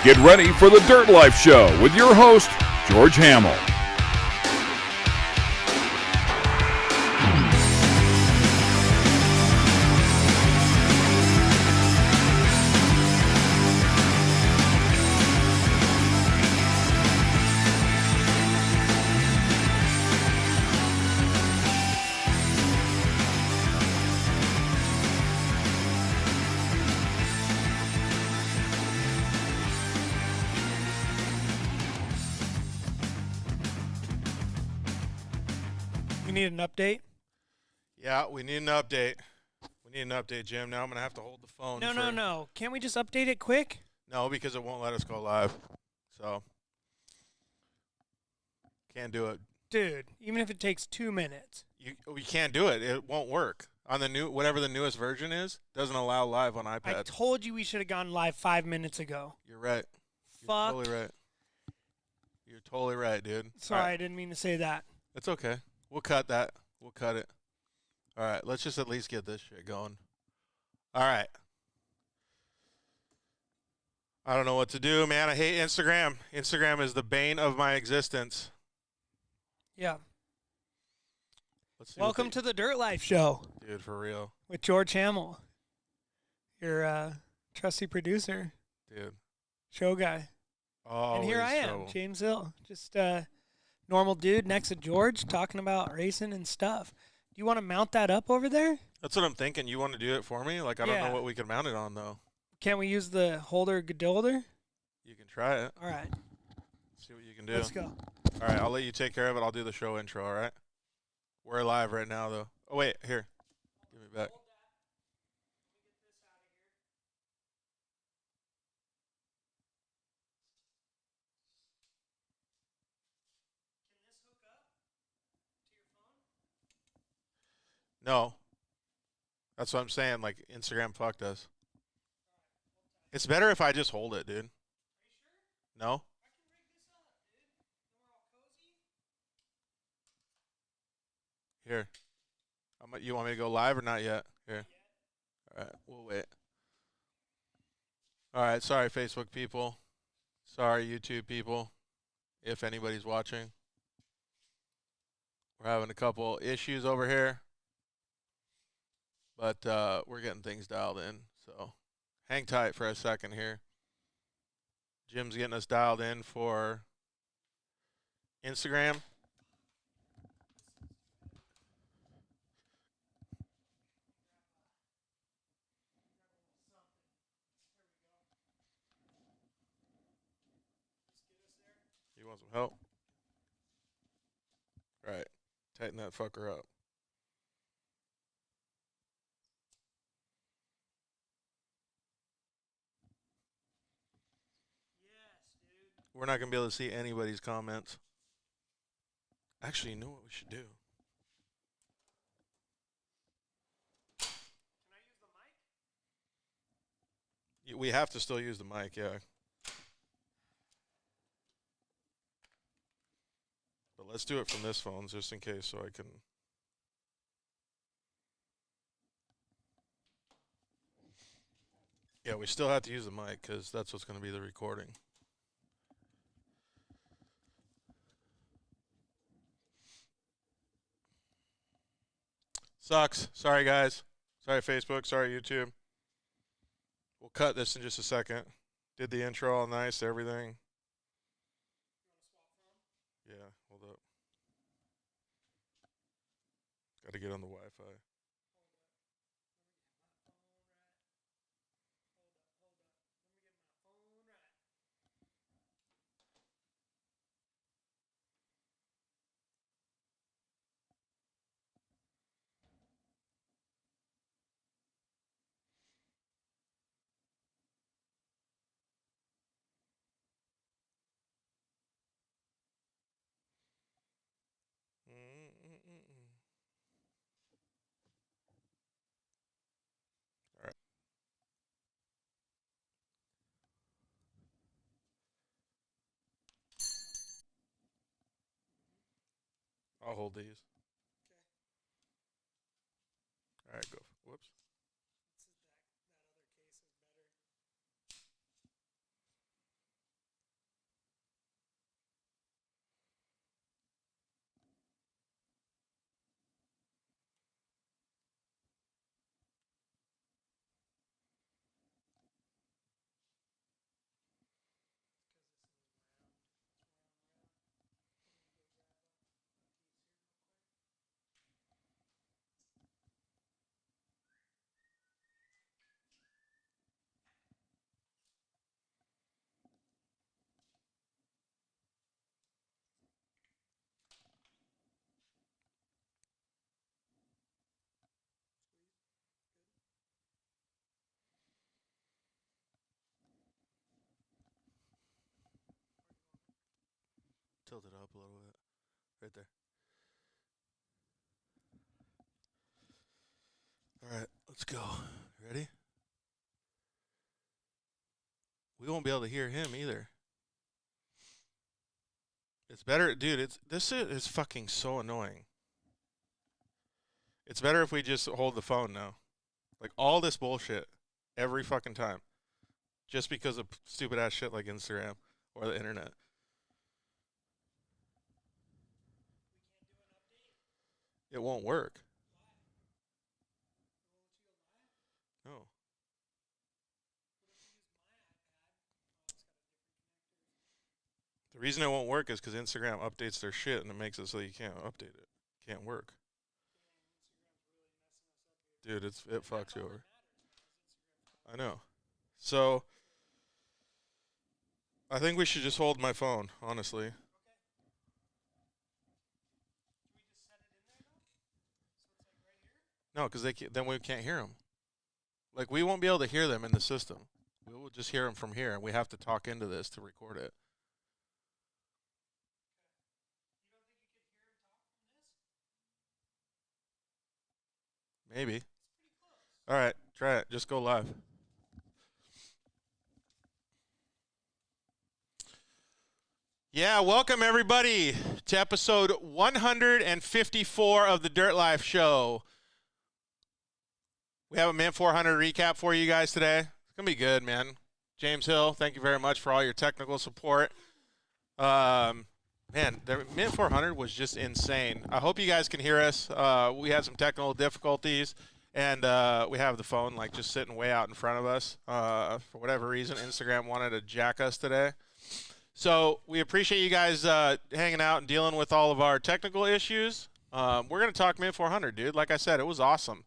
Get ready for the Dirt Life Show with your host, George Hamill. Need an update? Yeah, we need an update. We need an update, Jim. Now I'm going to have to hold the phone. No. Can't we just update it quick? No, because it won't let us go live. So, can't do it. Dude, even if it takes 2 minutes. We can't do it. It won't work. On the new, whatever the newest version is, doesn't allow live on iPad. I told you we should have gone live 5 minutes ago. You're right. Fuck. You're totally right. You're totally right, dude. Sorry, Right. I didn't mean to say that. It's okay. We'll cut that. We'll cut it. All right, let's just at least get this shit going. All right. I don't know what to do, man. I hate Instagram. Instagram is the bane of my existence. Yeah. Let's see. Welcome to the Dirt Life Show Dude, for real. with George Hamill, your trusty producer, Dude. show guy. Always And here I am, trouble. James Hill, just normal dude next to George talking about racing and stuff. Do you want to mount that up over there? That's what I'm thinking. You want to do it for me? Like, I don't Yeah. know what we can mount it on, though. Can't we use the holder Godolder? You can try it. All right, See what you can do. let's go. All right, I'll let you take care of it. I'll do the show intro, all right? We're live right now, though. Oh, wait. Here. Give me back. No. That's what I'm saying. Like, Instagram fucked us. It's better if I just hold it, dude. No? Here. You want me to go live or not yet? Here. All right. We'll wait. All right. Sorry, Facebook people. Sorry, YouTube people. If anybody's watching. We're having a couple issues over here. But we're getting things dialed in. So hang tight for a second here. Jim's getting us dialed in for Instagram. You want some help? All right. Tighten that fucker up. We're not going to be able to see anybody's comments. Actually, you know what we should do? Can I use the mic? We have to still use the mic, yeah. But let's do it from this phone just in case so I can... Yeah, we still have to use the mic because that's what's going to be the recording. Sucks. Sorry, guys. Sorry, Facebook. Sorry, YouTube. We'll cut this in just a second. Did the intro all nice, everything. Yeah, hold up. Got to get on the Wi-Fi. All right. I'll hold these. All right, go. Whoops. tilt it up a little bit. Right there. All right, let's go. Ready? We won't be able to hear him either. It's better, dude. This is fucking so annoying. It's better if we just hold the phone now. Like all this bullshit every fucking time. Just because of stupid ass shit like Instagram or the internet. It won't work. No. The reason it won't work is because Instagram updates their shit and it makes it so you can't update it. Can't work. Dude, it fucks you over. I know. So, I think we should just hold my phone, honestly. No, because then we can't hear them. Like, we won't be able to hear them in the system. We will just hear them from here, and we have to talk into this to record it. Maybe. All right, try it. Just go live. Yeah, welcome everybody to episode 154 of the Dirt Life Show. We have a Mint 400 recap for you guys today. It's going to be good, man. James Hill, thank you very much for all your technical support. Man, the Mint 400 was just insane. I hope you guys can hear us. We had some technical difficulties, and we have the phone like just sitting way out in front of us. For whatever reason, Instagram wanted to jack us today. So we appreciate you guys hanging out and dealing with all of our technical issues. We're going to talk Mint 400, dude. Like I said, it was awesome.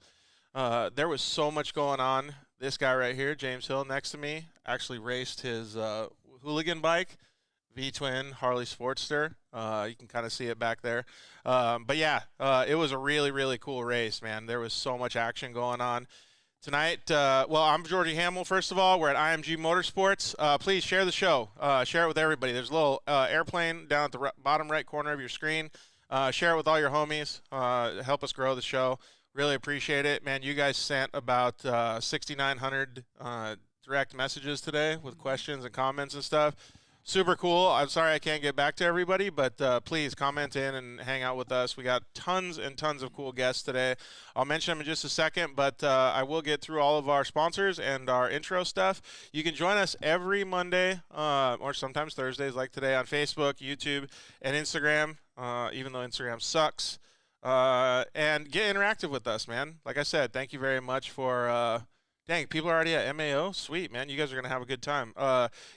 There was so much going on. This guy right here, James Hill, next to me, actually raced his hooligan bike, V-twin Harley Sportster. You can kind of see it back there. But yeah, it was a really, really cool race, man. There was so much action going on. Tonight, well, I'm Georgie Hamill, first of all. We're at IMG Motorsports. Please share the show. Share it with everybody. There's a little airplane down at the bottom right corner of your screen. Share it with all your homies. Help us grow the show. Really appreciate it. Man, you guys sent about 6,900 direct messages today with questions and comments and stuff. Super cool. I'm sorry I can't get back to everybody, but please comment in and hang out with us. We got tons and tons of cool guests today. I'll mention them in just a second, but I will get through all of our sponsors and our intro stuff. You can join us every Monday or sometimes Thursdays like today on Facebook, YouTube, and Instagram, even though Instagram sucks. And get interactive with us, man. Like I said, thank you very much for dang, people are already at MAO. Sweet, man. You guys are going to have a good time.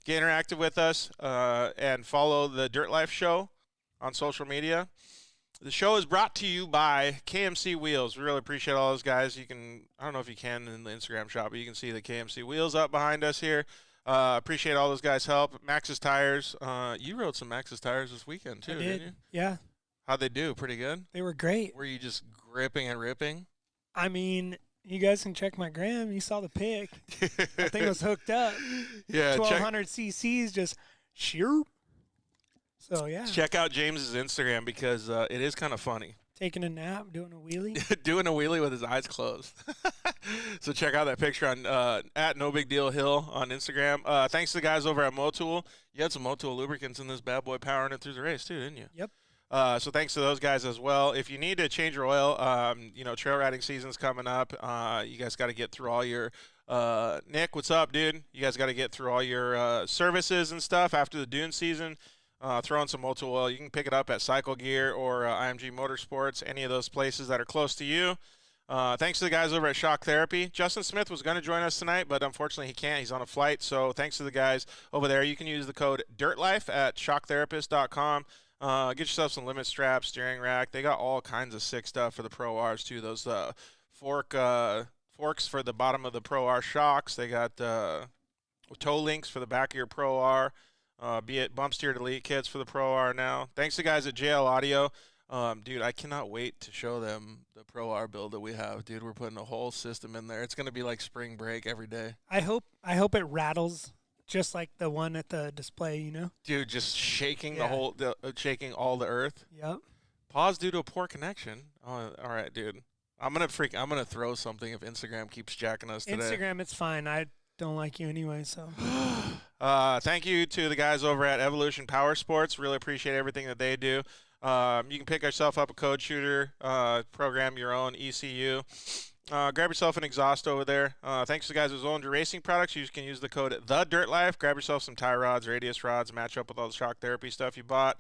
Get interactive with us and follow the Dirt Life Show on social media. The show is brought to you by KMC Wheels. We really appreciate all those guys. You can, I don't know if you can in the Instagram shop, but you can see the KMC Wheels up behind us here. Appreciate all those guys' help. Maxxis Tires. You rode some Maxxis Tires this weekend, too, didn't you? Yeah. How'd they do? Pretty good? They were great. Were you just gripping and ripping? I mean, you guys can check my gram. You saw the pic. That thing was hooked up. Yeah, 1,200 cc's just shoot. So, yeah. Check out James's Instagram because it is kind of funny. Taking a nap, doing a wheelie. Doing a wheelie with his eyes closed. So check out that picture on at No Big Deal Hill on Instagram. Thanks to the guys over at Motul. You had some Motul lubricants in this bad boy powering it through the race too, didn't you? Yep. So thanks to those guys as well. If you need to change your oil, you know, trail riding season's coming up. You guys got to get through all your Nick, what's up, dude? You guys got to get through all your services and stuff after the dune season. Throw in some Motul oil. You can pick it up at Cycle Gear or IMG Motorsports, any of those places that are close to you. Thanks to the guys over at Shock Therapy. Justin Smith was going to join us tonight, but unfortunately he can't. He's on a flight. So thanks to the guys over there. You can use the code DIRTLIFE at shocktherapist.com. Get yourself some limit straps, steering rack. They got all kinds of sick stuff for the Pro Rs too. Those forks for the bottom of the Pro R shocks. They got toe links for the back of your Pro R. Be it bump steer delete kits for the Pro R now. Thanks to guys at JL Audio. Dude, I cannot wait to show them the Pro R build that we have. Dude, we're putting a whole system in there. It's going to be like spring break every day. I hope it rattles just like the one at the display, you know? Dude, just shaking Yeah. shaking all the earth. Yep. Pause due to a poor connection. Oh, all right, dude. I'm gonna throw something if Instagram keeps jacking us today. Instagram, it's fine. I don't like you anyway, so. Thank you to the guys over at Evolution Power Sports. Really appreciate everything that they do. You can pick yourself up a code shooter, program your own ECU. Grab yourself an exhaust over there. Thanks to the guys at Zollinger Racing Products. You can use the code TheDirtLife. Grab yourself some tie rods, radius rods, match up with all the shock therapy stuff you bought.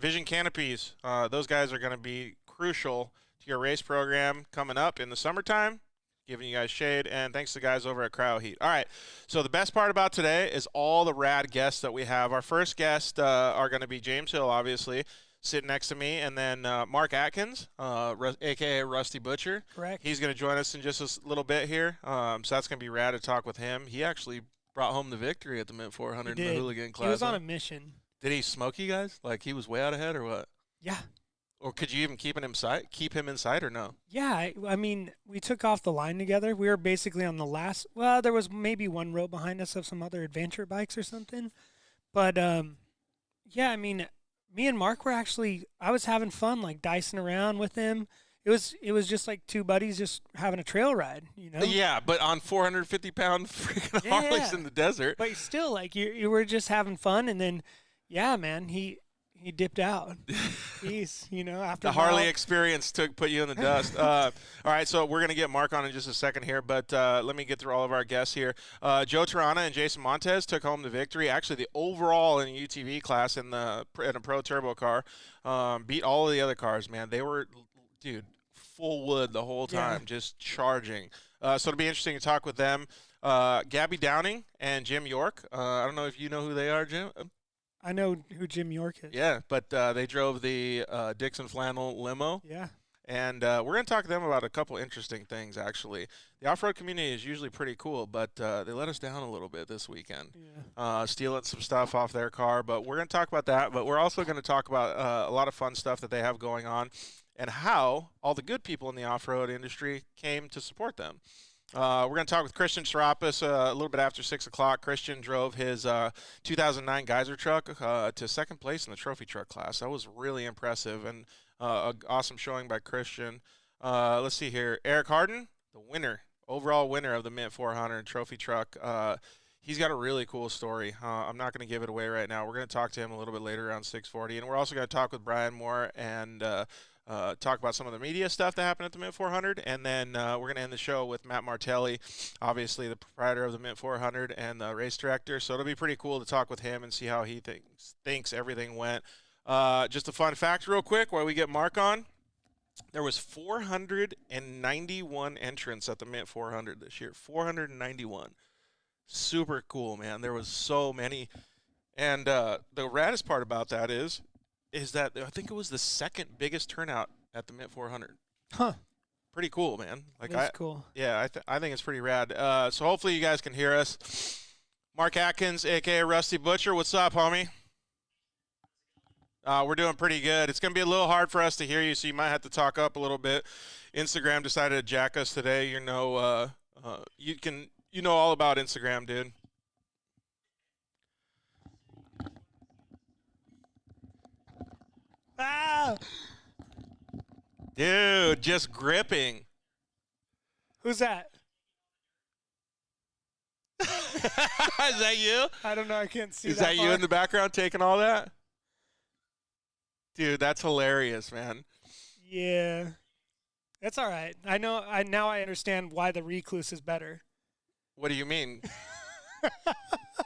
Vision canopies. Those guys are going to be crucial to your race program coming up in the summertime, giving you guys shade. And thanks to the guys over at Cryo Heat. All right, so the best part about today is all the rad guests that we have. Our first guests are going to be James Hill, obviously, sitting next to me, and then Mark Atkins, a.k.a. Rusty Butcher. Correct. He's going to join us in just a little bit here, so that's going to be rad to talk with him. He actually brought home the victory at the Mint 400 in the Hooligan Classic. He was on a mission. Did he smoke you guys? Like he was way out ahead or what? Yeah. Or could you even keep him in sight or no? Yeah, I mean, we took off the line together. We were basically on the last. Well, there was maybe one row behind us of some other adventure bikes or something, but yeah, I mean, me and Mark were actually. I was having fun, like dicing around with him. It was just like two buddies just having a trail ride, you know. Yeah, but on 450-pound freaking Yeah. Harleys in the desert. But still, like you were just having fun, and then, yeah, man, he dipped out. He's, after The Harley experience put you in the dust. All right, so we're going to get Mark on in just a second here, but let me get through all of our guests here. Joe Tirana and Jason Montez took home the victory. Actually, the overall in the UTV class in a Pro Turbo car beat all of the other cars, man. They were, dude, full wood the whole time, just charging. So it'll be interesting to talk with them. Gabby Downing and Jim York. I don't know if you know who they are, Jim. I know who Jim York is. Yeah, but they drove the Dixon Flannel limo. Yeah. And we're going to talk to them about a couple interesting things, actually. The off-road community is usually pretty cool, but they let us down a little bit this weekend, stealing some stuff off their car. But we're going to talk about that. But we're also going to talk about a lot of fun stuff that they have going on and how all the good people in the off-road industry came to support them. We're going to talk with Christian Serapis a little bit after 6 o'clock. Christian drove his 2009 Geyser truck to second place in the trophy truck class. That was really impressive and an awesome showing by Christian. Let's see here. Eric Harden, the overall winner of the Mint 400 trophy truck. He's got a really cool story. I'm not going to give it away right now. We're going to talk to him a little bit later around 6:40. And we're also going to talk with Brian Moore and talk about some of the media stuff that happened at the Mint 400, and then we're going to end the show with Matt Martelli, obviously the proprietor of the Mint 400 and the race director. So it'll be pretty cool to talk with him and see how he thinks everything went. Just a fun fact real quick while we get Mark on. There was 491 entrants at the Mint 400 this year. 491. Super cool, man. There was so many. And the raddest part about that is that I think it was the second biggest turnout at the Mint 400. Huh. Pretty cool, man. That's cool. Yeah, I think it's pretty rad. So hopefully you guys can hear us. Mark Atkins, a.k.a. Rusty Butcher, what's up, homie? We're doing pretty good. It's going to be a little hard for us to hear you, so you might have to talk up a little bit. Instagram decided to jack us today. You know all about Instagram, dude. Ah! Dude, just gripping. Who's that? Is that you? I don't know. I can't see. Is that you in the background taking all that? Dude, that's hilarious, man. Yeah, that's all right. I know. Now I understand why the Recluse is better. What do you mean?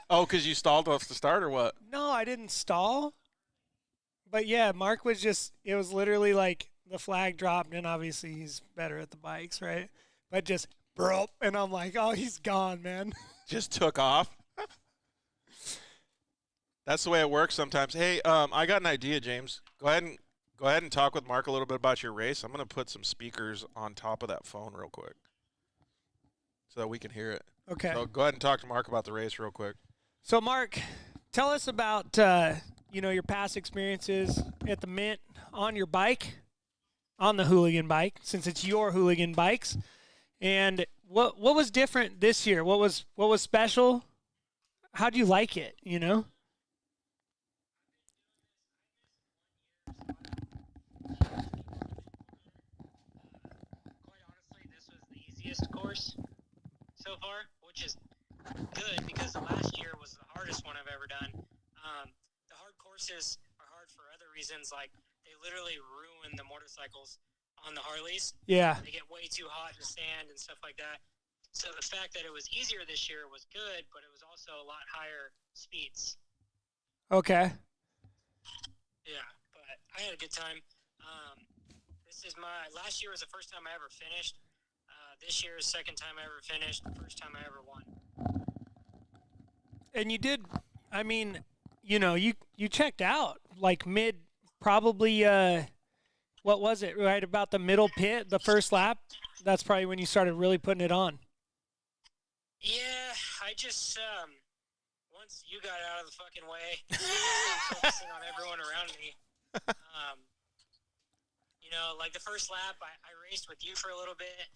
Oh, because you stalled off the start or what? No, I didn't stall. But yeah, Mark was it was literally like the flag dropped, and obviously he's better at the bikes, right? But just, bro, and I'm like, oh, he's gone, man. Just took off. That's the way it works sometimes. Hey, I got an idea, James. Go ahead and talk with Mark a little bit about your race. I'm going to put some speakers on top of that phone real quick so that we can hear it. Okay. So go ahead and talk to Mark about the race real quick. So, Mark, tell us about your past experiences at the Mint on your bike, on the Hooligan bike, since it's your Hooligan bikes, and what was different this year? What was special? how'd you like it? You know? Quite honestly, this was the easiest course so far, which is good because the last year was the hardest one I've ever done. The hard courses are hard for other reasons, like they literally ruin the motorcycles on the Harleys. Yeah. They get way too hot in the sand and stuff like that. So the fact that it was easier this year was good, but it was also a lot higher speeds. Okay. Yeah, but I had a good time. This is last year was the first time I ever finished. This year is the second time I ever finished. The first time I ever won. And you did. I mean, you know, you checked out like mid, probably. What was it? Right about the middle pit, the first lap. That's probably when you started really putting it on. Yeah, I just once you got out of the fucking way, focusing on everyone around me. You know, like the first lap, I raced with you for a little bit.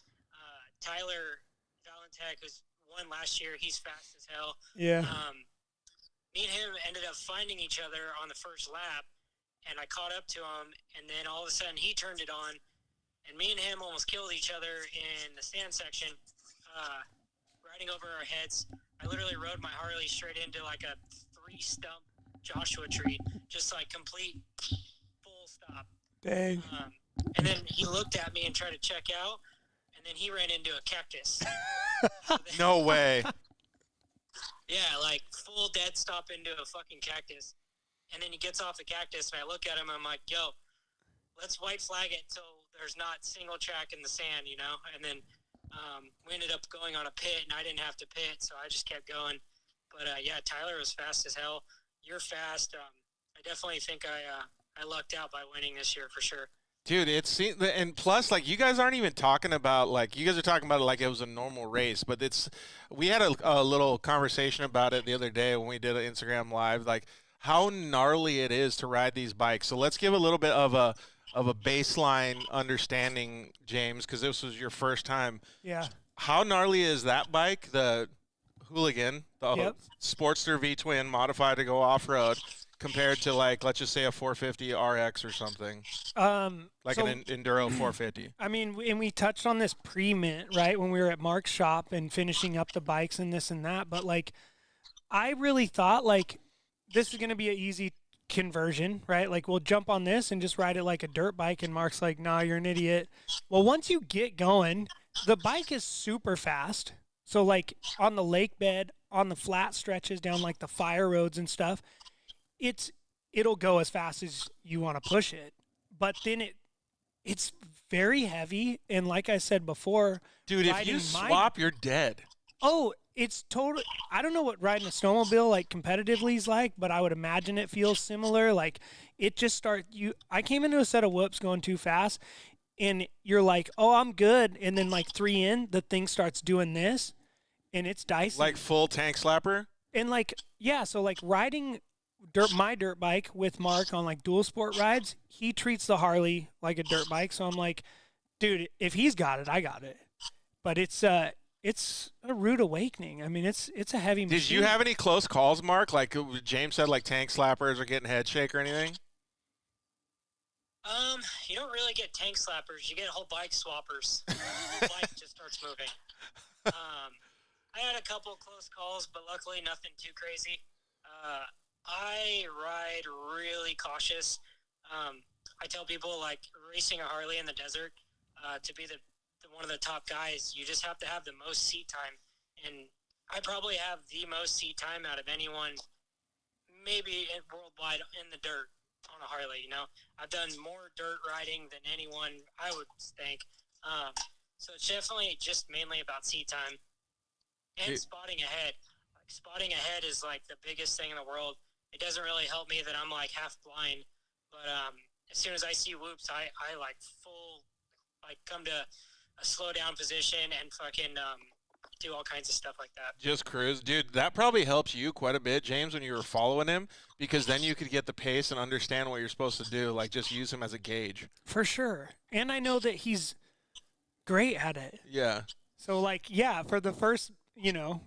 Tyler Valentek, who's won last year, he's fast as hell. Yeah. Me and him ended up finding each other on the first lap, and I caught up to him, and then all of a sudden he turned it on, and me and him almost killed each other in the sand section, riding over our heads. I literally rode my Harley straight into like a 3-stump Joshua tree, just like complete full stop. Dang. And then he looked at me and tried to check out, and then he ran into a cactus. No way. Yeah, like full dead stop into a fucking cactus. And then he gets off the cactus, and I look at him, and I'm like, yo, let's white flag it so there's not single track in the sand, you know? And then we ended up going on a pit, and I didn't have to pit, so I just kept going. But, yeah, Tyler was fast as hell. You're fast. I definitely think I lucked out by winning this year for sure. Dude, and plus, like, you guys aren't even talking about, like, you guys are talking about it like it was a normal race, but we had a little conversation about it the other day when we did an Instagram Live, like, how gnarly it is to ride these bikes. So let's give a little bit of a baseline understanding, James, because this was your first time. Yeah. How gnarly is that bike, the Hooligan, the Yep. Sportster V-Twin modified to go off-road, compared to, like, let's just say a 450 RX or something, like So, an Enduro 450. I mean, and we touched on this pre-mint, right, when we were at Mark's shop and finishing up the bikes and this and that. But, like, I really thought, like, this is going to be an easy conversion, right? Like, we'll jump on this and just ride it like a dirt bike. And Mark's like, nah, you're an idiot. Well, once you get going, the bike is super fast. So, like, on the lake bed, on the flat stretches down, like, the fire roads and stuff, it'll go as fast as you want to push it. But then it's very heavy. And like I said before, Dude, if riding you swap, you're dead. Oh, it's totally. I don't know what riding a snowmobile like competitively is like, but I would imagine it feels similar. Like it just I came into a set of whoops going too fast, and you're like, oh, I'm good, and then like 3 in, the thing starts doing this, and it's dicey. Like full tank slapper? And like yeah, so like riding my dirt bike with Mark on like dual sport rides, he treats the Harley like a dirt bike. So I'm like, dude, if he's got it, I got it. But it's a rude awakening. I mean, it's a heavy machine. Did you have any close calls, Mark? Like James said, like tank slappers or getting head shake or anything? You don't really get tank slappers. You get whole bike swappers. The whole bike just starts moving. I had a couple close calls, but luckily nothing too crazy. I ride really cautious. I tell people, like, racing a Harley in the desert, to be one of the top guys, you just have to have the most seat time. And I probably have the most seat time out of anyone, maybe worldwide, in the dirt on a Harley, you know? I've done more dirt riding than anyone, I would think. So it's definitely just mainly about seat time and spotting ahead. Like, spotting ahead is, like, the biggest thing in the world. It doesn't really help me that I'm, like, half blind. But as soon as I see whoops, I like, full, like, come to a slow down position and fucking do all kinds of stuff like that. Just cruise. Dude, that probably helps you quite a bit, James, when you were following him, because then you could get the pace and understand what you're supposed to do. Like, just use him as a gauge. For sure. And I know that he's great at it. Yeah. So, like, yeah, for the first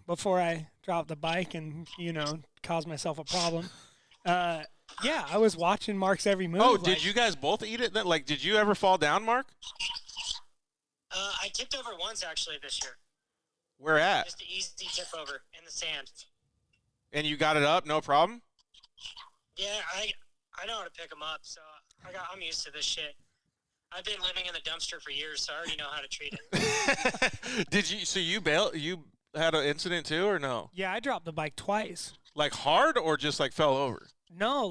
before I dropped the bike and, caused myself a problem. Yeah, I was watching Mark's every move. Oh, did you guys both eat it then? Like, did you ever fall down, Mark? I tipped over once actually this year. Where at? Just an easy tip over in the sand. And you got it up, no problem? Yeah, I know how to pick them up, so I'm used to this shit. I've been living in the dumpster for years, so I already know how to treat it. Did you? So you had an incident too, or no? Yeah, I dropped the bike twice. Like hard, or just like fell over? No,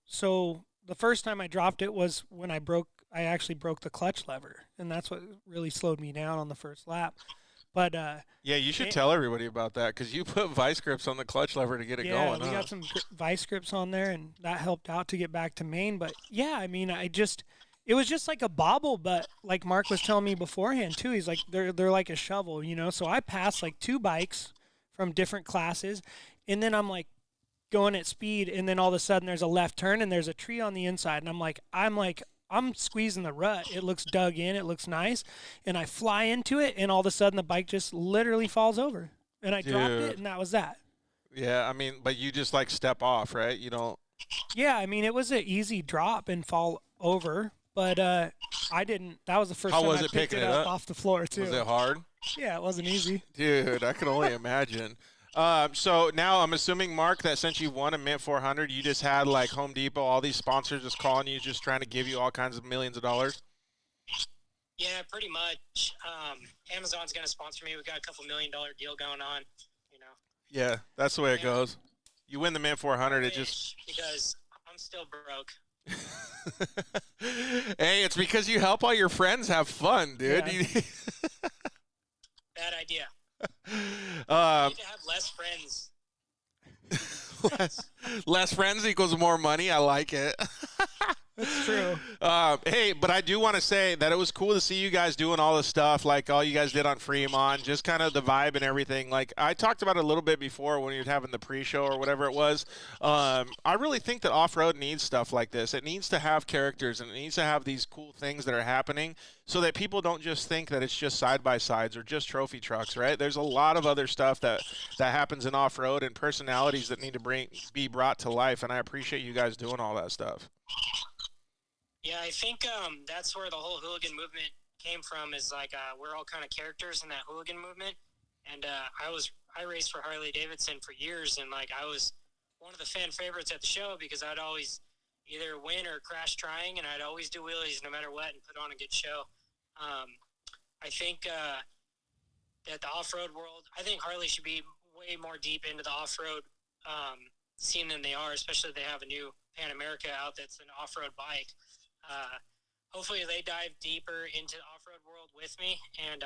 so the first time I dropped it was when I actually broke the clutch lever, and that's what really slowed me down on the first lap. But yeah, you should tell everybody about that because you put vice grips on the clutch lever to get it going. Yeah, we got some vice grips on there, and that helped out to get back to Maine. But yeah, I mean, it was just like a bobble, but like Mark was telling me beforehand too, he's like they're like a shovel, So I passed like 2 bikes from different classes, and then I'm like going at speed, and then all of a sudden there's a left turn and there's a tree on the inside, and I'm squeezing the rut. It looks dug in. It looks nice. And I fly into it, and all of a sudden the bike just literally falls over. And I dropped it, and that was that. Yeah, I mean, but you just like step off, right? You don't. Yeah, I mean, it was an easy drop and fall over, but I didn't. That was the first time I picked it up off the floor, too. Was it hard? Yeah, it wasn't easy. Dude, I can only imagine. So now I'm assuming, Mark, that since you won a Mint 400, you just had like Home Depot, all these sponsors just calling you, just trying to give you all kinds of millions of dollars. Yeah, pretty much. Amazon's going to sponsor me. We got a couple $1 million deal going on, Yeah, that's the way it goes. You win the Mint 400, it just because I'm still broke. Hey, it's because you help all your friends have fun, dude. Yeah. Bad idea. You need to have less friends. Less friends equals more money. I like it. That's true. Hey, but I do want to say that it was cool to see you guys doing all this stuff, like all you guys did on Fremont, just kind of the vibe and everything. Like I talked about it a little bit before when you were having the pre-show or whatever it was. I really think that off-road needs stuff like this. It needs to have characters, and it needs to have these cool things that are happening so that people don't just think that it's just side-by-sides or just trophy trucks, right? There's a lot of other stuff that happens in off-road and personalities that need to be brought to life, and I appreciate you guys doing all that stuff. Yeah, I think that's where the whole hooligan movement came from. Is like we're all kind of characters in that hooligan movement, and I raced for Harley Davidson for years, and like I was one of the fan favorites at the show because I'd always either win or crash trying, and I'd always do wheelies no matter what and put on a good show. I think that the off-road world, I think Harley should be way more deep into the off-road scene than they are, especially if they have a new Pan America out that's an off-road bike. Hopefully they dive deeper into the off-road world with me, and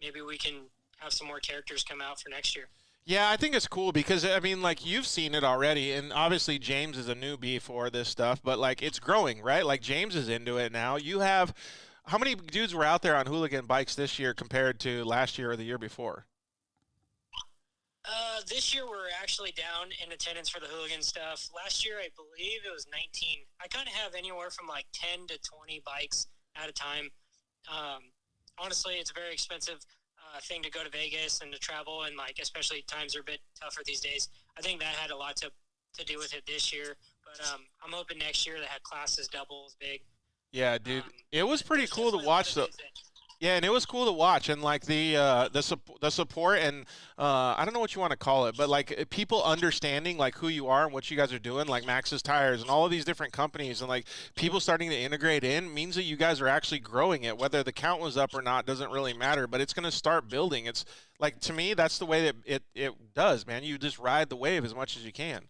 maybe we can have some more characters come out for next year. Yeah, I think it's cool because, I mean, like, you've seen it already, and obviously James is a newbie for this stuff, but, like, it's growing, right? Like, James is into it now. You have – how many dudes were out there on hooligan bikes this year compared to last year or the year before? This year we're actually down in attendance for the hooligan stuff. Last year, I believe it was 19. I kind of have anywhere from like 10 to 20 bikes at a time. Honestly, it's a very expensive thing to go to Vegas and to travel, and like especially times are a bit tougher these days. I think that had a lot to do with it this year. But I'm hoping next year they had classes double as big. Yeah, dude, it was pretty cool to watch though. Yeah, and it was cool to watch, and like the support, and I don't know what you want to call it, but like people understanding like who you are and what you guys are doing, like Maxxis Tires and all of these different companies, and like people starting to integrate in means that you guys are actually growing it. Whether the count was up or not doesn't really matter, but it's going to start building. It's like, to me, that's the way that it does, man. You just ride the wave as much as you can.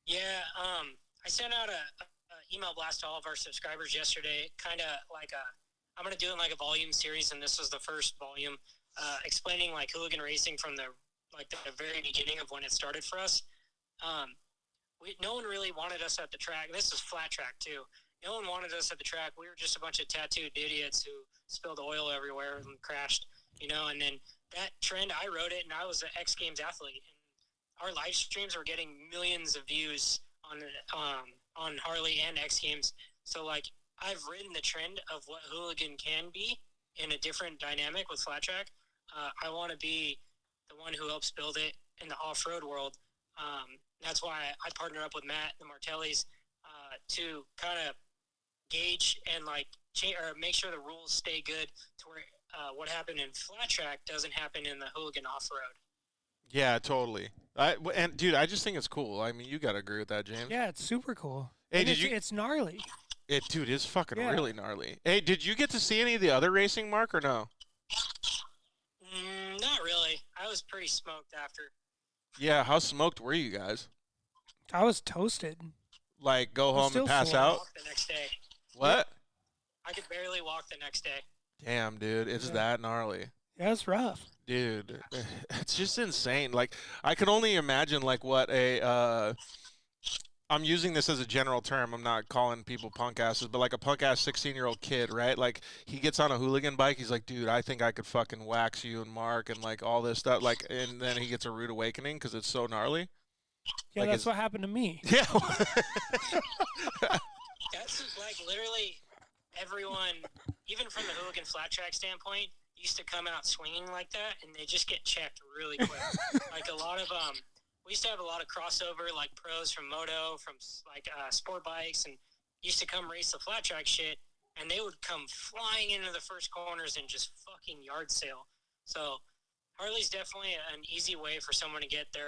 Yeah, I sent out a email blast to all of our subscribers yesterday, kind of like I'm going to do it like a volume series, and this was the first volume, explaining like hooligan racing from the very beginning of when it started for us. No one really wanted us at the track. This is flat track too. No one wanted us at the track. We were just a bunch of tattooed idiots who spilled oil everywhere and crashed, and then that trend, I wrote it, and I was an X Games athlete. And our live streams were getting millions of views on Harley and X Games. So like, I've ridden the trend of what hooligan can be in a different dynamic with flat track. I want to be the one who helps build it in the off-road world. That's why I partner up with Matt, the Martellis, to kind of gauge and like or make sure the rules stay good to where what happened in flat track doesn't happen in the hooligan off-road. Yeah, totally. And dude, I just think it's cool. I mean, you gotta agree with that, James. Yeah, it's super cool. Hey, And did you? It's gnarly. Dude, it's fucking Yeah. really gnarly. Hey, did you get to see any of the other racing, Mark, or no? Not really. I was pretty smoked after. Yeah, how smoked were you guys? I was toasted. Like, go I'm home still and pass sore. out? Walk the next day. What? I could barely walk the next day. Damn, dude, it's Yeah. that gnarly. Yeah, it's rough. Dude, it's just insane. Like, I can only imagine, like, what a, I'm using this as a general term. I'm not calling people punk asses, but like a punk ass 16-year-old kid, right? Like, he gets on a hooligan bike. He's like, dude, I think I could fucking wax you and Mark and like all this stuff. Like, and then he gets a rude awakening because it's so gnarly. Yeah, Like, that's what happened to me. Yeah. That's like literally everyone, even from the hooligan flat track standpoint, used to come out swinging like that, and they just get checked really quick. Like a lot of we used to have a lot of crossover, like pros from moto, from like sport bikes, and used to come race the flat track shit, and they would come flying into the first corners and just fucking yard sale. So Harley's definitely an easy way for someone to get their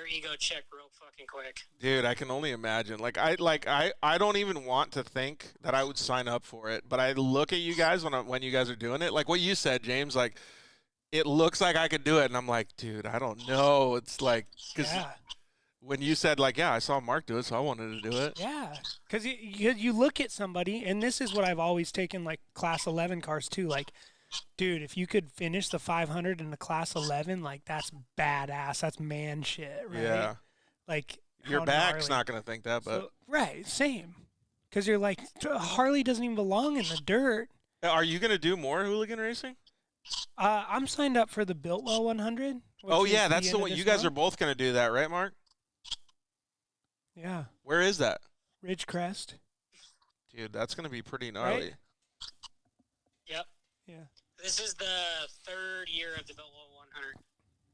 ego checked real fucking quick. Dude, I can only imagine. I don't even want to think that I would sign up for it. But I look at you guys when you guys are doing it, like what you said, James. Like, it looks like I could do it, and I'm like, dude, I don't know. It's like, because Yeah, when you said like, yeah, I saw Mark do it, so I wanted to do it. yeah. Because you look at somebody, and this is what I've always taken like Class 11 cars too. Like, dude, if you could finish the 500 in the Class 11, like that's badass. That's man shit, right? Yeah, Like your how back's gnarly. not gonna think that, but So- right, same. Because you're like, Harley doesn't even belong in the dirt. are you gonna do more hooligan racing? I'm signed up for the Biltwell 100. Oh which yeah, is that's end the of one. this You guys are month. both gonna do that, right, Mark? Yeah, Where is that? Ridgecrest. Dude, that's gonna be pretty gnarly. Yep. Yeah. This is the third year of the Biltwell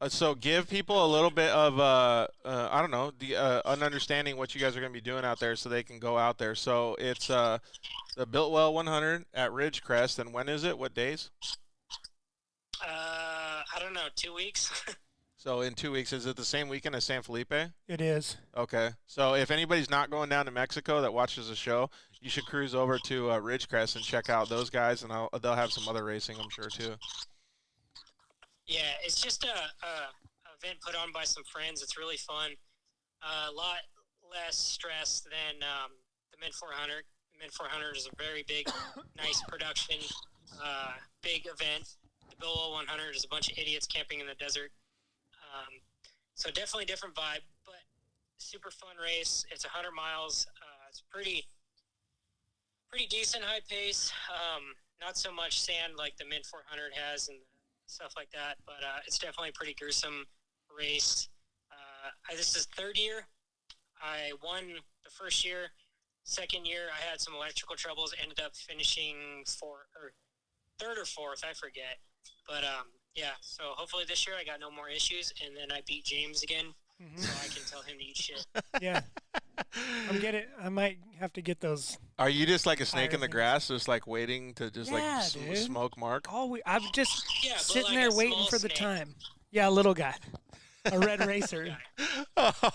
100. So give people a little bit of I don't know, an understanding what you guys are going to be doing out there, so they can go out there. So it's the Biltwell 100 at Ridgecrest, and when is it? What days? I don't know, 2 weeks. So in 2 weeks, is it the same weekend as San Felipe? It is. Okay. So if anybody's not going down to Mexico that watches the show, you should cruise over to Ridgecrest and check out those guys, and they'll have some other racing, I'm sure, too. Yeah, it's just a event put on by some friends. It's really fun. A lot less stress than the Mid 400. The Mid 400 is a very big, nice production, big event. The Biltwell 100 is a bunch of idiots camping in the desert. So definitely different vibe, but super fun race. It's 100 miles. It's pretty decent high pace. Not so much sand like the Mid 400 has and stuff like that, but it's definitely a pretty gruesome race. This is third year. I won the first year. Second year, I had some electrical troubles. Ended up finishing third or fourth, I forget. But yeah, so hopefully this year I got no more issues, and then I beat James again, so I can tell him to eat shit. Yeah. I might have to get those. Are you just like a snake Fire in the things. grass, just like waiting to just Yeah, dude. smoke Mark? I'm just Yeah, but sitting like there a waiting small for the snake. time. Yeah, a little guy. A red racer.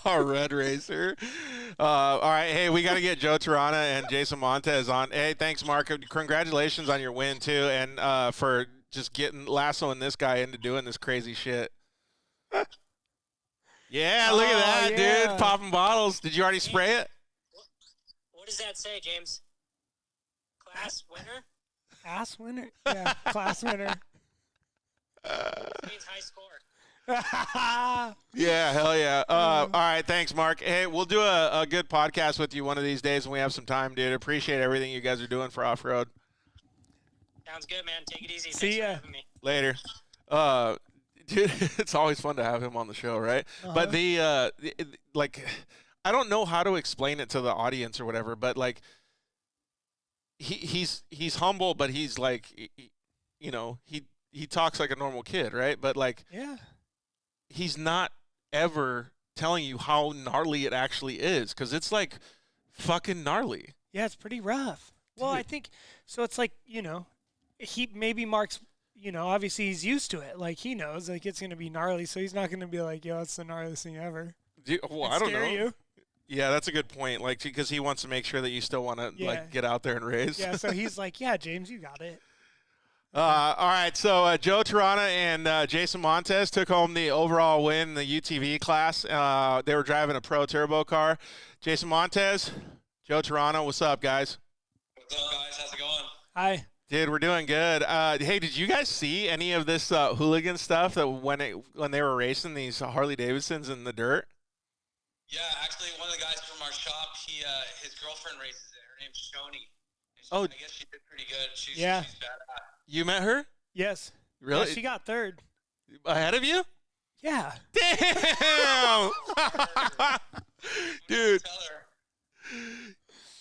Red Racer. All right, hey, we got to get Joe Tirana and Jason Montez on. Hey, thanks, Mark. Congratulations on your win too, and for just lassoing this guy into doing this crazy shit. Yeah, look at Oh, that, yeah. dude, popping bottles. Did you already spray it? What does that say, James? Class winner? Ass winner. Yeah, class winner. Means high score. Yeah, hell yeah. All right, thanks, Mark. Hey, we'll do a good podcast with you one of these days when we have some time, dude. Appreciate everything you guys are doing for off-road. Sounds good, man. Take it easy. See Thanks for ya. having me. Later. Dude, it's always fun to have him on the show, right? But like, I don't know how to explain it to the audience or whatever, but like, he's humble, but he's like, he he talks like a normal kid, right? But like Yeah. he's not ever telling you how gnarly it actually is, because it's like fucking gnarly. Yeah, it's pretty rough. Well, I Dude. think so. It's like, maybe Mark's, obviously he's used to it. Like he knows, like it's gonna be gnarly, so he's not gonna be like, "Yo, it's the gnarliest thing ever." Well, It'd I don't scare know. you. Yeah, that's a good point. Like, because he wants to make sure that you still want to Yeah. like get out there and race. Yeah, so he's like, "Yeah, James, you got it." All right, so Joe Tirana and Jason Montez took home the overall win in the UTV class. They were driving a Pro Turbo car. Jason Montez, Joe Tirana, what's up, guys? What's up, guys? How's it going? Hi. Dude, we're doing good. Hey, did you guys see any of this hooligan stuff that when they were racing these Harley Davidsons in the dirt? Yeah, actually, one of the guys from our shop, his girlfriend races it. Her name's Shoni. Oh. I guess she did pretty good. She's Yeah. badass. You met her? Yes. Really? Yeah, she got third. Ahead of you? Yeah. Damn! Dude, Tell her.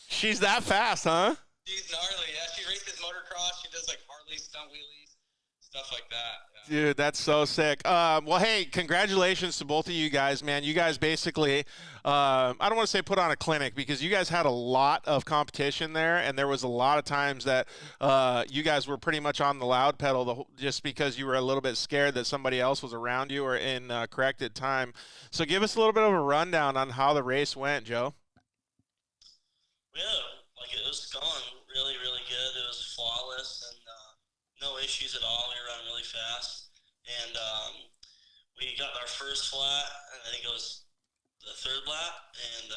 she's that fast, huh? She's gnarly. Yeah, she races motocross. She does like Harley stunt wheelies, stuff like that. Yeah. Dude, that's so sick. Well, hey, congratulations to both of you guys, man. You guys basically, I don't want to say put on a clinic, because you guys had a lot of competition there, and there was a lot of times that you guys were pretty much on the loud pedal just because you were a little bit scared that somebody else was around you or in corrected time. So give us a little bit of a rundown on how the race went, Joe. Yeah, like it was going really, really good. It was flawless and no issues at all. We were running really fast, and we got our first flat, and I think it was the third lap, and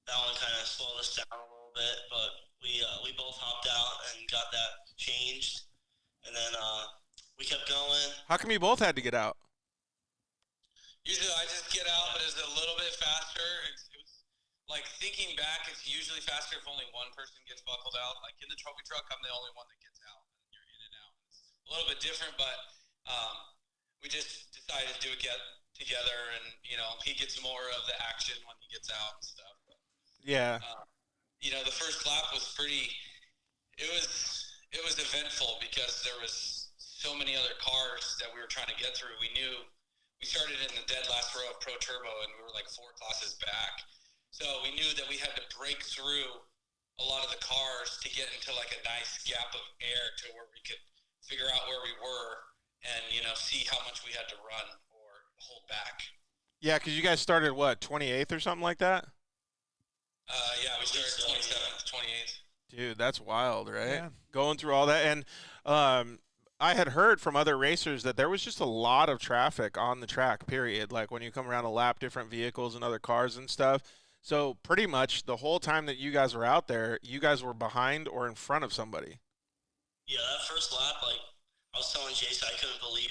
that one kind of slowed us down a little bit, but we both hopped out and got that changed, and then we kept going. How come you both had to get out? Usually I just get out, but it's a little bit faster. It was like thinking back, it's usually faster if only one person gets buckled out. Like in the trophy truck, I'm the only one that gets out. You're in and out. It's a little bit different, but we just decided to do it together, and he gets more of the action when he gets out and stuff. But, Yeah. the first lap was pretty. It was eventful because there was so many other cars that we were trying to get through. We started in the dead last row of Pro Turbo, and we were like 4 classes back. So we knew that we had to break through a lot of the cars to get into like a nice gap of air to where we could figure out where we were and, see how much we had to run or hold back. Yeah, because you guys started, what, 28th or something like that? Yeah, we started 27th, 28th. Dude, that's wild, right? Yeah. Going through all that. And I had heard from other racers that there was just a lot of traffic on the track, period. Like when you come around a lap, different vehicles and other cars and stuff. So pretty much the whole time that you guys were out there, you guys were behind or in front of somebody. Yeah, that first lap, like I was telling Jason, I couldn't believe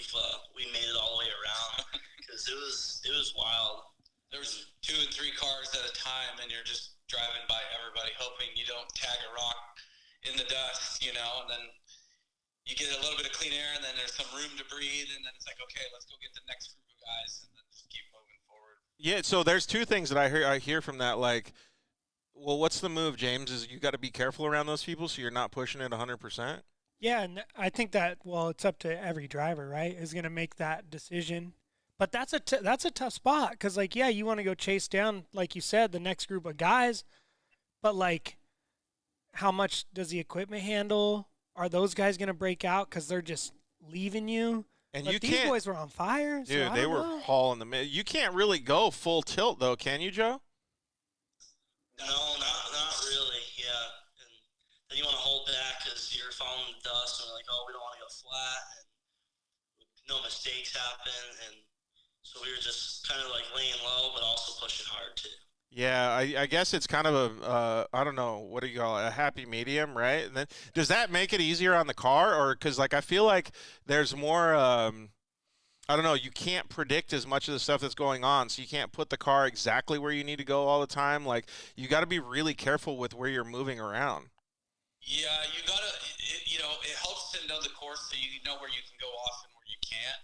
we made it all the way around because it was wild. There was 2 and 3 cars at a time, and you're just driving by everybody, hoping you don't tag a rock in the dust, and then you get a little bit of clean air, and then there's some room to breathe, and then it's like, okay, let's go get the next group of guys, and then just keep moving forward. Yeah, so there's 2 things that I hear from that. Like, well, what's the move, James? Is you got to be careful around those people so you're not pushing it 100%? Yeah, and I think that, it's up to every driver, right? Is going to make that decision. But that's a tough spot because, like, yeah, you want to go chase down, like you said, the next group of guys. But, like, how much does the equipment handle? Are those guys going to break out because they're just leaving you? And But you these can't, boys were on fire. So dude, I they don't were know. hauling the mid. You can't really go full tilt though, can you, Joe? No, not really. Yeah, and then you want to hold back because you're following the dust, and we're like, oh, we don't want to go flat, and no mistakes happen, and so we were just kind of like laying low, but also pushing hard too. Yeah, I guess it's kind of a I don't know, what do you call it, a happy medium, right? And then does that make it easier on the car, or because like I feel like there's more I don't know, you can't predict as much of the stuff that's going on, so you can't put the car exactly where you need to go all the time. Like you got to be really careful with where you're moving around. Yeah, you gotta. It helps to know the course so you know where you can go off and where you can't.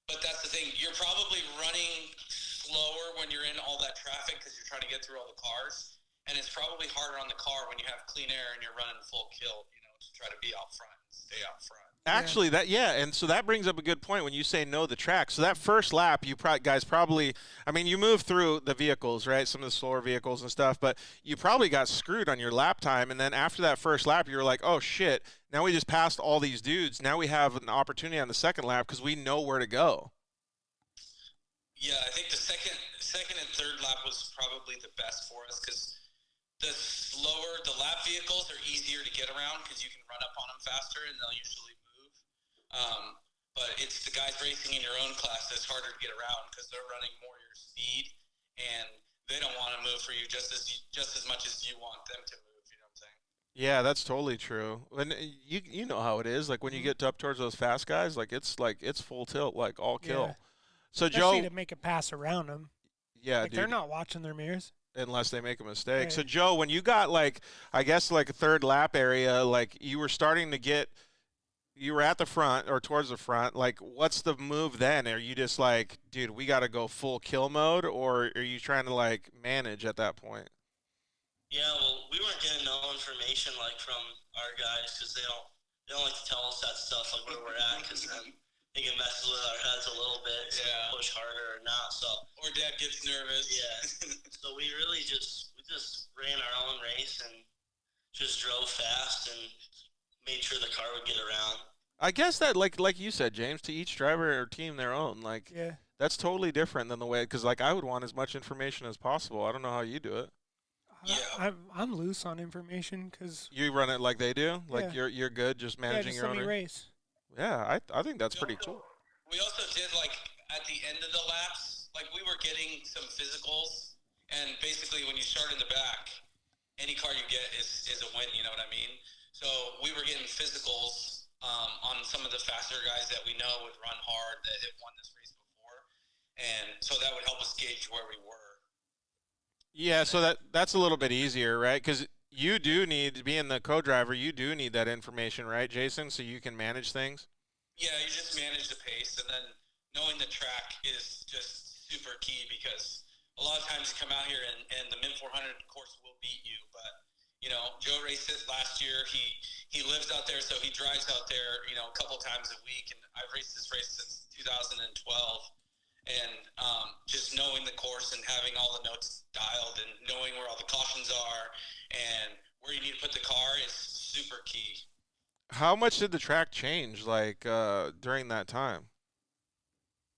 But that's the thing. You're probably running slower when you're in all that traffic because you're trying to get through all the cars, and it's probably harder on the car when you have clean air and you're running full kill. To try to be out front and stay out front. Actually, and so that brings up a good point when you say know the track. So that first lap, you guys probably, I mean, you move through the vehicles, right? Some of the slower vehicles and stuff, but you probably got screwed on your lap time. And then after that first lap, you were like, oh shit, now we just passed all these dudes. Now we have an opportunity on the second lap because we know where to go. Yeah, I think the second and third lap was probably the best for us because the lap vehicles are easier to get around because you can run up on them faster and they'll usually move. But it's the guys racing in your own class that's harder to get around because they're running more your speed and they don't want to move for you just as much as you want them to move. You know what I'm saying? Yeah, that's totally true. And you know how it is. Like when you get up towards those fast guys, like it's full tilt, like all kill. Yeah. So Especially Joe, to make a pass around them. yeah, Like dude, they're not watching their mirrors. unless they make a mistake. Right. So Joe, when you got like, I guess like a third lap area, like you were starting to get, you were at the front or towards the front. Like, what's the move then? Are you just like, dude, we got to go full kill mode, or are you trying to like manage at that point? Yeah, well, we weren't getting no information like from our guys because they don't like to tell us that stuff like where we're at because then it can mess with our heads a little bit. So Yeah. we push harder or not. So Or Dad gets nervous. yeah, so we really just ran our own race and just drove fast and made sure the car would get around. I guess that like you said, James, to each driver or team their own. Like Yeah. that's totally different than the way, because like I would want as much information as possible. I don't know how you do it. Yeah. I'm loose on information because You run it like they do. Like Yeah. you're good just yeah, managing just your let own. me race. Yeah, I think that's pretty cool. We also did like at the end of the laps, like we were getting some physicals, and basically when you start in the back, any car you get is a win. You know what I mean? So we were getting physicals on some of the faster guys that we know would run hard that had won this race before, and so that would help us gauge where we were. Yeah, so that's a little bit easier, right? Because you do need, being the co-driver, you do need that information, right, Jason? So you can manage things. Yeah, you just manage the pace, and then knowing the track is just super key because a lot of times you come out here and the Mint 400 course will beat you. But you know, Joe raced it last year. He lives out there, so he drives out there, you know, a couple times a week. And I've raced this race since 2012, and just knowing the course and having all the notes dialed and knowing where all the cautions are and where you need to put the car is super key. How much did the track change, like during that time?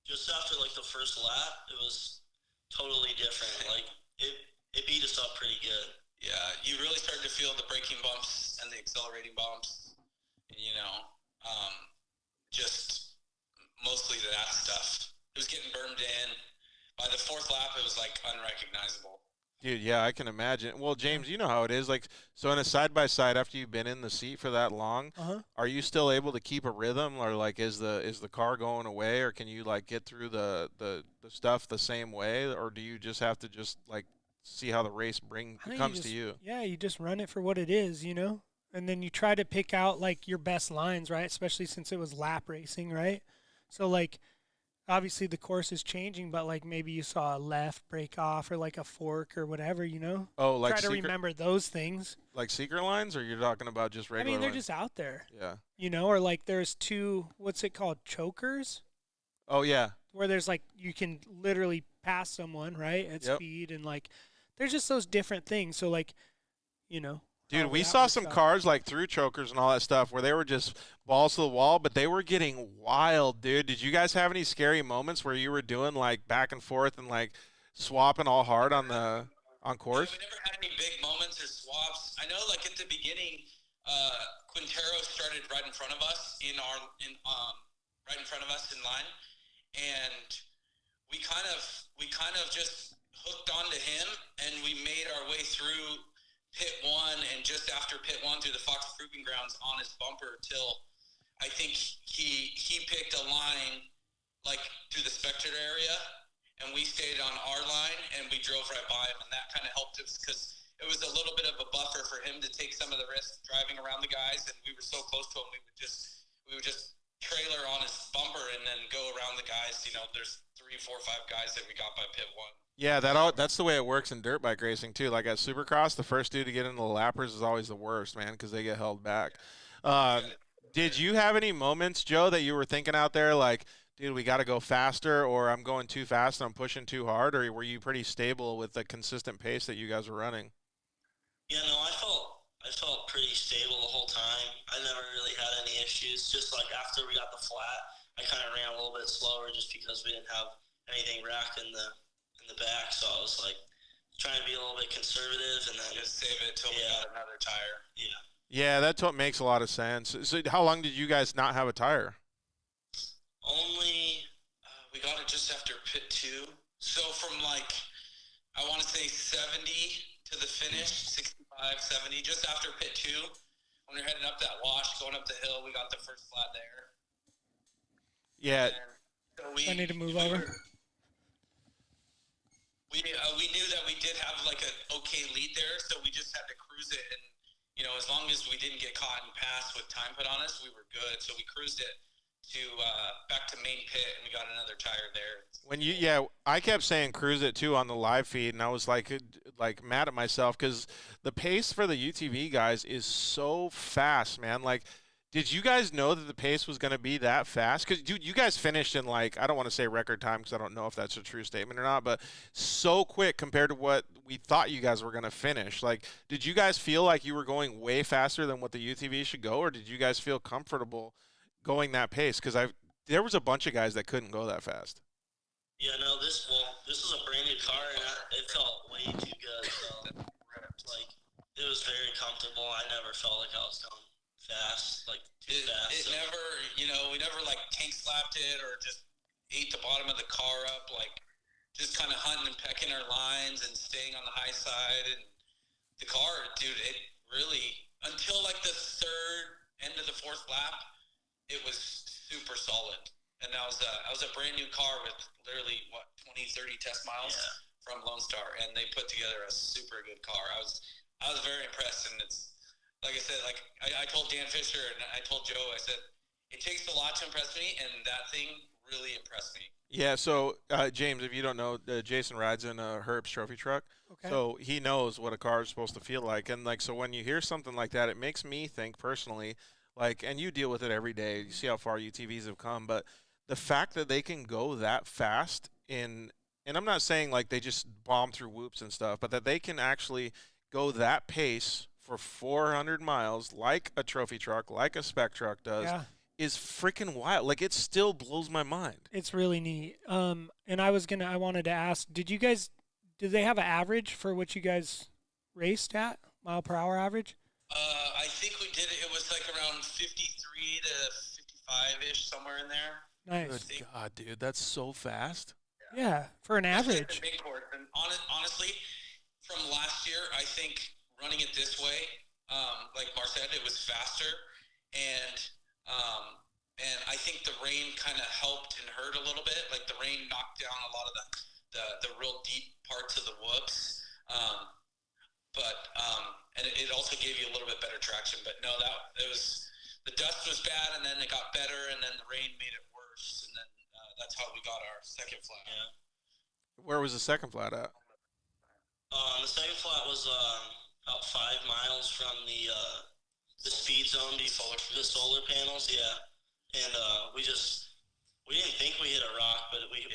Just after like the first lap, it was totally different. Like it beat us up pretty good. Yeah, you really started to feel the braking bumps and the accelerating bumps, you know, just mostly that stuff. It was getting burned in. By the fourth lap, it was like unrecognizable. Dude, yeah, I can imagine. Well, James, you know how it is. Like, so in a side-by-side, after you've been in the seat for that long, are you still able to keep a rhythm, or like is the car going away, or can you like get through the stuff the same way, or do you just have to just like see how the race I think comes to you? Yeah, you just run it for what it is, you know? And then you try to pick out like your best lines, right? Especially since it was lap racing, right? So like obviously the course is changing, but like maybe you saw a left break off or like a fork or whatever, you know? Oh, like Try to secret, remember those things. like secret lines, or you're talking about just I regular mean, they're lines? just out there, Yeah. you know? Or like there's two, what's it called? Chokers? Oh yeah. Where there's like you can literally pass someone, right? At Yep. speed, and like there's just those different things. So like, you know. Dude, however we that saw works some out. cars like through chokers and all that stuff where they were just balls to the wall, but they were getting wild, dude. Did you guys have any scary moments where you were doing like back and forth and like swapping all hard on course? Yeah, we never had any big moments or swaps. I know, like at the beginning, Quintero started right in front of us right in front of us in line, and we kind of just hooked onto him, and we made our way through pit one, and just after pit one through the Fox Proving Grounds on his bumper till I think he picked a line like through the spectator area, and we stayed on our line and we drove right by him, and that kind of helped us because it was a little bit of a buffer for him to take some of the risk driving around the guys, and we were so close to him we would just trailer on his bumper and then go around the guys. You know, there's 3, 4, 5 guys that we got by pit one. Yeah, that's the way it works in dirt bike racing too. Like at Supercross, the first dude to get into the lappers is always the worst, man, because they get held back. Did you have any moments, Joe, that you were thinking out there like, dude, we got to go faster, or I'm going too fast and I'm pushing too hard, or were you pretty stable with the consistent pace that you guys were running? Yeah, no, I felt pretty stable the whole time. I never really had any issues. Just like after we got the flat, I kind of ran a little bit slower just because we didn't have anything racked in the back. So I was like trying to be a little bit conservative and then Just save it till we got another tire. Yeah. Yeah, that's what makes a lot of sense. So how long did you guys not have a tire? Only We got it just after pit 2. So from like, I want to say 70 to the finish, 65, 70, just after pit 2. When we're heading up that wash, going up the hill, we got the first flat there. Yeah. And so I need to move over. We knew that we did have like an okay lead there, so we just had to cruise it. And, you know, as long as we didn't get caught and pass with time put on us, we were good. So we cruised it to back to main pit, and we got another tire there. I kept saying cruise it too on the live feed, and I was like mad at myself because the pace for the UTV guys is so fast, man. Like, did you guys know that the pace was going to be that fast? Because, dude, you guys finished in, like, I don't want to say record time because I don't know if that's a true statement or not, but so quick compared to what we thought you guys were going to finish. Like, did you guys feel like you were going way faster than what the UTV should go, or did you guys feel comfortable going that pace? Because there was a bunch of guys that couldn't go that fast. yeah, no, this was a brand new car and it felt way too good. So like it was very comfortable. I never felt like I was going fast, like too fast. It never, you know, we never like tank slapped it or just ate the bottom of the car up, like just kind of hunting and pecking our lines and staying on the high side. And the car, dude, it really, until like the end of the 4th lap, it was super solid. And that was a brand new car with literally 20, 30 test miles from Lone Star, and they put together a super good car. I was very impressed, and it's like I said, like I told Dan Fisher and I told Joe, I said it takes a lot to impress me, and that thing really impressed me. Yeah, so, James, if you don't know, Jason rides in a Herbst trophy truck. Okay. So he knows what a car is supposed to feel like. And, like, so when you hear something like that, it makes me think personally, like, and you deal with it every day. You see how far UTVs have come. But the fact that they can go that fast and I'm not saying, like, they just bomb through whoops and stuff, but that they can actually go that pace for 400 miles like a trophy truck, like a spec truck does, is freaking wild. Like, it still blows my mind. It's really neat. And I wanted to ask, did they have an average for what you guys raced at, mile per hour average? I think we did it. It was like around 53 to 55-ish, somewhere in there. Nice. Good God, dude, that's so fast. Yeah, for an average. The big course. And honestly, from last year, I think running it this way, like Mar said, it was faster, and I think the rain kind of helped and hurt a little bit. Like the rain knocked down a lot of the real deep parts of the whoops, and it also gave you a little bit better traction. But no, the dust was bad, and then it got better, and then the rain made it worse, and then that's how we got our second flat. Yeah. Where was the second flat at? The second flat was about 5 miles from the speed zone, the solar panels, And we didn't think we hit a rock, but we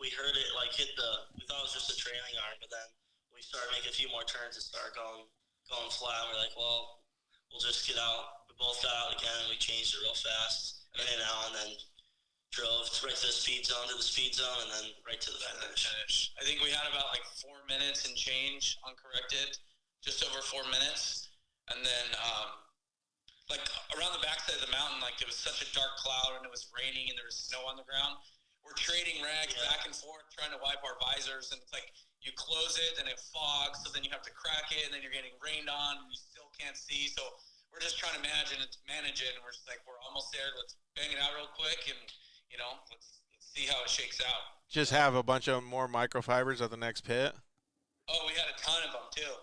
heard it like hit we thought it was just a trailing arm, but then we started making a few more turns and started going flat. We're like, well, we'll just get out. We both got out again, and we changed it real fast, in and out, and then drove right to the speed zone, and then right to the finish. I think we had about like 4 minutes and change uncorrected, just over 4 minutes. And then like around the backside of the mountain, like there was such a dark cloud and it was raining and there was snow on the ground. We're trading rags back and forth, trying to wipe our visors. And it's like you close it and it fogs, so then you have to crack it, and then you're getting rained on and you still can't see. So we're just trying to manage it. And we're just like, we're almost there. Let's bang it out real quick. And, you know, let's see how it shakes out. Just have a bunch of more microfibers at the next pit. Oh, we had a ton of them too.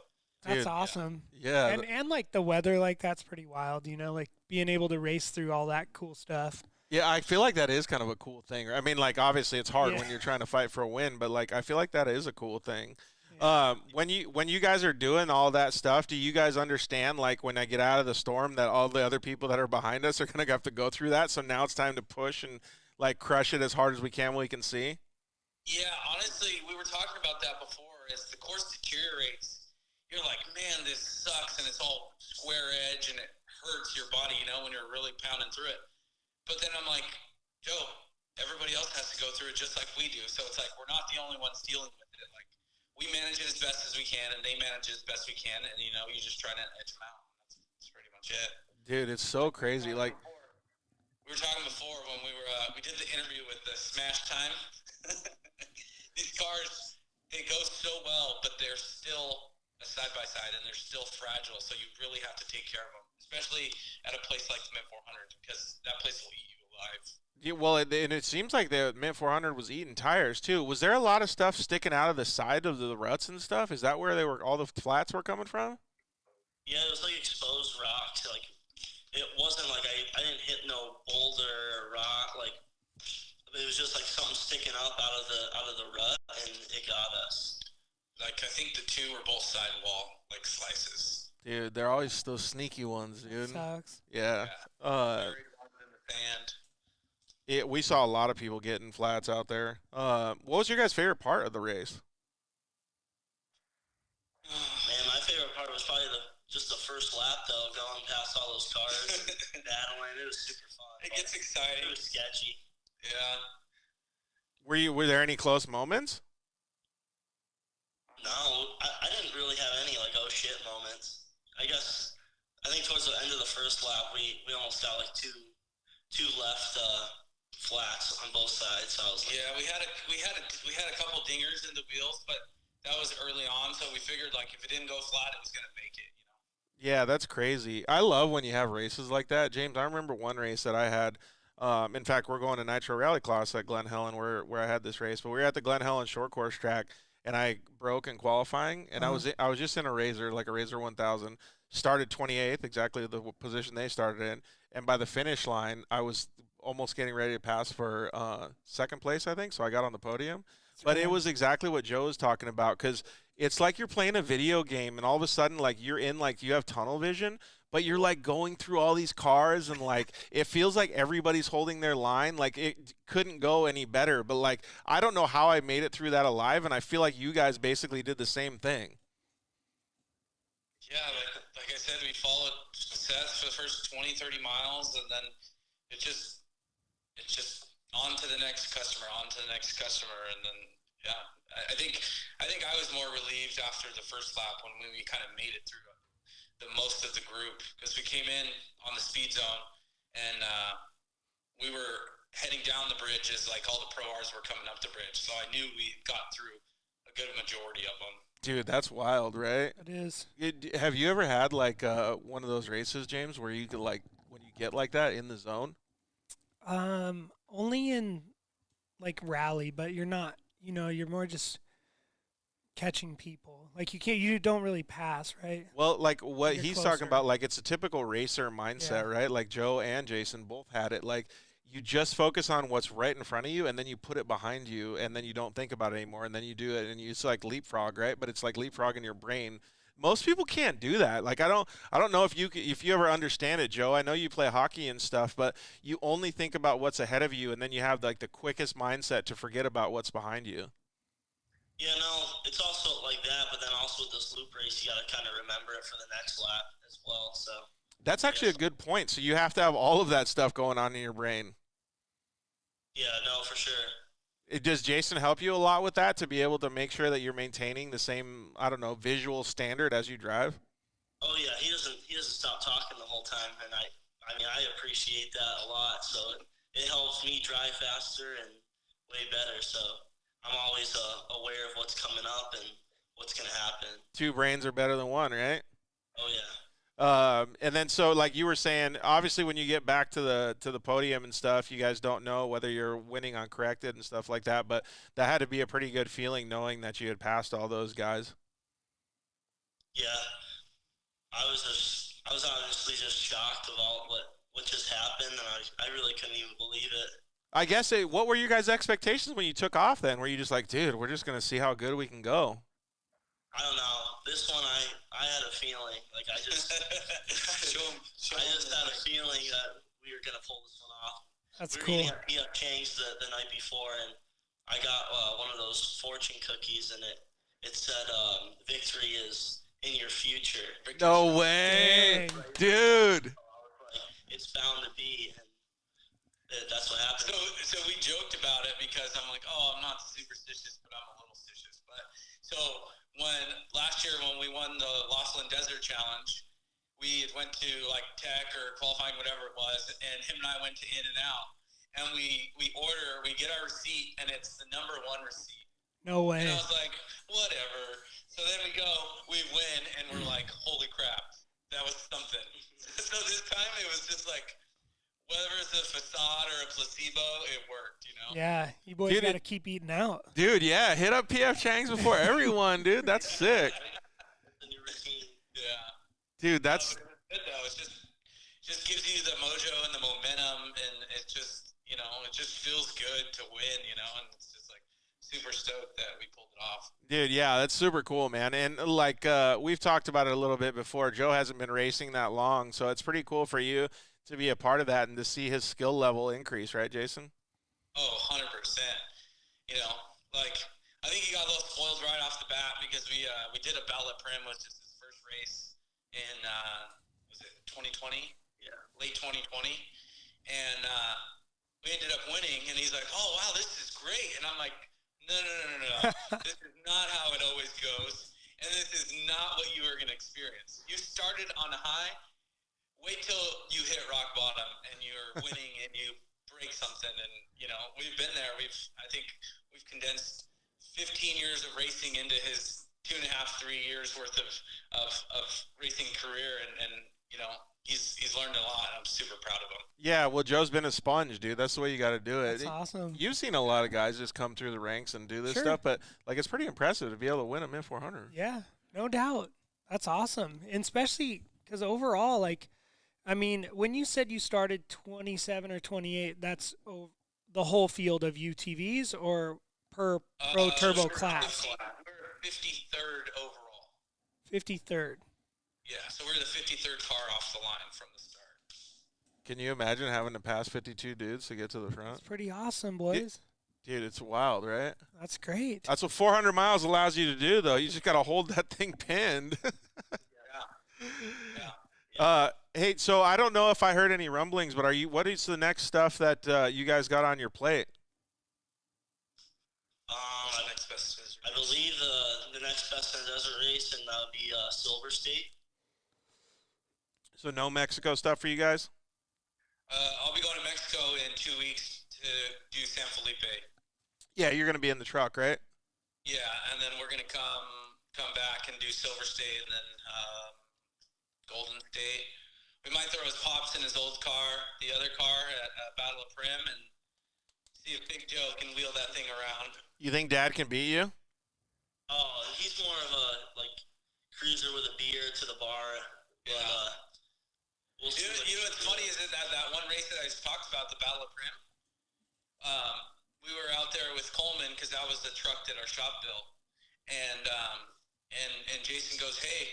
That's Dude, awesome. Yeah. And like the weather, like that's pretty wild, you know, like being able to race through all that cool stuff. Yeah, I feel like that is kind of a cool thing. I mean, like, obviously it's hard when you're trying to fight for a win, but, like, I feel like that is a cool thing. When you guys are doing all that stuff, do you guys understand, like, when I get out of the storm that all the other people that are behind us are going to have to go through that? So now it's time to push and, like, crush it as hard as we can when we can see? Yeah, honestly, we were talking about that before. As the course deteriorates, you're like, man, this sucks, and it's all square edge, and it hurts your body, when you're really pounding through it. But then I'm like, Joe, everybody else has to go through it just like we do. So it's like we're not the only ones dealing with it. Like, we manage it as best as we can, and they manage it as best we can, and you're just trying to edge them out. That's pretty much it. Dude, it's so crazy. Like, we were talking before when we did the interview with the Smash Time. These cars, they go so well, but they're still a side by side, and they're still fragile. So you really have to take care of them, especially at a place like the Mint 400, because that place will eat you alive. Yeah, well, and it seems like the Mint 400 was eating tires too. Was there a lot of stuff sticking out of the side of the ruts and stuff? Is that where all the flats were coming from? Yeah, it was like exposed rocks. Like, it wasn't like I didn't hit no boulder or rock. Like, it was just like something sticking up out of the rut, and it got us. Like, I think the two were both sidewall, like, slices. Dude, they're always those sneaky ones, dude. Sucks. Yeah. Buried in the sand. We saw a lot of people getting flats out there. What was your guys' favorite part of the race? Man, my favorite part was probably just the first lap, though, going past all those cars and battling. It was super fun. It gets exciting. It was sketchy. Yeah. Were there any close moments? No, I didn't really have any, like, oh shit moments. I think towards the end of the first lap, we almost got like two left flats on both sides. So I was like, yeah, we had a couple dingers in the wheels, but that was early on, so we figured, like, if it didn't go flat, it was gonna make it. Yeah, that's crazy. I love when you have races like that, James. I remember one race that I had. In fact, we're going to Nitro Rally Class at Glen Helen, where I had this race. But we were at the Glen Helen short course track, and I broke in qualifying, and I was just in a Razor, like a Razor 1000. Started 28th, exactly the position they started in, and by the finish line, I was almost getting ready to pass for second place, I think. So I got on the podium. But it was exactly what Joe was talking about, because it's like you're playing a video game, and all of a sudden, like, you're in, like, you have tunnel vision, but you're, like, going through all these cars, and, like, it feels like everybody's holding their line. Like, it couldn't go any better. But, like, I don't know how I made it through that alive, and I feel like you guys basically did the same thing. Yeah, like I said, we followed Seth for the first 20, 30 miles, and then it's just on to the next customer, and then, yeah. I think I was more relieved after the first lap when we kind of made it through the most of the group, because we came in on the speed zone, and we were heading down the bridge as, like, all the Pro Rs were coming up the bridge, so I knew we got through a good majority of them. Dude, that's wild, right? It is. Have you ever had, like, one of those races, James, where you could, like, when you get like that in the zone? Only in, like, rally, but you're not. You're more just catching people. Like, you don't really pass, right? Well, like what You're he's closer. talking about, like, it's a typical racer mindset, right? Like Joe and Jason both had it. Like, you just focus on what's right in front of you, and then you put it behind you, and then you don't think about it anymore, and then you do it, and it's like leapfrog, right? But it's like leapfrog in your brain. Most people can't do that. Like, I don't know if you ever understand it, Joe. I know you play hockey and stuff, but you only think about what's ahead of you, and then you have, like, the quickest mindset to forget about what's behind you. yeah, no, it's also like that, but then also with this loop race, you got to kind of remember it for the next lap as well. So That's actually a good point. So you have to have all of that stuff going on in your brain. yeah, no, for sure. Does Jason help you a lot with that, to be able to make sure that you're maintaining the same, I don't know, visual standard as you drive? Oh yeah, he doesn't stop talking the whole time, and I appreciate that a lot. So it helps me drive faster and way better. So I'm always aware of what's coming up and what's gonna happen. Two brains are better than one, right? Oh yeah. And then, so, like you were saying, obviously when you get back to the podium and stuff, you guys don't know whether you're winning on corrected and stuff like that, but that had to be a pretty good feeling, knowing that you had passed all those guys. Yeah, I was honestly just shocked of all what just happened, and I really couldn't even believe it. I guess what were your guys' expectations when you took off then? Were you just like, dude, we're just going to see how good we can go? I don't know. This one, I had a feeling. Like, I just had a feeling that we were gonna pull this one off. That's we were cool. eating at P.F. Chang's the night before, and I got one of those fortune cookies, and it said victory is in your future. No way, Dang. dude. It's bound to be, and that's what happened. So we joked about it because I'm like, oh, I'm not superstitious, but I'm a little stitious. But so last year when we won the Laughlin Desert Challenge, we went to like tech or qualifying, whatever it was, and him and I went to In-N-Out, and we get our receipt, and it's the number 1 receipt. No way. And I was like, whatever. So then we win, and we're like, holy crap, that was something. So this time it was just like, whether it's a facade or a placebo, it worked, you know? Yeah, you boys Dude, got to keep eating out. Dude, yeah, hit up P.F. Chang's before everyone, dude. That's sick. The new routine. Yeah. Dude, that's Good though. It's just gives you the mojo and the momentum, and it just, it just feels good to win, and it's just like super stoked that we pulled it off. dude, yeah, that's super cool, man. And like we've talked about it a little bit before. Joe hasn't been racing that long, so it's pretty cool for you to be a part of that and to see his skill level increase, right, Jason? Oh, 100%. Like I think he got a little spoiled right off the bat because we did a Ballot Prim, was just his first race in was it 2020? Yeah. Late 2020, and we ended up winning. And he's like, "Oh wow, this is great," and I'm like, "No. This is not how it always goes, and this is not what you are going to experience. You started on a high. Wait till you hit rock bottom and you're winning and you break something." And we've been there. I think we've condensed 15 years of racing into his 2.5, 3 years worth of racing career, and he's learned a lot. I'm super proud of him. Yeah, well, Joe's been a sponge, dude. That's the way you got to do it. That's awesome. You've seen a lot of guys just come through the ranks and do this Sure. stuff, but like it's pretty impressive to be able to win a Mint 400. Yeah, no doubt. That's awesome. And especially because overall, when you said you started 27 or 28, that's the whole field of UTVs or per Pro Turbo we're class? We're 53rd overall. 53rd. Yeah, so we're the 53rd car off the line from the start. Can you imagine having to pass 52 dudes to get to the front? That's pretty awesome, boys. Dude, it's wild, right? That's great. That's what 400 miles allows you to do, though. You just got to hold that thing pinned. Yeah. Hey, so I don't know if I heard any rumblings, but what is the next stuff that you guys got on your plate? Next best is I believe the next best in the desert race, and that would be Silver State. So no Mexico stuff for you guys? I'll be going to Mexico in 2 weeks to do San Felipe. Yeah, you're going to be in the truck, right? Yeah, and then we're gonna come back and do Silver State, and then Golden State. We might throw his pops in his old car, the other car at Battle of Prim, and see if Big Joe can wheel that thing around. You think Dad can beat you? Oh, he's more of a cruiser with a beer to the bar. But, Yeah. we'll see. You know what's funny is that one race that I talked about, the Battle of Prim. We were out there with Coleman because that was the truck that our shop built, and Jason goes, "Hey,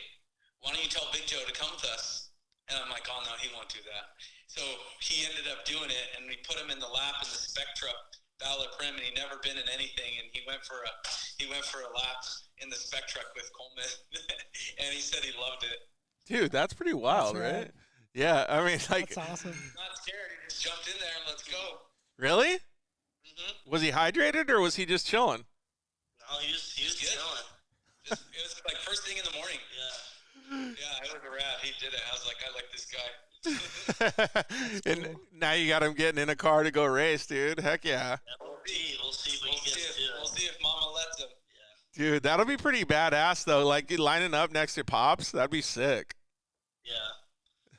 why don't you tell Big Joe to come with us?" And I'm like, "Oh no, he won't do that." So he ended up doing it, and we put him in the lap in the Spectra Battle of Prim, and he'd never been in anything, and he went for a lap in the Spectra with Coleman, and he said he loved it. Dude, that's pretty wild, That's right? rad. Yeah, I mean, like, That's awesome. Not scared, he just jumped in there and let's go. really? Mm-hmm. Was he hydrated or was he just chilling? No, he was chilling. It was like first thing in the morning. Yeah. Yeah, it was a rat. He did it. I was like, I like this guy. And now you got him getting in a car to go race, dude. Heck yeah. We'll see if we We'll can get to we'll see if Mama lets him. Dude, that'll be pretty badass, though. Like, lining up next to Pops, that'd be sick. Yeah.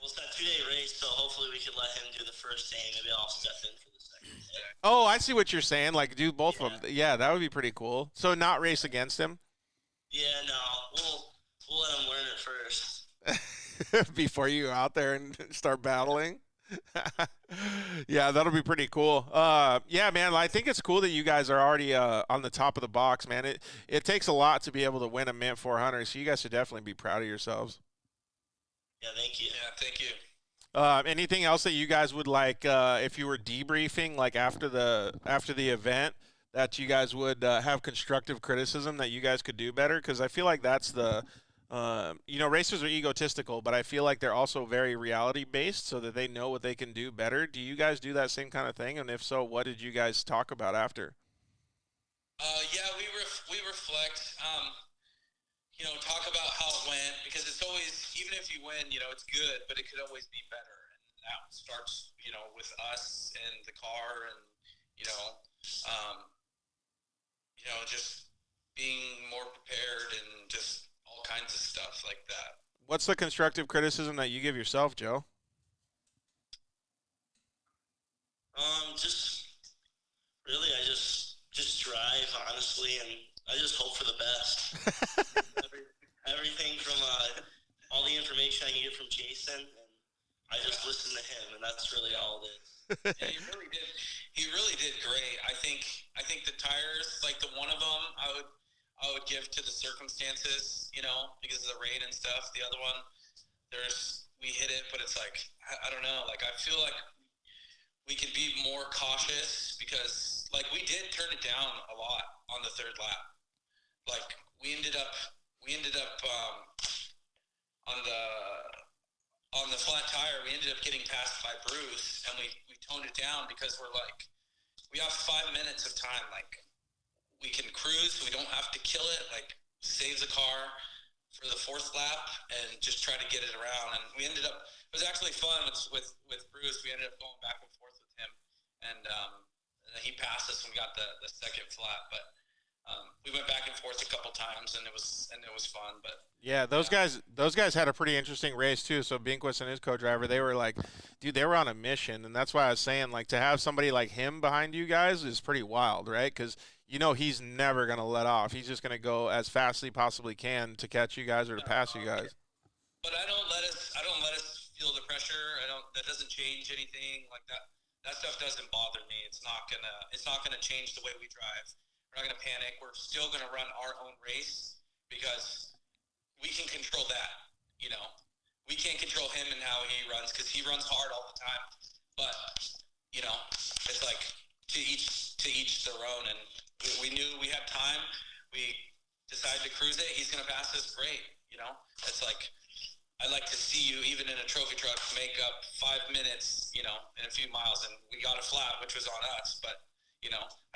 Well, it's that 2-day race, so hopefully we can let him do the first day. Maybe I'll step in for the second day. Oh, I see what you're saying. Like, do both of them. Yeah, that would be pretty cool. So not race against him Yeah, no. We'll let him learn it first. before you go out there and start battling. Yeah, that'll be pretty cool. Yeah, man, I think it's cool that you guys are already on the top of the box, man. It takes a lot to be able to win a Mint 400, so you guys should definitely be proud of yourselves. Yeah, thank you. Yeah, thank you. Anything else that you guys would like, if you were debriefing, like after the event, that you guys would have constructive criticism that you guys could do better? Because I feel like that's the racers are egotistical, but I feel like they're also very reality based, so that they know what they can do better. Do you guys do that same kind of thing? And if so, what did you guys talk about after? Yeah, we reflect. Talk about how it went, because it's always, even if you win, it's good, but it could always be better. And that starts, with us and the car, and just being more prepared and just all kinds of stuff like that. What's the constructive criticism that you give yourself, Joe? Just really, I just drive honestly, and I just hope for the best. Everything from all the information I can get from Jason, and I just listen to him, and that's really all it is. Yeah, he really did great. I think the tires, like the one of them, I would give to the circumstances, because of the rain and stuff. The other one, we hit it, but it's like, I don't know. Like, I feel like we could be more cautious, because like we did turn it down a lot on the third lap. Like we ended up on the flat tire, we ended up getting passed by Bruce, and we toned it down, because we're like, we have 5 minutes of time. Like, we can cruise, we don't have to kill it, like save the car for the fourth lap and just try to get it around. And we ended up, it was actually fun with Bruce. We ended up going back and forth with him, and he passed us when we got the second flat, but we went back and forth a couple times, and it was fun. But yeah, those guys had a pretty interesting race too. So Binquist and his co-driver, they were like, dude, they were on a mission, and that's why I was saying, like, to have somebody like him behind you guys is pretty wild, right? Because he's never gonna let off. He's just gonna go as fast as he possibly can to catch you guys or to pass you guys. But I don't let us feel the pressure. That doesn't change anything like that. That stuff doesn't bother me. It's not gonna change the way we drive. We're not going to panic. We're still going to run our own race, because we can control that. We can't control him and how he runs, because he runs hard all the time. But it's like to each their own. And we knew we had time. We decided to cruise it. He's going to pass us. Great. It's like, I'd like to see you, even in a trophy truck, make up 5 minutes, in a few miles. And we got a flat, which was on us, but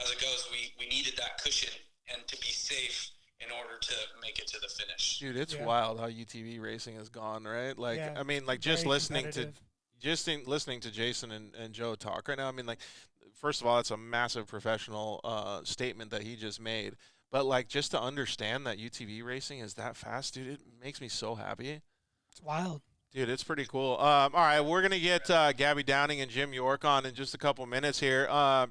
as it goes, we needed that cushion and to be safe in order to make it to the finish. Dude, it's wild how UTV racing has gone, right? Like, Yeah, I mean, like, very listening competitive. to Jason and Joe talk right now. I mean, like, first of all, it's a massive professional statement that he just made. But like, just to understand that UTV racing is that fast, dude, it makes me so happy. It's wild. Dude, it's pretty cool. All right, we're going to get Gabby Downing and Jim York on in just a couple minutes here.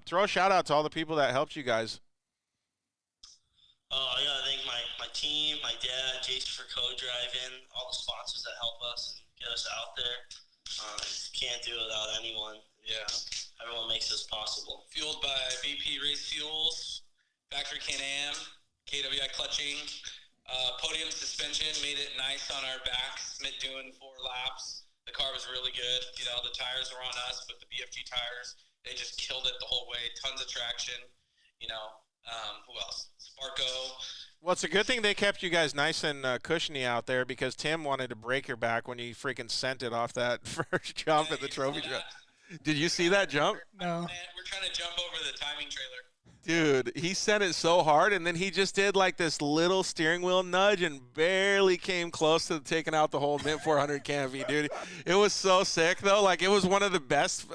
Throw a shout-out to all the people that helped you guys. I got to thank my team, my dad, Jason for co-driving, all the sponsors that help us and get us out there. Can't do it without anyone. Yeah. Everyone makes this possible. Fueled by BP Race Fuels, Factory Can-Am, KWI Clutching, Podium Suspension made it nice on our backs. Smith doing 4 laps. The car was really good. The tires were on us, but the BFG tires, they just killed it the whole way. Tons of traction. Who else? Sparco. Well, it's a good thing they kept you guys nice and cushiony out there, because Tim wanted to break your back when you freaking sent it off that first jump at the trophy truck. Did you see that jump? No. Man, we're trying to jump over the timing trailer. Dude, he sent it so hard, and then he just did like this little steering wheel nudge and barely came close to taking out the whole Mint 400 canopy, dude. It was so sick, though. Like, it was one of the best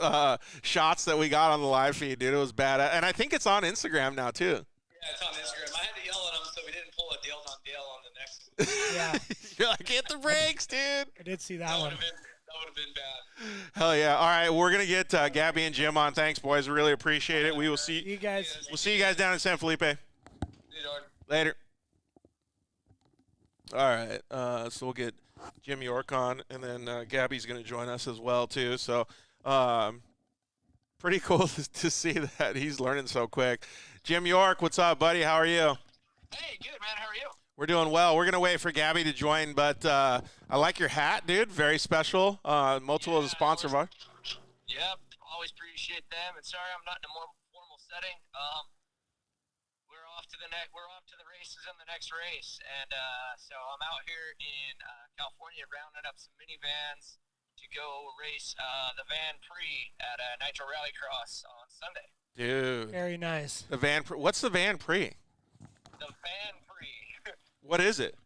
shots that we got on the live feed, dude. It was bad. And I think it's on Instagram now, too. Yeah, it's on Instagram. I had to yell at him so we didn't pull a Dale on Dale on the next one. Yeah, You're like, hit the brakes, dude. I did see that That one. would have been bad. Hell yeah. All right, we're going to get Gabby and Jim on. Thanks, boys. We really appreciate it. We will see You guys. We'll see you guys down in San Felipe. Later. All right, so we'll get Jim York on, and then Gabby's going to join us as well, too. So Pretty cool to see that he's learning so quick. Jim York, what's up, buddy? How are you? Hey, good, man. How are you? We're doing well. We're going to wait for Gabby to join, but I like your hat, dude. Very special. Multiple as a sponsor of ours. Yep. Always appreciate them. And sorry, I'm not in a more formal setting. We're off to the races in the next race, and so I'm out here in California rounding up some minivans to go race the Van Prix at Nitro Rallycross on Sunday. Dude. Very nice. The Van Prix. What's the Van Prix? The Van Prix. What is it?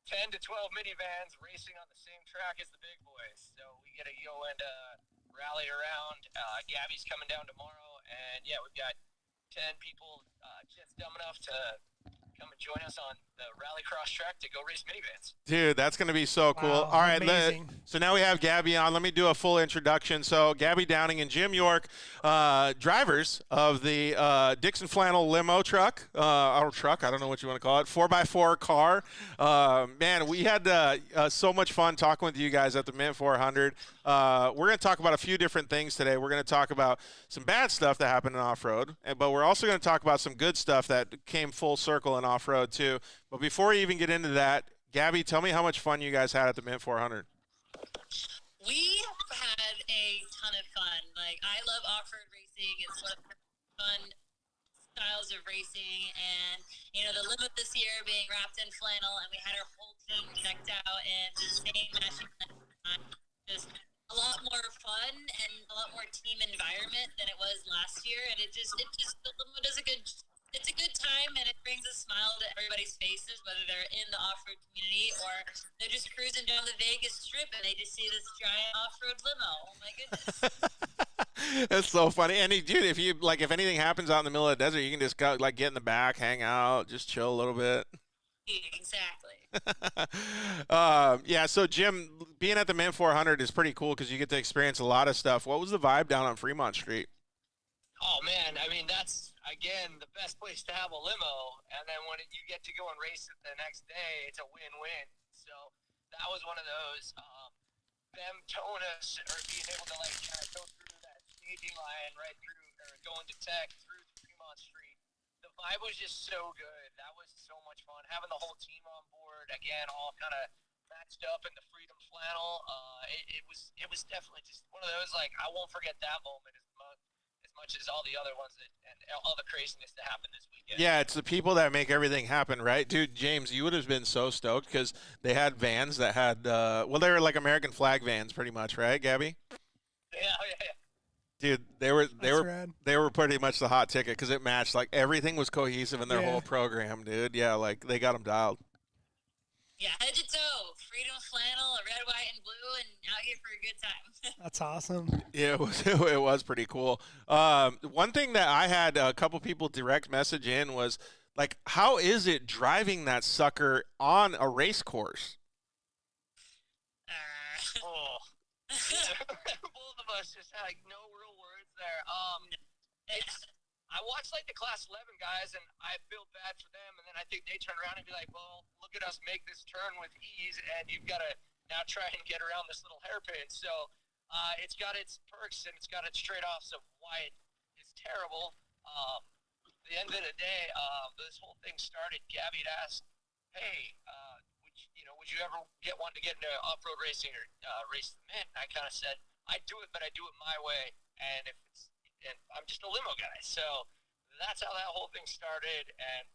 10 to 12 minivans racing on the same track as the big boys. So we get to go and rally around. Gabby's coming down tomorrow, and yeah, we've got 10 people just dumb enough to come and join us on the Rallycross track to go race minivans. Dude, that's going to be so cool. Wow, All right, amazing. so now we have Gabby on. Let me do a full introduction. So Gabby Downing and Jim York, drivers of the Dixon Flannel limo truck, or truck, I don't know what you want to call it, 4x4 car. Man, we had so much fun talking with you guys at the Mint 400. We're going to talk about a few different things today. We're going to talk about some bad stuff that happened in off-road, but we're also going to talk about some good stuff that came full circle in off-road too. But before we even get into that, Gabby, tell me how much fun you guys had at the Mint 400. We had a ton of fun. Like, I love off-road racing. It's one of the fun styles of racing. And, you know, the limo this year being wrapped in flannel, and we had our whole team decked out in the same matching flannel. Just a lot more fun and a lot more team environment than it was last year. And the limo does it's a good time, and it brings a smile to everybody's faces, whether they're in the off-road community or they're just cruising down the Vegas Strip and they just see this giant off-road limo. Oh my goodness. That's so funny. And dude, if anything happens out in the middle of the desert, you can just go, get in the back, hang out, just chill a little bit. Exactly. Yeah, so Jim, being at the Mint 400 is pretty cool because you get to experience a lot of stuff. What was the vibe down on Fremont Street? Oh, man. I mean, that's, again, the best place to have a limo. And then when you get to go and race it the next day, it's a win-win. So that was one of those, them towing us or being able to, like, kind of go through that staging line right through, or going to Tech through Fremont Street. The vibe was just so good. That was so much fun. Having the whole team on board, again, all kind of matched up in the Freedom Flannel. It was definitely just one of those, like, I won't forget that moment as much as all the other ones and all the craziness that happened this weekend. Yeah, it's the people that make everything happen, right? Dude, James, you would have been so stoked because they had vans that had, they were like American flag vans pretty much, right, Gabby? Yeah. Dude, they were pretty much the hot ticket because it matched, like, everything was cohesive in their whole program, dude. Yeah, like, they got them dialed. Yeah, head to toe, Freedom Flannel, a red, white, and blue, and out here for a good time. That's awesome. Yeah, it was pretty cool. One thing that I had a couple people direct message in was, like, how is it driving that sucker on a race course? Both of us just had, like, no real words there. I watched, like, the Class 11 guys, and I feel bad for them, and then I think they turn around and be like, well, look at us make this turn with ease, and you've got to now try and get around this little hairpin. So it's got its perks, and it's got its trade-offs of why it is terrible. At the end of the day, this whole thing started, Gabby had asked, hey, would you ever want to get into off-road racing or race the Mint? I kind of said, I'd do it, but I do it my way, and I'm just a limo guy. So that's how that whole thing started, and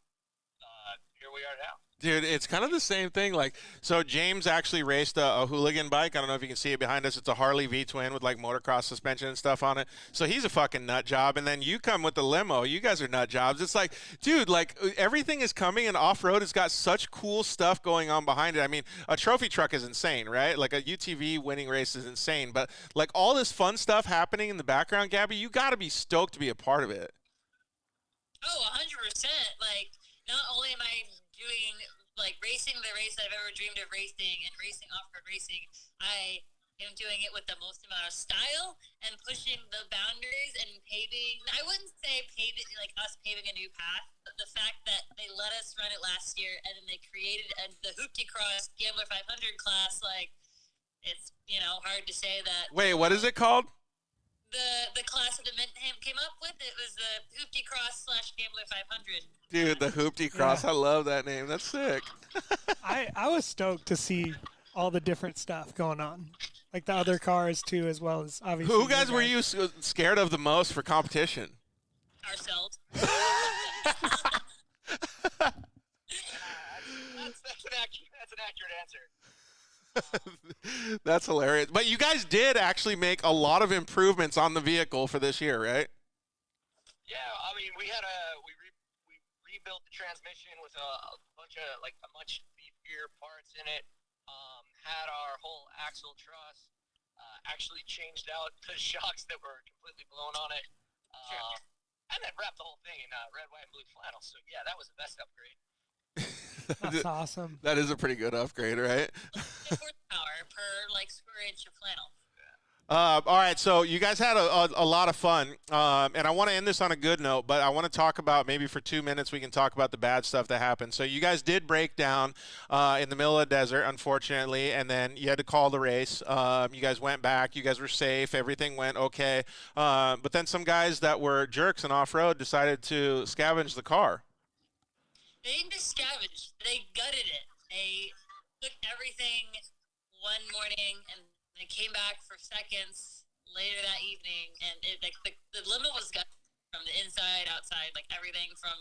here we are now. Dude, it's kind of the same thing. Like, so James actually raced a hooligan bike. I don't know if you can see it behind us. It's a Harley V-twin with, like, motocross suspension and stuff on it. So he's a fucking nut job. And then you come with the limo. You guys are nut jobs. It's like, dude, like, everything is coming, and off-road has got such cool stuff going on behind it. I mean, a trophy truck is insane, right? Like, a UTV winning race is insane. But, like, all this fun stuff happening in the background, Gabby, you got to be stoked to be a part of it. Oh, 100%. Like, not only am I doing, like, racing the race I've ever dreamed of racing and racing off-road racing, I am doing it with the most amount of style and pushing the boundaries and paving. I wouldn't say paving, like us paving a new path, but the fact that they let us run it last year and then they created the Hoopty Cross Gambler 500 class, like, it's, hard to say that. Wait, what is it called? the class that the Mint came up with. It was the Hoopty Cross / Gambler 500. Dude, the Hoopty Cross. Yeah. I love that name. That's sick. I was stoked to see all the different stuff going on, like the other cars too, as well as obviously. Who your guys were you scared of the most for competition? Ourselves. That's an accurate answer. That's hilarious. But you guys did actually make a lot of improvements on the vehicle for this year, right? Yeah, I mean, we rebuilt the transmission with a bunch of much beefier parts in it. Had our whole axle truss. Actually changed out the shocks that were completely blown on it. And then wrapped the whole thing in red, white, and blue flannel. So yeah, that was the best upgrade. That's awesome. That is a pretty good upgrade, right? Horsepower per square inch of flannel. All right, so you guys had a lot of fun, and I want to end this on a good note, but I want to talk about, maybe for 2 minutes we can talk about the bad stuff that happened. So you guys did break down in the middle of the desert, unfortunately, and then you had to call the race. You guys went back. You guys were safe. Everything went okay. But then some guys that were jerks and off-road decided to scavenge the car. They didn't just scavenge. They gutted it. They took everything one morning and they came back for seconds later that evening, and the limo was gutted from the inside, outside, everything from,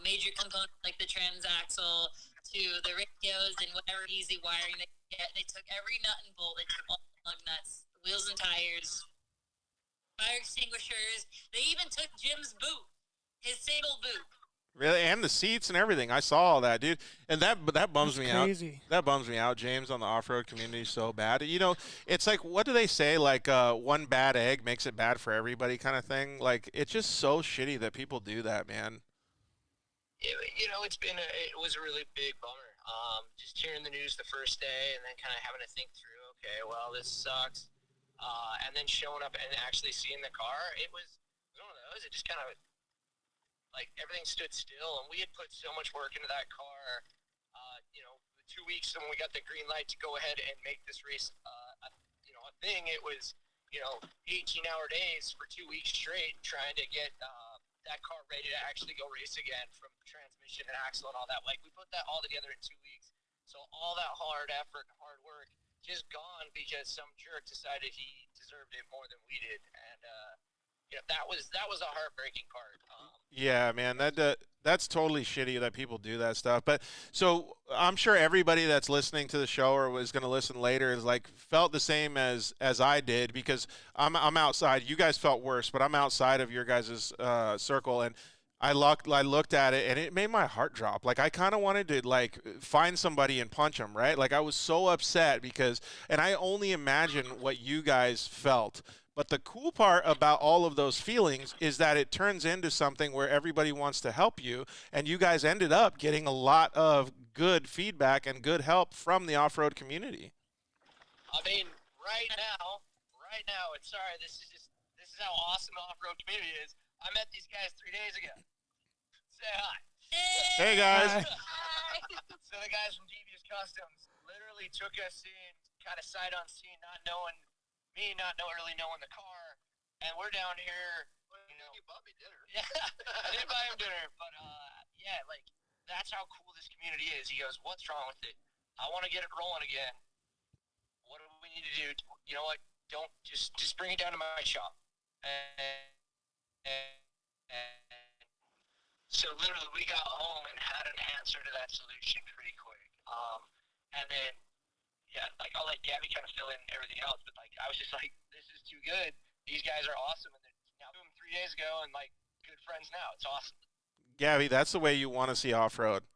major components like the transaxle to the radios and whatever easy wiring they could get. They took every nut and bolt. They took all the lug nuts, the wheels and tires, fire extinguishers. They even took Jim's boot, his single boot. Really, and the seats and everything. I saw all that, dude, and that bums me out. Crazy. That bums me out, James, on the off-road community so bad. It's like, what do they say? One bad egg makes it bad for everybody, kind of thing. It's just so shitty that people do that, man. It was a really big bummer. Just hearing the news the first day and then kind of having to think through, okay, well, this sucks, and then showing up and actually seeing the car. It was one of those. It just kind of. Everything stood still, and we had put so much work into that car. The 2 weeks when we got the green light to go ahead and make this race, a thing. It was, 18-hour days for 2 weeks straight trying to get that car ready to actually go race again, from transmission and axle and all that. We put that all together in 2 weeks. So all that hard effort and hard work just gone because some jerk decided he deserved it more than we did, and that was a heartbreaking part. Yeah, man, that's totally shitty that people do that stuff. But so I'm sure everybody that's listening to the show or was going to listen later is felt the same as I did, because I'm outside. You guys felt worse, but I'm outside of your guys' circle, and I looked at it and it made my heart drop. I kind of wanted to find somebody and punch them, right? I was so upset and I only imagine what you guys felt. But the cool part about all of those feelings is that it turns into something where everybody wants to help you, and you guys ended up getting a lot of good feedback and good help from the off-road community. I mean, right now, this is how awesome the off-road community is. I met these guys 3 days ago. Say hi. Hey, guys. So the guys from Devious Customs literally took us in, kind of sight unseen, not really knowing the car, and we're down here. You bought me dinner. Yeah, I didn't buy him dinner, but that's how cool this community is. He goes, "What's wrong with it? I want to get it rolling again. What do we need to do? You know what? Don't just bring it down to my shop." And so literally, we got home and had an answer to that solution pretty quick. And then. Yeah, I'll let Gabby kind of fill in everything else, but I was just this is too good. These guys are awesome, and they're now doing 3 days ago, and good friends now. It's awesome. Gabby, that's the way you want to see off-road.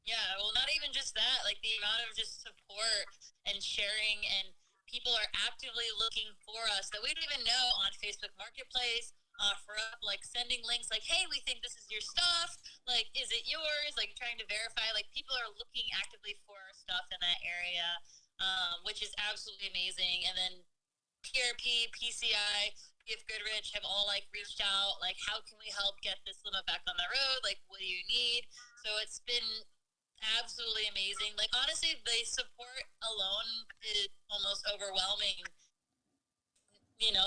Yeah, well, not even just that. The amount of just support and sharing, and people are actively looking for us that we don't even know on Facebook Marketplace. For sending links hey, we think this is your stuff, is it yours, trying to verify, people are looking actively for our stuff in that area, which is absolutely amazing. And then PRP, PCI, PF Goodrich have all reached out, how can we help get this limo back on the road, what do you need? So it's been absolutely amazing. Honestly, the support alone is almost overwhelming.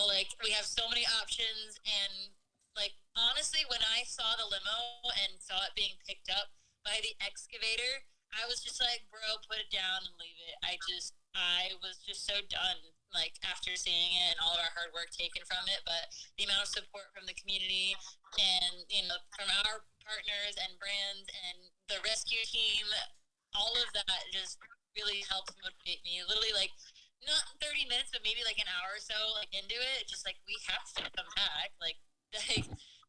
like we have so many options, and like honestly, when I saw the limo and saw it being picked up by the excavator, I was just like, bro, put it down and leave it. I was just so done, like after seeing it and all of our hard work taken from it, but the amount of support from the community and from our partners and brands and the rescue team, all of that just really helps motivate me. Literally, like not 30 minutes, but maybe like an hour or so, like into it, just like we have to come back. Like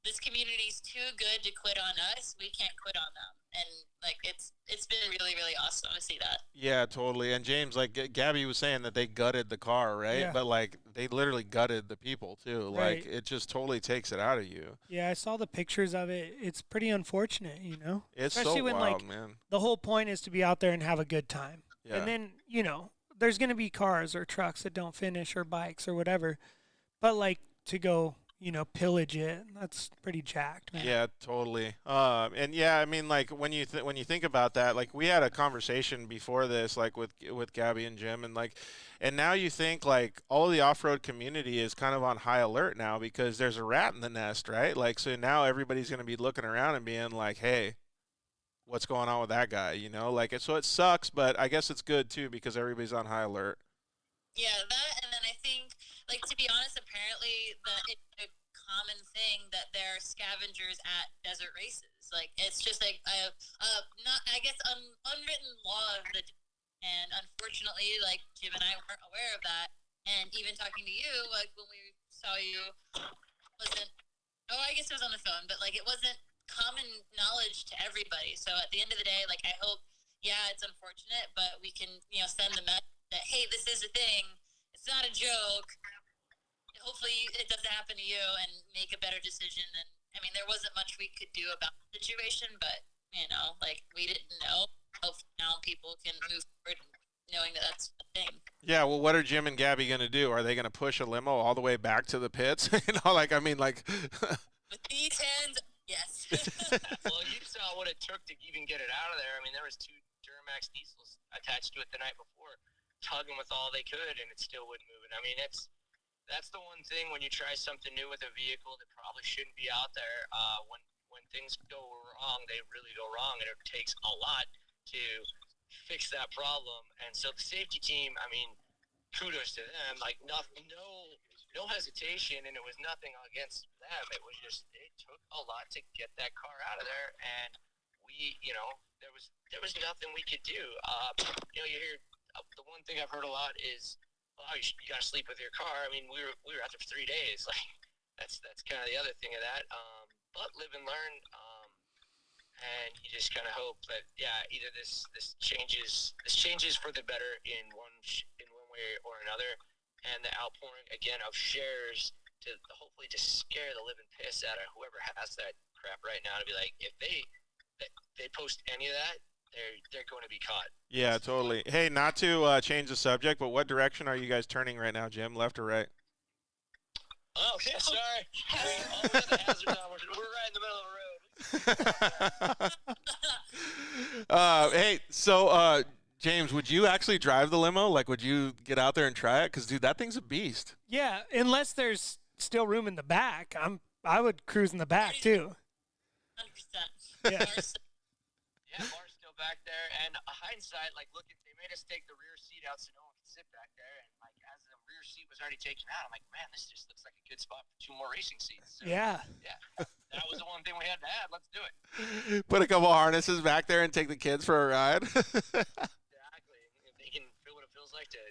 this community's too good to quit on us. We can't quit on them, and like it's been really really awesome to see that. Yeah, totally. And James, like Gabby was saying that they gutted the car, right? Yeah. But like they literally gutted the people too. Like Right. it just totally takes it out of you. Yeah, I saw the pictures of it. It's pretty unfortunate, It's Especially so when, wild, like, man. the whole point is to be out there and have a good time. Yeah. And then, there's going to be cars or trucks that don't finish or bikes or whatever. But, like, to go, pillage it, that's pretty jacked, man. Yeah, totally. And yeah, I mean, like when you think about that, like we had a conversation before this, like with Gabby and Jim, and now you think like all of the off-road community is kind of on high alert now because there's a rat in the nest, right? Like so now everybody's going to be looking around and being like, hey, what's going on with that guy? Like so it sucks, but I guess it's good too because everybody's on high alert. Yeah, that, and then I think, like, to be honest, apparently it's a common thing that there are scavengers at desert races. Like, it's just like unwritten law of the, and unfortunately, like, Jim and I weren't aware of that. And even talking to you, like, when we saw you, I guess it was on the phone, but like, it wasn't common knowledge to everybody. So at the end of the day, like, I hope, yeah, it's unfortunate, but we can, send the message that, hey, this is a thing. It's not a joke. Hopefully it doesn't happen to you and make a better decision. And I mean, there wasn't much we could do about the situation, but like we didn't know. Hopefully now people can move forward knowing that that's a thing. Yeah, well, what are Jim and Gabby going to do? Are they going to push a limo all the way back to the pits? With these hands, yes. Well, you saw what it took to even get it out of there. I mean, there was 2 Duramax diesels attached to it the night before, tugging with all they could, and it still wouldn't move it. I mean, that's the one thing when you try something new with a vehicle that probably shouldn't be out there. When things go wrong, they really go wrong, and it takes a lot to fix that problem. And so the safety team, I mean, kudos to them. Like no hesitation, and it was nothing against them. It was just it took a lot to get that car out of there, and we, there was nothing we could do. You hear the one thing I've heard a lot is, "Oh, you got to sleep with your car." I mean, we were out there for 3 days. Like that's kind of the other thing of that. But live and learn, and you just kind of hope that either this changes for the better in one way or another, and the outpouring again of shares to hopefully just scare the living piss out of whoever has that crap right now to be like, if they post any of that, they're going to be caught. Yeah, totally. Hey, not to change the subject, but what direction are you guys turning right now, Jim? Left or right? Oh, yeah, sorry. All the other hazards on, we're right in the middle of the road. Hey, so James, would you actually drive the limo? Like, would you get out there and try it? Because, dude, that thing's a beast. Yeah, unless there's still room in the back, I would cruise in the back too. 100%. Yeah. Yeah, Mark's still back there. And hindsight, like, they made us take the rear seat out so no one could sit back there. And, like, as the rear seat was already taken out, I'm like, man, this just looks like a good spot for 2 more racing seats. So, Yeah. Yeah, that was the one thing we had to have. Let's do it. Put a couple harnesses back there and take the kids for a ride. Exactly. If they can feel what it feels like to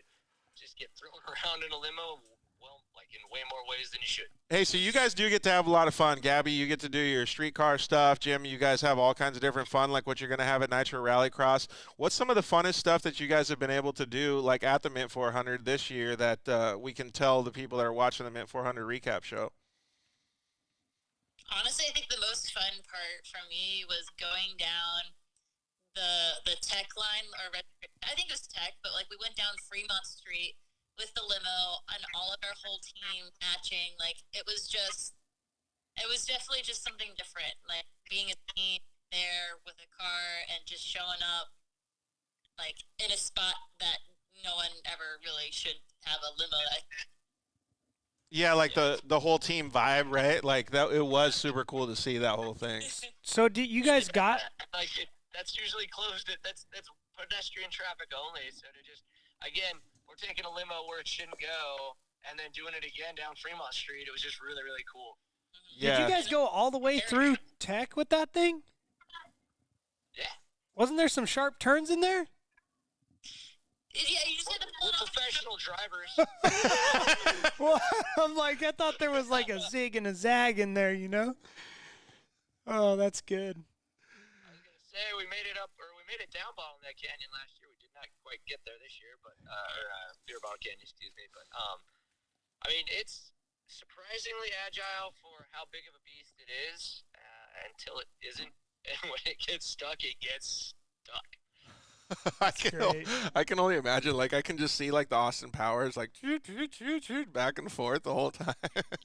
just get thrown around in a limo, well, like in way more ways than you should. Hey, so you guys do get to have a lot of fun. Gabby, you get to do your streetcar stuff. Jim, you guys have all kinds of different fun, like what you're going to have at Nitro Rallycross. What's some of the funnest stuff that you guys have been able to do, like at the Mint 400 this year, that we can tell the people that are watching the Mint 400 recap show? Honestly, I think the most fun part for me was going down the tech line, or I think it was tech, but like we went down Fremont Street with the limo and all of our whole team matching. Like it was definitely just something different. Like being a team there with a car and just showing up like in a spot that no one ever really should have a limo. Yeah, like the whole team vibe, right? Like that, it was super cool to see that whole thing. So did you guys got? That's usually closed. That's pedestrian traffic only. So to just again, we're taking a limo where it shouldn't go, and then doing it again down Fremont Street. It was just really really cool. Yeah. Did you guys go all the way through Tech with that thing? Yeah. Wasn't there some sharp turns in there? Yeah, you just had to pull We're it off. professional drivers. Well, I'm like, I thought there was like a zig and a zag in there, you know? Oh, that's good. I was gonna say we made it down Bottleneck Canyon last year. We did not quite get there this year, but Beer Bottle Canyon, excuse me. But I mean, it's surprisingly agile for how big of a beast it is until it isn't, and when it gets stuck, it gets stuck. I can only imagine. Like I can just see like the Austin Powers like back and forth the whole time.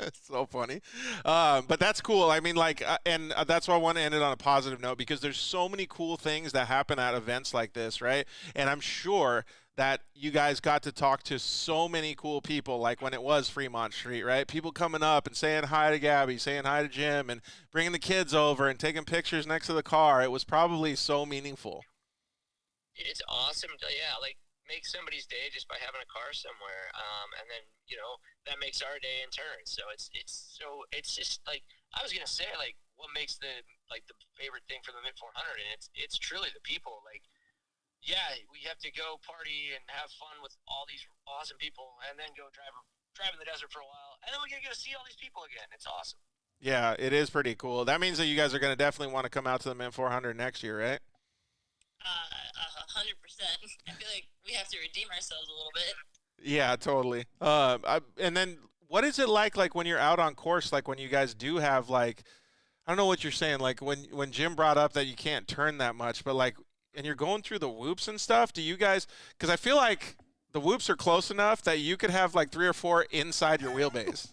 It's so funny, but that's cool. I mean, like, and that's why I want to end it on a positive note because there's so many cool things that happen at events like this, right? And I'm sure that you guys got to talk to so many cool people, like when it was Fremont Street, right? People coming up and saying hi to Gabby, saying hi to Jim, and bringing the kids over and taking pictures next to the car. It was probably so meaningful. It's awesome to like make somebody's day just by having a car somewhere, and then that makes our day in turn. So it's just like I was gonna say, like what makes the favorite thing for the Mint 400, and it's truly the people. Like, yeah, we have to go party and have fun with all these awesome people, and then go drive in the desert for a while, and then we get to see all these people again. It's awesome. Yeah, it is pretty cool. That means that you guys are going to definitely want to come out to the Mint 400 next year, right? 100%. I feel like we have to redeem ourselves a little bit. Yeah, totally. And then what is it like when you're out on course, like when you guys do have like, I don't know what you're saying, like when Jim brought up that you can't turn that much, but like, and you're going through the whoops and stuff, do you guys, because I feel like the whoops are close enough that you could have like 3 or 4 inside your wheelbase.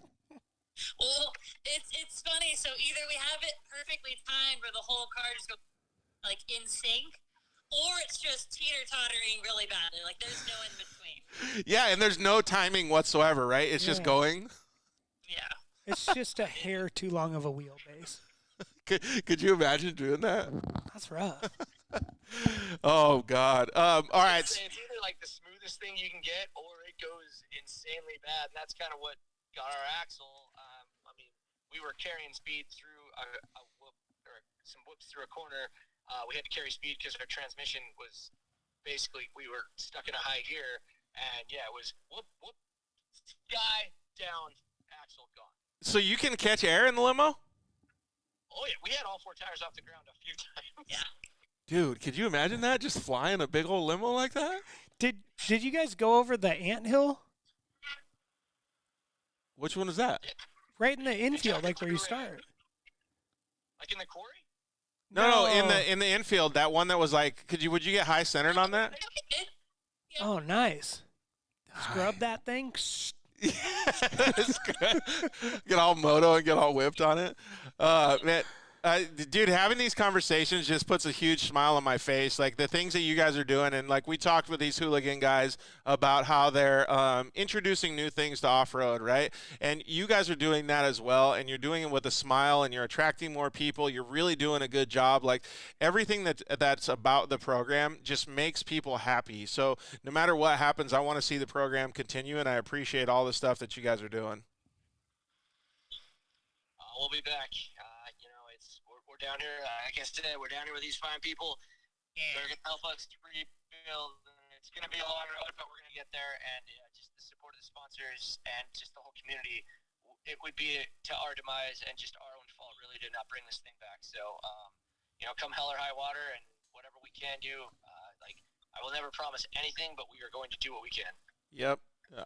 Well, it's funny. So either we have it perfectly timed where the whole car just goes like in sync, or it's just teeter-tottering really badly. Like, there's no in between. Yeah, and there's no timing whatsoever, right? It's just going. Yeah. It's just a hair too long of a wheelbase. Could you imagine doing that? That's rough. Oh, God. All right. It's either like the smoothest thing you can get, or it goes insanely bad, and that's kind of what got our axle. I mean, we were carrying speed through a whoop, or some whoops through a corner. We had to carry speed because our transmission was basically, we were stuck in a high gear, and yeah, it was whoop, whoop, sky, down, axle, gone. So you can catch air in the limo? Oh, yeah, we had all 4 tires off the ground a few times. Yeah. Dude, could you imagine that? Just flying a big old limo like that? Did you guys go over the anthill? Which one is that? Right in the infield, like where you start. Like in the quarry? No, in the infield, that one that was like, would you get high centered on that? Oh, nice. Scrub that thing. It's good. Get all moto and get all whipped on it. Man, dude, having these conversations just puts a huge smile on my face. Like the things that you guys are doing, and like we talked with these hooligan guys about how they're introducing new things to off-road, right? And you guys are doing that as well, and you're doing it with a smile, and you're attracting more people. You're really doing a good job. Like everything that's about the program just makes people happy. So no matter what happens, I want to see the program continue, and I appreciate all the stuff that you guys are doing. We'll be back. We're down here. Like I said, we're down here with these fine people. They're going to help us to rebuild. It's going to be a long road, but we're going to get there. And just the support of the sponsors and just the whole community, it would be to our demise and just our own fault, really, to not bring this thing back. So, come hell or high water and whatever we can do, I will never promise anything, but we are going to do what we can. Yep.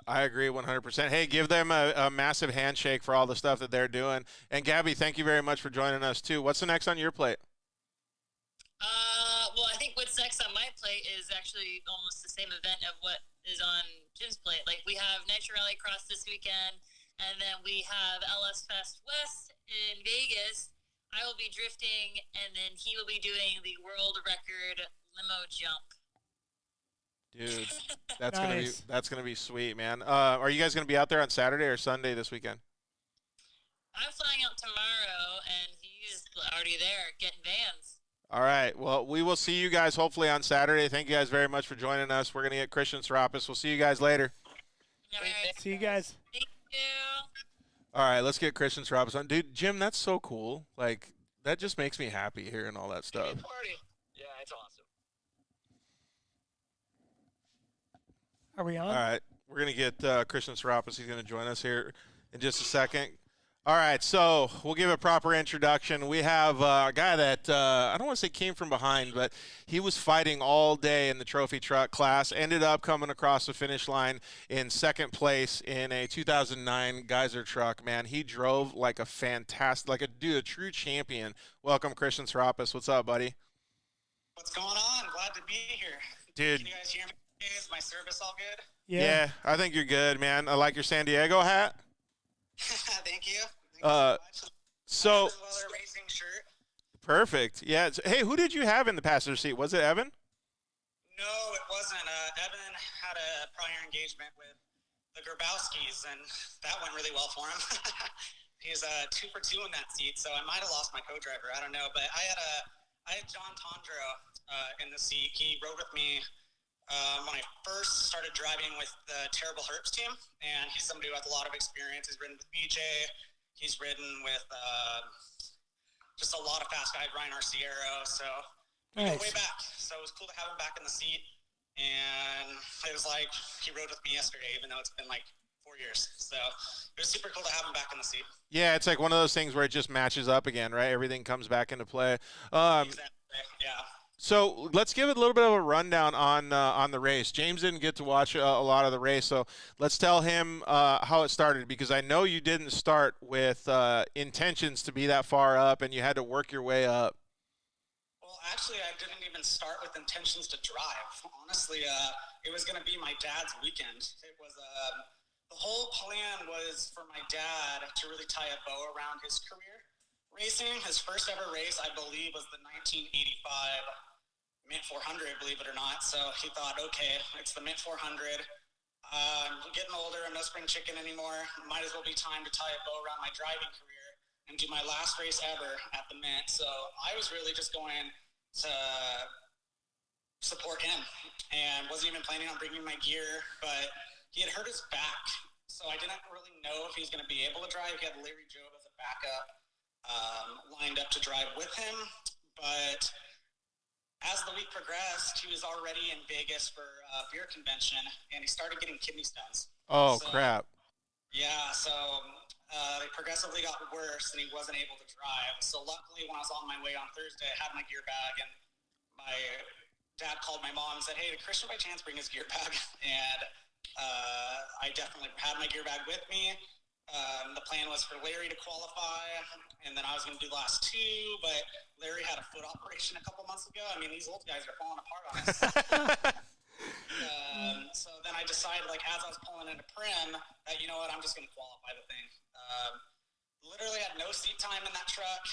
I agree 100%. Hey, give them a massive handshake for all the stuff that they're doing. And Gabby, thank you very much for joining us too. What's the next on your plate? Well, I think what's next on my plate is actually almost the same event of what is on Jim's plate. Like we have Nitro Rally Cross this weekend, and then we have LS Fest West in Vegas. I will be drifting, and then he will be doing the world record limo jump. Dude, that's Nice. gonna be sweet, man. Are you guys gonna be out there on Saturday or Sunday this weekend? I'm flying out tomorrow, and he's already there getting vans. All right. Well, we will see you guys hopefully on Saturday. Thank you guys very much for joining us. We're gonna get Christian Serapis. We'll see you guys later. All right. See you guys. Thank you. All right, let's get Christian Serapis on. Dude, Jim, that's so cool. Like, that just makes me happy hearing all that stuff. Party. Yeah, it's awesome. Are we on? All right, we're going to get Christian Serapis. He's going to join us here in just a second. All right, so we'll give a proper introduction. We have a guy that, I don't want to say came from behind, but he was fighting all day in the trophy truck class, ended up coming across the finish line in second place in a 2009 Geyser truck. Man, he drove like a fantastic, like a true champion. Welcome, Christian Serapis. What's up, buddy? What's going on? Glad to be here. Dude. Can you guys hear me? Is my service all good? Yeah, I think you're good, man. I like your San Diego hat. Thank you. So Weller racing shirt. perfect. Yeah. Hey, who did you have in the passenger seat? Was it Evan? No, it wasn't. Evan had a prior engagement with the Grabowskis, and that went really well for him. He's 2 for 2 in that seat, so I might have lost my co-driver. I don't know, but I had John Tondro in the seat. He rode with me when I first started driving with the Terrible Herbs team, and he's somebody who has a lot of experience. He's ridden with BJ. He's ridden with just a lot of fast guys, Ryan Arciero. So we go way back. So it was cool to have him back in the seat. And it was like he rode with me yesterday, even though it's been like 4 years. So it was super cool to have him back in the seat. Yeah, it's like one of those things where it just matches up again, right? Everything comes back into play. Exactly. Yeah. So let's give it a little bit of a rundown on the race. James didn't get to watch a lot of the race, so let's tell him how it started, because I know you didn't start with intentions to be that far up, and you had to work your way up. Well, actually, I didn't even start with intentions to drive. Honestly, it was going to be my dad's weekend. It was the whole plan was for my dad to really tie a bow around his career racing. His first ever race, I believe, was the 1985 Mint 400, believe it or not. So he thought, okay, it's the Mint 400. I'm getting older. I'm no spring chicken anymore. Might as well be time to tie a bow around my driving career and do my last race ever at the Mint. So I was really just going to support him and wasn't even planning on bringing my gear, but he had hurt his back. So I didn't really know if he was going to be able to drive. He had Larry Jobe as a backup lined up to drive with him. But as the week progressed, he was already in Vegas for a beer convention, and he started getting kidney stones. Oh, crap. Yeah, so they progressively got worse, and he wasn't able to drive. So luckily, when I was on my way on Thursday, I had my gear bag, and my dad called my mom and said, hey, did Christian by chance bring his gear bag? And I definitely had my gear bag with me. The plan was for Larry to qualify, and then I was going to do the last 2, but Larry had a foot operation a couple months ago. I mean, these old guys are falling apart on us. So then I decided, like, as I was pulling into Prim, that, you know what, I'm just going to qualify the thing. Literally had no seat time in that truck.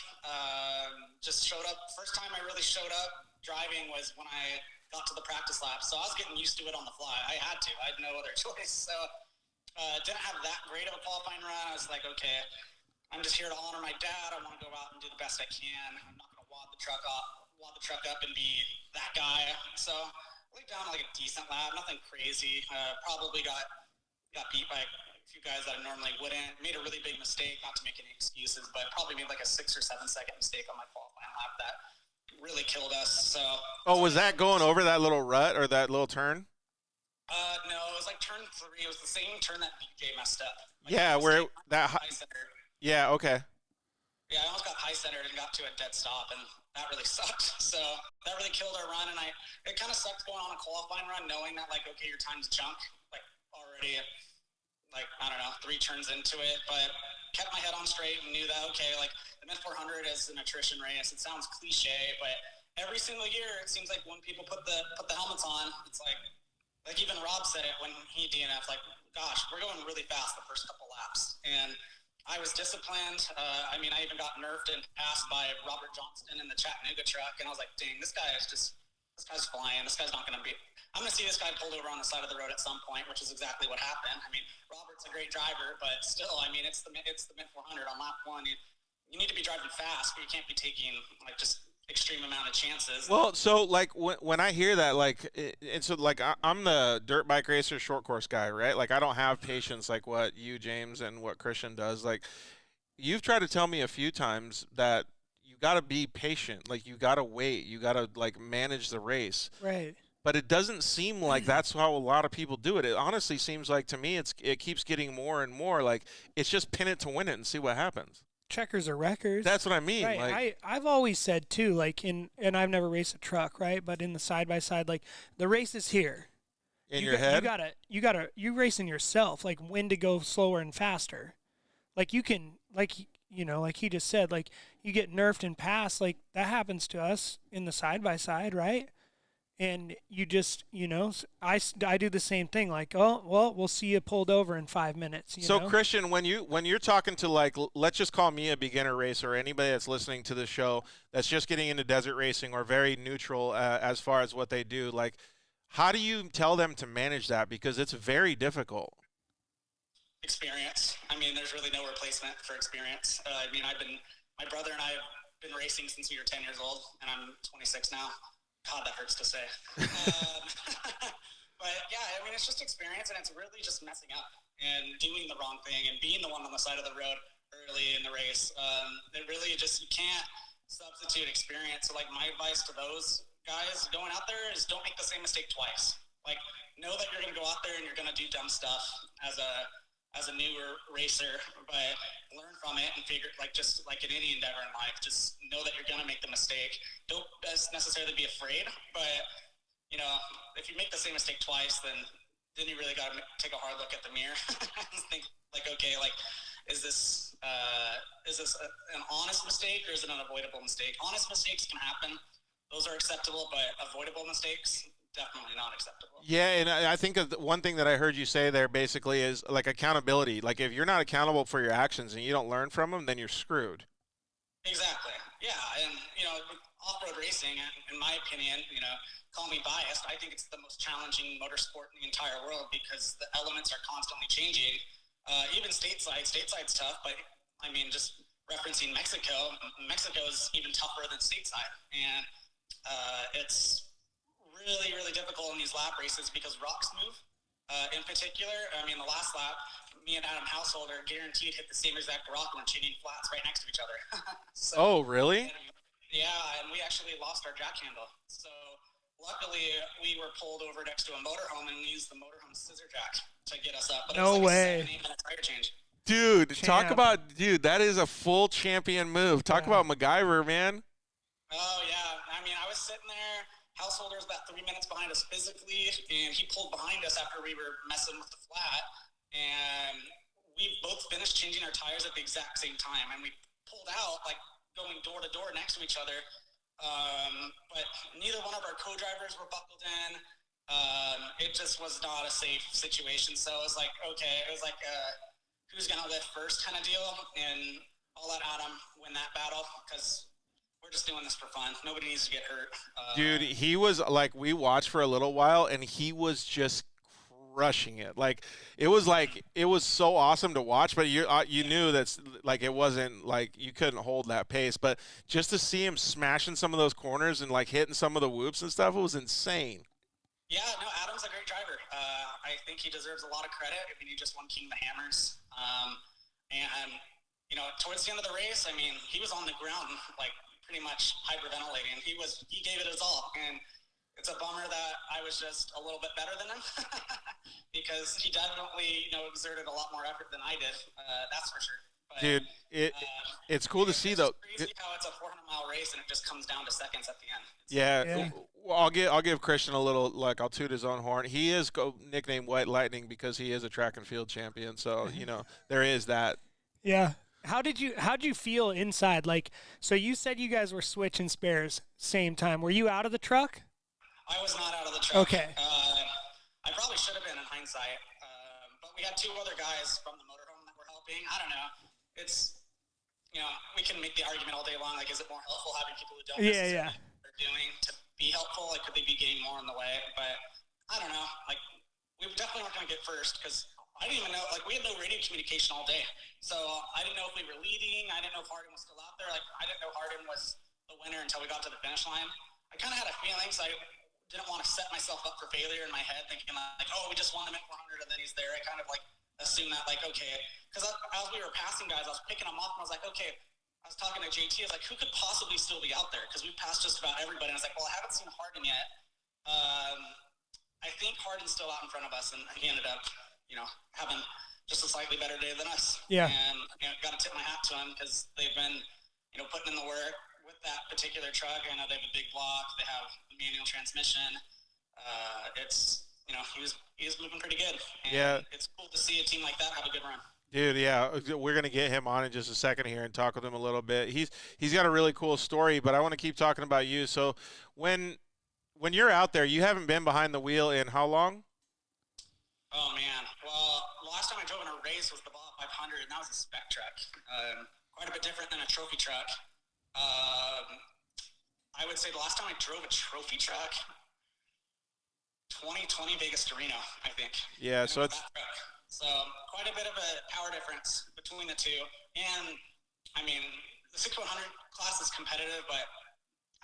Just showed up. First time I really showed up driving was when I got to the practice lap. So I was getting used to it on the fly. I had to. I had no other choice. So didn't have that great of a qualifying run. I was like, okay, I'm just here to honor my dad. I want to go out and do the best I can. I'm not going to wad the truck up and be that guy. So laid down like a decent lap, nothing crazy. Probably got beat by a few guys that I normally wouldn't. Made a really big mistake, not to make any excuses, but probably made like a 6 or 7 second mistake on my qualifying lap that really killed us. So. Oh, was that going over that little rut or that little turn? No, it was like turn 3. It was the same turn that BJ messed up. Like, yeah, where that high center. Yeah, okay. Yeah, I almost got high centered and got to a dead stop, and that really sucked. So that really killed our run, and it kind of sucked going on a qualifying run, knowing that, like, okay, your time's junk, like already, like, I don't know, 3 turns into it, but kept my head on straight and knew that, okay, like, the Mint 400 is an attrition race. It sounds cliche, but every single year, it seems like when people put the helmets on, it's like even Rob said it when he DNF'd, like, gosh, we're going really fast the first couple laps. And I was disciplined. I even got nerfed and passed by Robert Johnston in the Chattanooga truck. And I was like, dang, this guy is just this guy's flying. This guy's not going to be. I'm going to see this guy pulled over on the side of the road at some point, which is exactly what happened. I mean, Robert's a great driver, but still, I mean, it's the Mint 400 on lap one. You need to be driving fast, but you can't be taking like just extreme amount of chances. Well, so like when I hear that, like, and so like I'm the dirt bike racer, short course guy, right? Like I don't have patience like what you, James, and what Christian does. Like you've tried to tell me a few times that you got to be patient, like you got to wait, you got to like manage the race. Right. But it doesn't seem like that's how a lot of people do it. It honestly seems like to me it keeps getting more and more like it's just pin it to win it and see what happens. Checkers or wreckers. That's what I mean. Right. Like, I've always said too, like and I've never raced a truck, right? But in the side by side, like the race is here. in your head. You racing yourself, like when to go slower and faster. Like you can, like like he just said, like you get nerfed and passed, like that happens to us in the side by side, right? And you just, I do the same thing. Like, oh, well, we'll see you pulled over in 5 minutes. So Christian, when you're talking to like, let's just call me a beginner racer, or anybody that's listening to the show that's just getting into desert racing or very neutral as far as what they do, like, how do you tell them to manage that? Because it's very difficult. Experience. I mean, there's really no replacement for experience. My brother and I have been racing since we were 10 years old, and I'm 26 now. God, that hurts to say. But yeah, I mean, it's just experience, and it's really just messing up and doing the wrong thing and being the one on the side of the road early in the race. It really just, you can't substitute experience. So like my advice to those guys going out there is don't make the same mistake twice. Like know that you're going to go out there and you're going to do dumb stuff as a newer racer, but learn from it and figure, like just like in any endeavor in life, just know that you're going to make the mistake. Don't necessarily be afraid, but if you make the same mistake twice, then you really got to take a hard look at the mirror and think like, okay, like, is this an honest mistake or is it an avoidable mistake? Honest mistakes can happen. Those are acceptable, but avoidable mistakes, definitely not acceptable. Yeah, and I think one thing that I heard you say there basically is like accountability. Like if you're not accountable for your actions and you don't learn from them, then you're screwed. Exactly. Yeah, and off-road racing, in my opinion, call me biased, I think it's the most challenging motorsport in the entire world because the elements are constantly changing. Even stateside's tough, but I mean, just referencing Mexico is even tougher than stateside, and it's really, really difficult in these lap races because rocks move. In particular, I mean, the last lap, me and Adam Householder guaranteed hit the same exact rock when changing flats right next to each other. So, oh, really? And we actually lost our jack handle. So luckily, we were pulled over next to a motorhome and we used the motorhome scissor jack to get us up. But no it was like way. a 7-8 minute tire change. Dude, that is a full champion move. Talk about MacGyver, man. Oh, yeah. I mean, I was sitting there. Householder was about 3 minutes behind us physically, and he pulled behind us after we were messing with the flat. And we both finished changing our tires at the exact same time. And we pulled out, like, going door to door next to each other. But neither one of our co-drivers were buckled in. It just was not a safe situation. So it was like, okay, it was like who's going to lift first kind of deal. And I'll let Adam win that battle because we're just doing this for fun. Nobody needs to get hurt. Dude, he was like, we watched for a little while, and he was just crushing it. Like it was so awesome to watch, but you knew that's like it wasn't like you couldn't hold that pace. But just to see him smashing some of those corners and like hitting some of the whoops and stuff, it was insane. Yeah, no, Adam's a great driver. I think he deserves a lot of credit. I mean, he just won King of the Hammers. And towards the end of the race, I mean, he was on the ground like pretty much hyperventilating. He gave it his all, and it's a bummer that I was just a little bit better than him because he definitely exerted a lot more effort than I did. That's for sure. But, dude, it's cool to see though. It's crazy how it's a 400-mile race and it just comes down to seconds at the end. Yeah. Well, I'll give Christian a little, like, I'll toot his own horn. He is nicknamed White Lightning because he is a track and field champion. So there is that. Yeah. How'd you feel inside? Like, so you said you guys were switching spares same time. Were you out of the truck? I was not out of the truck. Okay. I probably should have been in hindsight. But we had two other guys from the motorhome that were helping. I don't know. It's, we can make the argument all day long. Like, is it more helpful having people who don't necessarily know what they're doing to be be helpful? Like, could they be getting more in the way? But I don't know. Like, we definitely weren't going to get first because I didn't even know. Like, we had no radio communication all day, so I didn't know if we were leading. I didn't know if Hardin was still out there. Like, I didn't know Hardin was the winner until we got to the finish line. I kind of had a feeling, so I didn't want to set myself up for failure in my head, thinking like, oh, we just won the Mint 400 and then he's there. I kind of like assumed that, like, okay, because as we were passing guys, I was picking them off and I was like, okay. I was talking to JT. I was like, who could possibly still be out there? Because we passed just about everybody. And I was like, well, I haven't seen Hardin yet. I think Hardin's still out in front of us, and he ended up, having just a slightly better day than us. Yeah. And got to tip my hat to him because they've been, putting in the work with that particular truck. I know they have a big block. They have a manual transmission. It's, he was moving pretty good. And Yeah. it's cool to see a team like that have a good run. Dude, yeah, we're gonna get him on in just a second here and talk with him a little bit. He's got a really cool story, but I want to keep talking about you. So when you're out there, you haven't been behind the wheel in how long? Oh man, well, the last time I drove in a race was the Baja 500, and that was a spec truck. Quite a bit different than a trophy truck. I would say the last time I drove a trophy truck, 2020 Vegas to Reno, I think. Yeah, so it's. So quite a bit of a power difference between the two. And, I mean, the 6100 class is competitive, but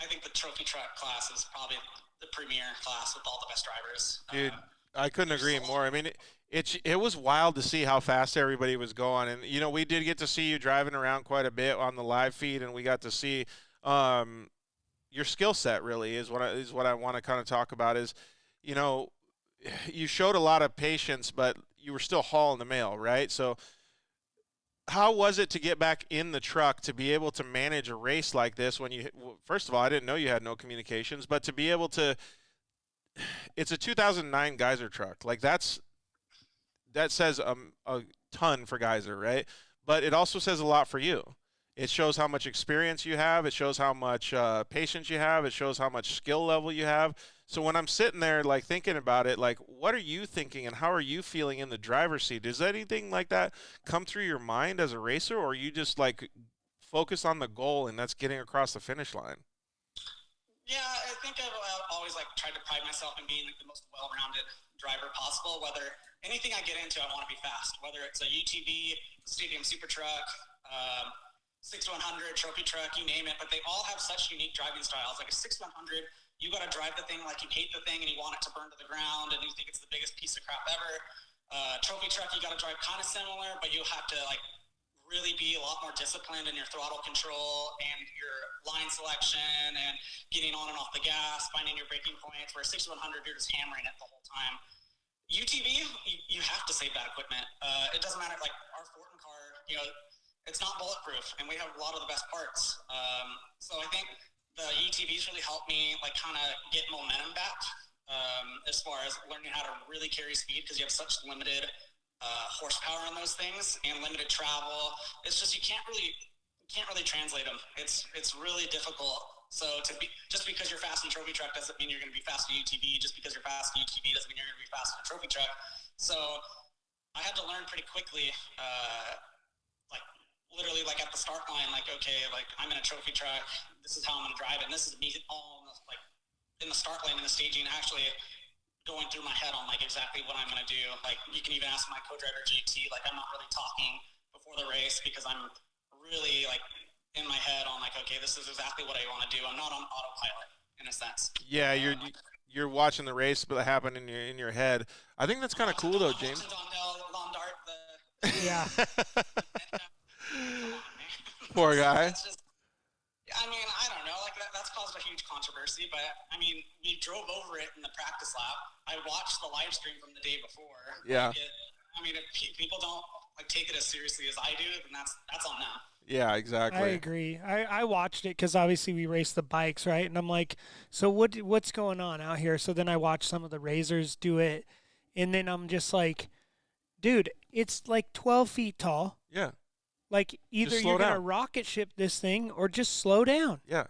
I think the trophy truck class is probably the premier class with all the best drivers. Dude, I couldn't agree more. I mean, it was wild to see how fast everybody was going. And, we did get to see you driving around quite a bit on the live feed, and we got to see your skill set really is what I want to kind of talk about is, you showed a lot of patience, but you were still hauling the mail, right? So how was it to get back in the truck to be able to manage a race like this when first of all, I didn't know you had no communications, but to be able to, it's a 2009 Geyser truck. Like that says a ton for Geyser, right? But it also says a lot for you. It shows how much experience you have. It shows how much patience you have. It shows how much skill level you have. So when I'm sitting there, like, thinking about it, like, what are you thinking and how are you feeling in the driver's seat? Does anything like that come through your mind as a racer, or are you just, like, focus on the goal and that's getting across the finish line? Yeah, I think I've always, tried to pride myself in being, the most well-rounded driver possible. Whether anything I get into, I want to be fast. Whether it's a UTV, Stadium Super Truck, 6100, trophy truck, you name it. But they all have such unique driving styles. Like a 6100, you got to drive the thing like you hate the thing and you want it to burn to the ground and you think it's the biggest piece of crap ever. Trophy truck, you got to drive kind of similar, but you have to really be a lot more disciplined in your throttle control and your line selection and getting on and off the gas, finding your braking points. Where 6100, you're just hammering it the whole time. UTV, you have to save that equipment. It doesn't matter. Like our Fortin car, it's not bulletproof, and we have a lot of the best parts. So I think the UTVs really helped me kind of get momentum back as far as learning how to really carry speed, because you have such limited horsepower on those things and limited travel. It's just you can't really translate them. It's really difficult. So just because you're fast in a trophy truck doesn't mean you're going to be fast in a UTV. Just because you're fast in a UTV doesn't mean you're going to be fast in a trophy truck. So I had to learn pretty quickly, literally at the start line, okay, I'm in a trophy truck. This is how I'm going to drive it. And this is me all in the start lane, in the staging, actually going through my head on exactly what I'm going to do. You can even ask my co-driver JT. I'm not really talking before the race because I'm really in my head on okay, this is exactly what I want to do. I'm not on autopilot in a sense. Yeah, you're watching the race, but it happened in your head. I think that's kind of cool though, James. Yeah. Poor guy. I mean, I don't know. That's caused a huge controversy, but I mean, we drove over it in the practice lap. I watched the live stream from the day before. Yeah. If people don't take it as seriously as I do, then that's on them. Yeah, exactly. I agree. I watched it because obviously we race the bikes, right? And I'm like, so what's going on out here? So then I watched some of the Razors do it, and then I'm just like, dude, it's 12 feet tall. Yeah. Either you're going to rocket ship this thing or just slow down. Yeah.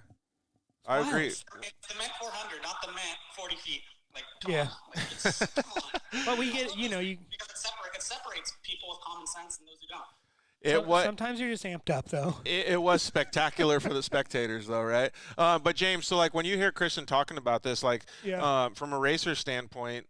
I agree. It's the Mint 400, not the Mint 40 feet. Yeah. Come on. But we get, because it separates people with common sense and those who don't. Sometimes you're just amped up, though. It was spectacular for the spectators, though, right? But James, so like when you hear Christian talking about this, like from a racer standpoint,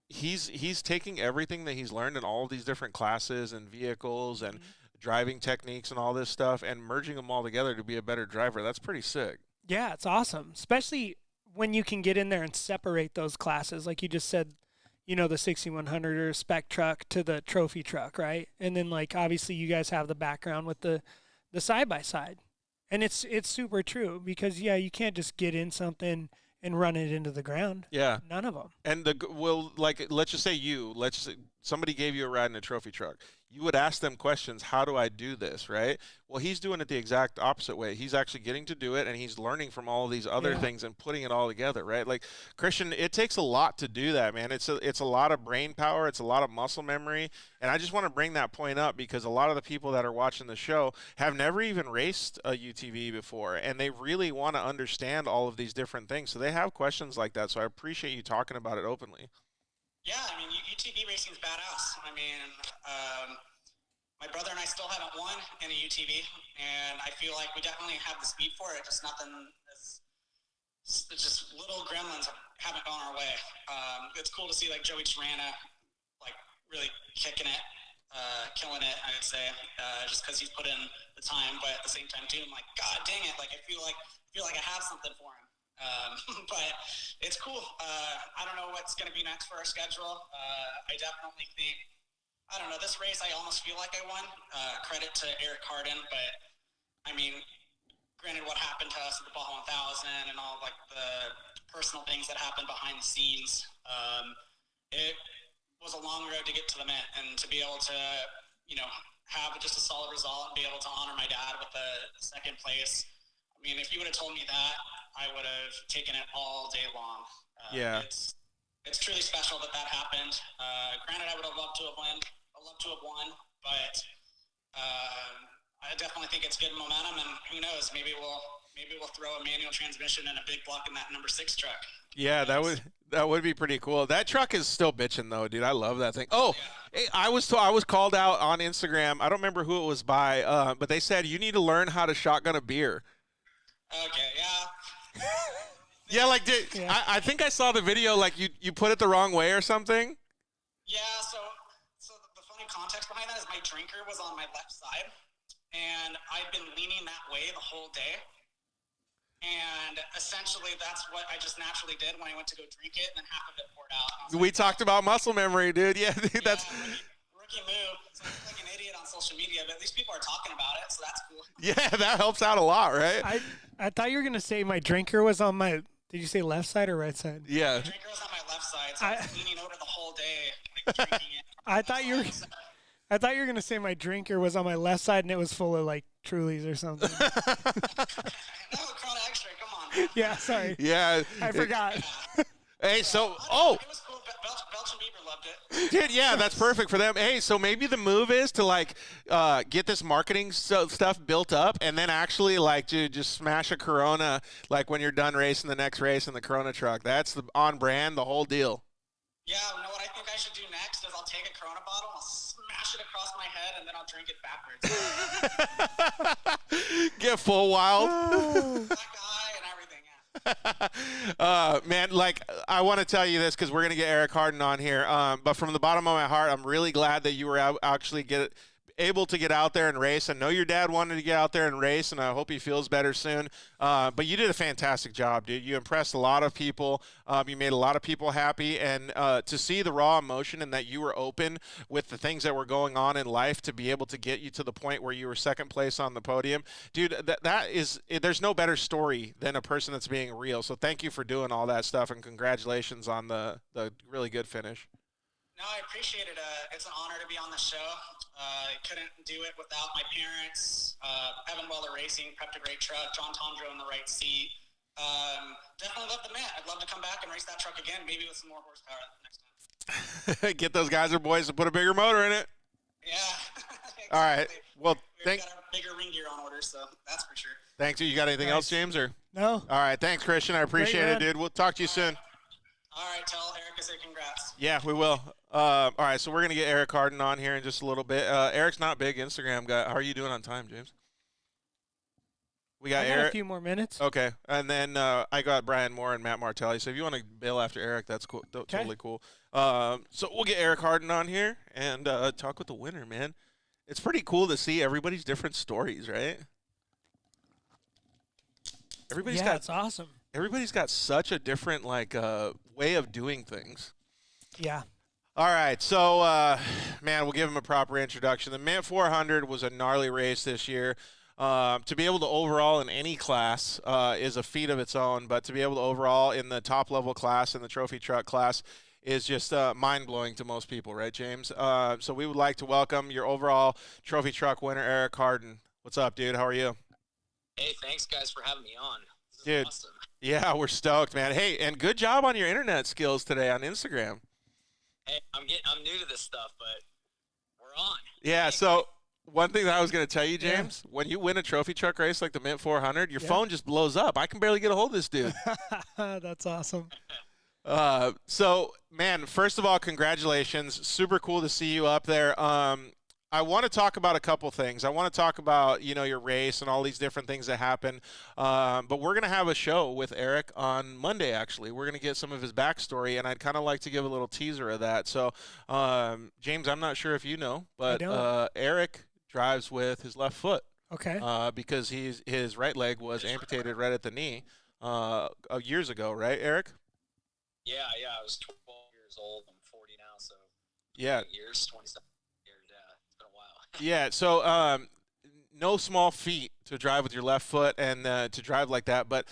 he's taking everything that he's learned in all of these different classes and vehicles and driving techniques and all this stuff and merging them all together to be a better driver. That's pretty sick. Yeah, it's awesome, especially when you can get in there and separate those classes, like you just said. You know, the 6100 or spec truck to the trophy truck, right? And then, like, obviously you guys have the background with the side-by-side. And it's super true because, yeah, you can't just get in something and run it into the ground. Yeah. None of them. And let's just say somebody gave you a ride in a trophy truck. You would ask them questions, how do I do this, right? Well, he's doing it the exact opposite way. He's actually getting to do it, and he's learning from all of these other things and putting it all together, right? Like, Christian, it takes a lot to do that, man. It's a lot of brain power. It's a lot of muscle memory. And I just want to bring that point up because a lot of the people that are watching the show have never even raced a UTV before, and they really want to understand all of these different things. So they have questions like that, so I appreciate you talking about it openly. Yeah, I mean, UTV racing is badass. I mean, my brother and I still haven't won in a UTV, and I feel like we definitely have the speed for it. Just just little gremlins haven't gone our way. It's cool to see like Joey Tirana, like really kicking it, killing it. I would say, just because he's put in the time, but at the same time too, I'm like, God dang it! Like I feel like I have something for him. But it's cool. I don't know what's going to be next for our schedule. I definitely think, I don't know, this race I almost feel like I won. Credit to Eric Harden, but I mean, granted what happened to us at the Baja 1000 and all like the personal things that happened behind the scenes, it was a long road to get to the Mint, and to be able to, you know, have just a solid result and be able to honor my dad with the second place. I mean, if you would have told me that, I would have taken it all day long. It's truly special that happened. Granted, I would have loved to have won, but I definitely think it's good momentum, and who knows, maybe we'll throw a manual transmission and a big block in that number 6 truck. Yeah, that would be pretty cool. That truck is still bitching though, dude. I love that thing. Oh, hey, I was called out on Instagram. I don't remember who it was by, but they said you need to learn how to shotgun a beer. Okay, yeah. Yeah, like, I think I saw the video, like, you put it the wrong way or something? Yeah, so the funny context behind that is my drinker was on my left side, and I'd been leaning that way the whole day, and essentially that's what I just naturally did when I went to go drink it, and then half of it poured out. We talked about muscle memory, dude. Yeah, dude, that's... Rookie move. So I look like an idiot on social media, but at least people are talking about it, so that's cool. Yeah, that helps out a lot, right? I thought you were going to say my drinker was on my, did you say left side or right side? Yeah. My drinker was on my left side, so I was leaning over the whole day, like, drinking it. I thought you were going to say my drinker was on my left side and it was full of, like, Trulies or something. No, Corona Extra, come on. Yeah, sorry. Yeah. I forgot. Hey, so, It was cool. Belch and Bieber loved it. Dude, yeah, that's perfect for them. Hey, so maybe the move is to, like, get this marketing stuff built up and then actually, like, just smash a Corona, like, when you're done racing the next race in the Corona truck. That's on brand, the whole deal. Yeah, you know what I think I should do next is I'll take a Corona bottle, I'll smash it across my head, and then I'll drink it backwards. Get full wild. Black eye and everything, yeah. Man, like, I want to tell you this because we're going to get Eric Harden on here. But from the bottom of my heart, I'm really glad that you were actually able to get out there and race. I know your dad wanted to get out there and race, and I hope he feels better soon. But you did a fantastic job, dude. You impressed a lot of people. You made a lot of people happy. And to see the raw emotion and that you were open with the things that were going on in life to be able to get you to the point where you were second place on the podium, dude, there's no better story than a person that's being real. So thank you for doing all that stuff, and congratulations on the really good finish. No, I appreciate it. It's an honor to be on the show. I couldn't do it without my parents, Evan Weller Racing, prepped a great truck, John Tondro in the right seat. Definitely love the Mint. I'd love to come back and race that truck again, maybe with some more horsepower next time. Get those guys or boys to put a bigger motor in it. Yeah. Exactly. All right. Well, We've got our bigger ring gear on order, so that's for sure. Thanks. You got anything else, James? Or No. All right. Thanks, Christian. I appreciate it, dude. We'll talk to you soon. All right. Tell Eric I said congrats. Yeah, we will. All right, so we're going to get Eric Harden on here in just a little bit. Eric's not a big Instagram guy. How are you doing on time, James? We got I got Eric. a few more minutes. Okay, and then I got Brian Moore and Matt Martelli. So if you want to bail after Eric, that's cool. Totally cool. So we'll get Eric Harden on here and talk with the winner, man. It's pretty cool to see everybody's different stories, right? It's awesome. Everybody's got such a different way of doing things. Yeah. All right, so man, we'll give him a proper introduction. The Mint 400 was a gnarly race this year. To be able to overall in any class is a feat of its own, but to be able to overall in the top level class, in the trophy truck class, is just mind-blowing to most people, right, James? So we would like to welcome your overall trophy truck winner, Eric Harden. What's up, dude? How are you? Hey, thanks, guys, for having me on. This is Dude, awesome. Yeah, we're stoked, man. Hey, and good job on your internet skills today on Instagram. Hey, I'm new to this stuff, but we're on. Yeah, so one thing that I was going to tell you, James, when you win a trophy truck race like the Mint 400, your phone just blows up. I can barely get a hold of this dude. That's awesome. So, man, first of all, congratulations. Super cool to see you up there. I want to talk about a couple things. I want to talk about, your race and all these different things that happen. But we're going to have a show with Eric on Monday, actually. We're going to get some of his backstory, and I'd kind of like to give a little teaser of that. So, James, I'm not sure if you know, but Eric drives with his left foot. Okay. Because his right leg was amputated right at the knee years ago, right, Eric? Yeah, I was 12 years old. I'm 40 now, so 8 years, 27 years. Yeah, it's been a while. Yeah, so no small feat to drive with your left foot and to drive like that. But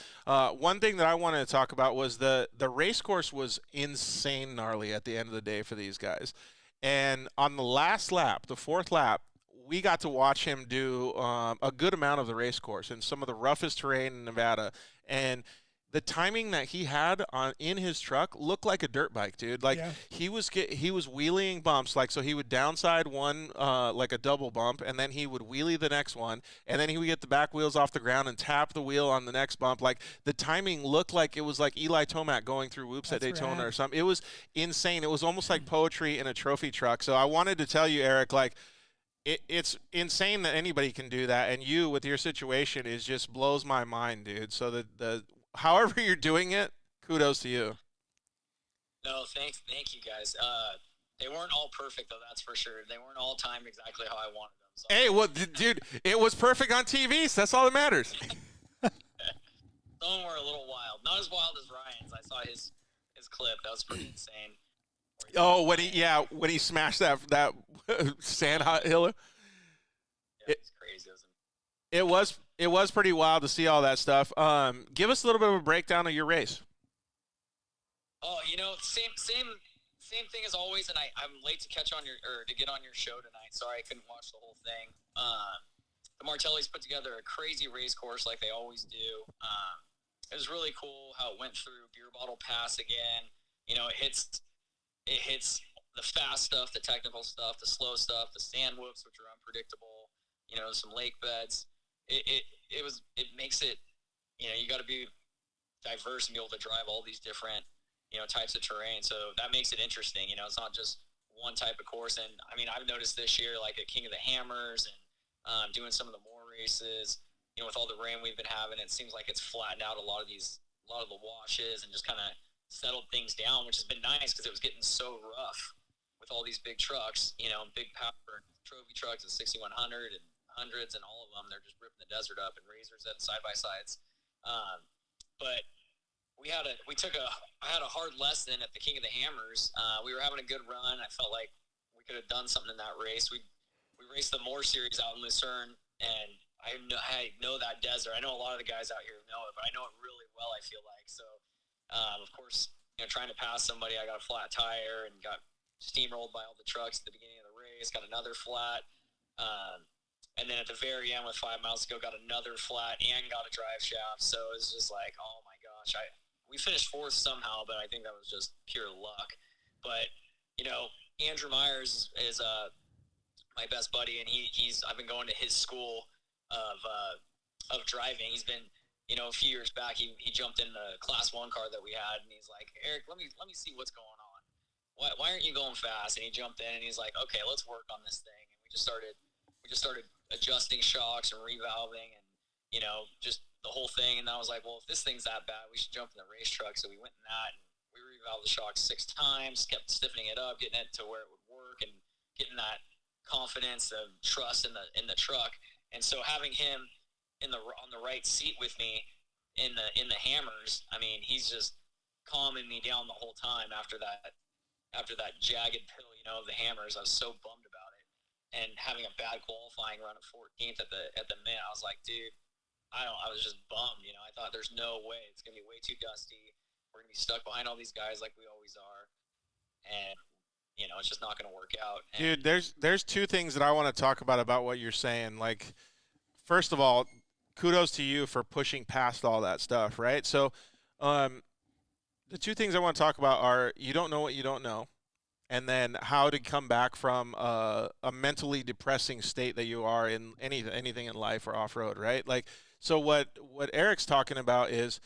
one thing that I wanted to talk about was the race course was insane gnarly at the end of the day for these guys. And on the last lap, the fourth lap, we got to watch him do a good amount of the race course in some of the roughest terrain in Nevada. And the timing that he had in his truck looked like a dirt bike, dude. He was wheeling bumps, so he would downside one like a double bump, and then he would wheelie the next one, and then he would get the back wheels off the ground and tap the wheel on the next bump. Like the timing looked like it was like Eli Tomac going through whoops at Daytona or something. It was insane. It was almost like poetry in a trophy truck. So I wanted to tell you, Eric, it's insane that anybody can do that, and you with your situation is just blows my mind, dude. So however you're doing it, kudos to you. No, thank you guys. They weren't all perfect, though, that's for sure. They weren't all timed exactly how I wanted them. So. Hey, well, dude, it was perfect on TV, so that's all that matters. Some were a little wild. Not as wild as Ryan's. I saw his clip. That was pretty insane. Oh, when he smashed that sand hill. Yeah, it's crazy. It was pretty wild to see all that stuff. Give us a little bit of a breakdown of your race. Oh, same thing as always, and I'm late to get on your show tonight. Sorry, I couldn't watch the whole thing. The Martellis put together a crazy race course like they always do. It was really cool how it went through Beer Bottle Pass again. It hits the fast stuff, the technical stuff, the slow stuff, the sand whoops, which are unpredictable. Some lake beds. It makes it, you got to be diverse and be able to drive all these different, types of terrain. So that makes it interesting. It's not just one type of course. And I mean, I've noticed this year, like at King of the Hammers and doing some of the more races, with all the rain we've been having, it seems like it's flattened out a lot of the washes and just kind of settled things down, which has been nice because it was getting so rough with all these big trucks, big power trophy trucks and 6100 and hundreds and all of them. They're just ripping the desert up and razors and side-by-sides. But I had a hard lesson at the King of the Hammers. We were having a good run. I felt like we could have done something in that race. We raced the Moore Series out in Lucerne, and I know that desert. I know a lot of the guys out here know it, but I know it really well, I feel like. So, of course, trying to pass somebody, I got a flat tire and got steamrolled by all the trucks at the beginning of the race, got another flat. And then at the very end with 5 miles to go, got another flat and got a drive shaft. So it was just like, oh my gosh. We finished fourth somehow, but I think that was just pure luck. But, Andrew Myers is my best buddy, and I've been going to his school of driving. He's been, a few years back, he jumped in the Class 1 car that we had, and he's like, Eric, let me see what's going on. why aren't you going fast? And he jumped in and he's like, okay, let's work on this thing. And we just started adjusting shocks and revalving and, you know, just the whole thing. And then I was like, well, if this thing's that bad, we should jump in the race truck. So we went in that and we revalved the shocks 6 times, kept stiffening it up, getting it to where it would work and getting that confidence of trust in the truck. And so having him on the right seat with me in the hammers, I mean, he's just calming me down the whole time after that jagged pill, you know, of the hammers. I was so bummed about it. And having a bad qualifying run of 14th at the mint, I was like, dude, I was just bummed, you know. I thought there's no way. It's going to be way too dusty. We're going to be stuck behind all these guys like we always are. And, you know, it's just not going to work out. And Dude, there's 2 things that I want to talk about what you're saying. Like, first of all, kudos to you for pushing past all that stuff, right? So the 2 things I want to talk about are you don't know what you don't know, and then how to come back from a mentally depressing state that you are in anything in life or off-road, right? Like, so what Eric's talking about is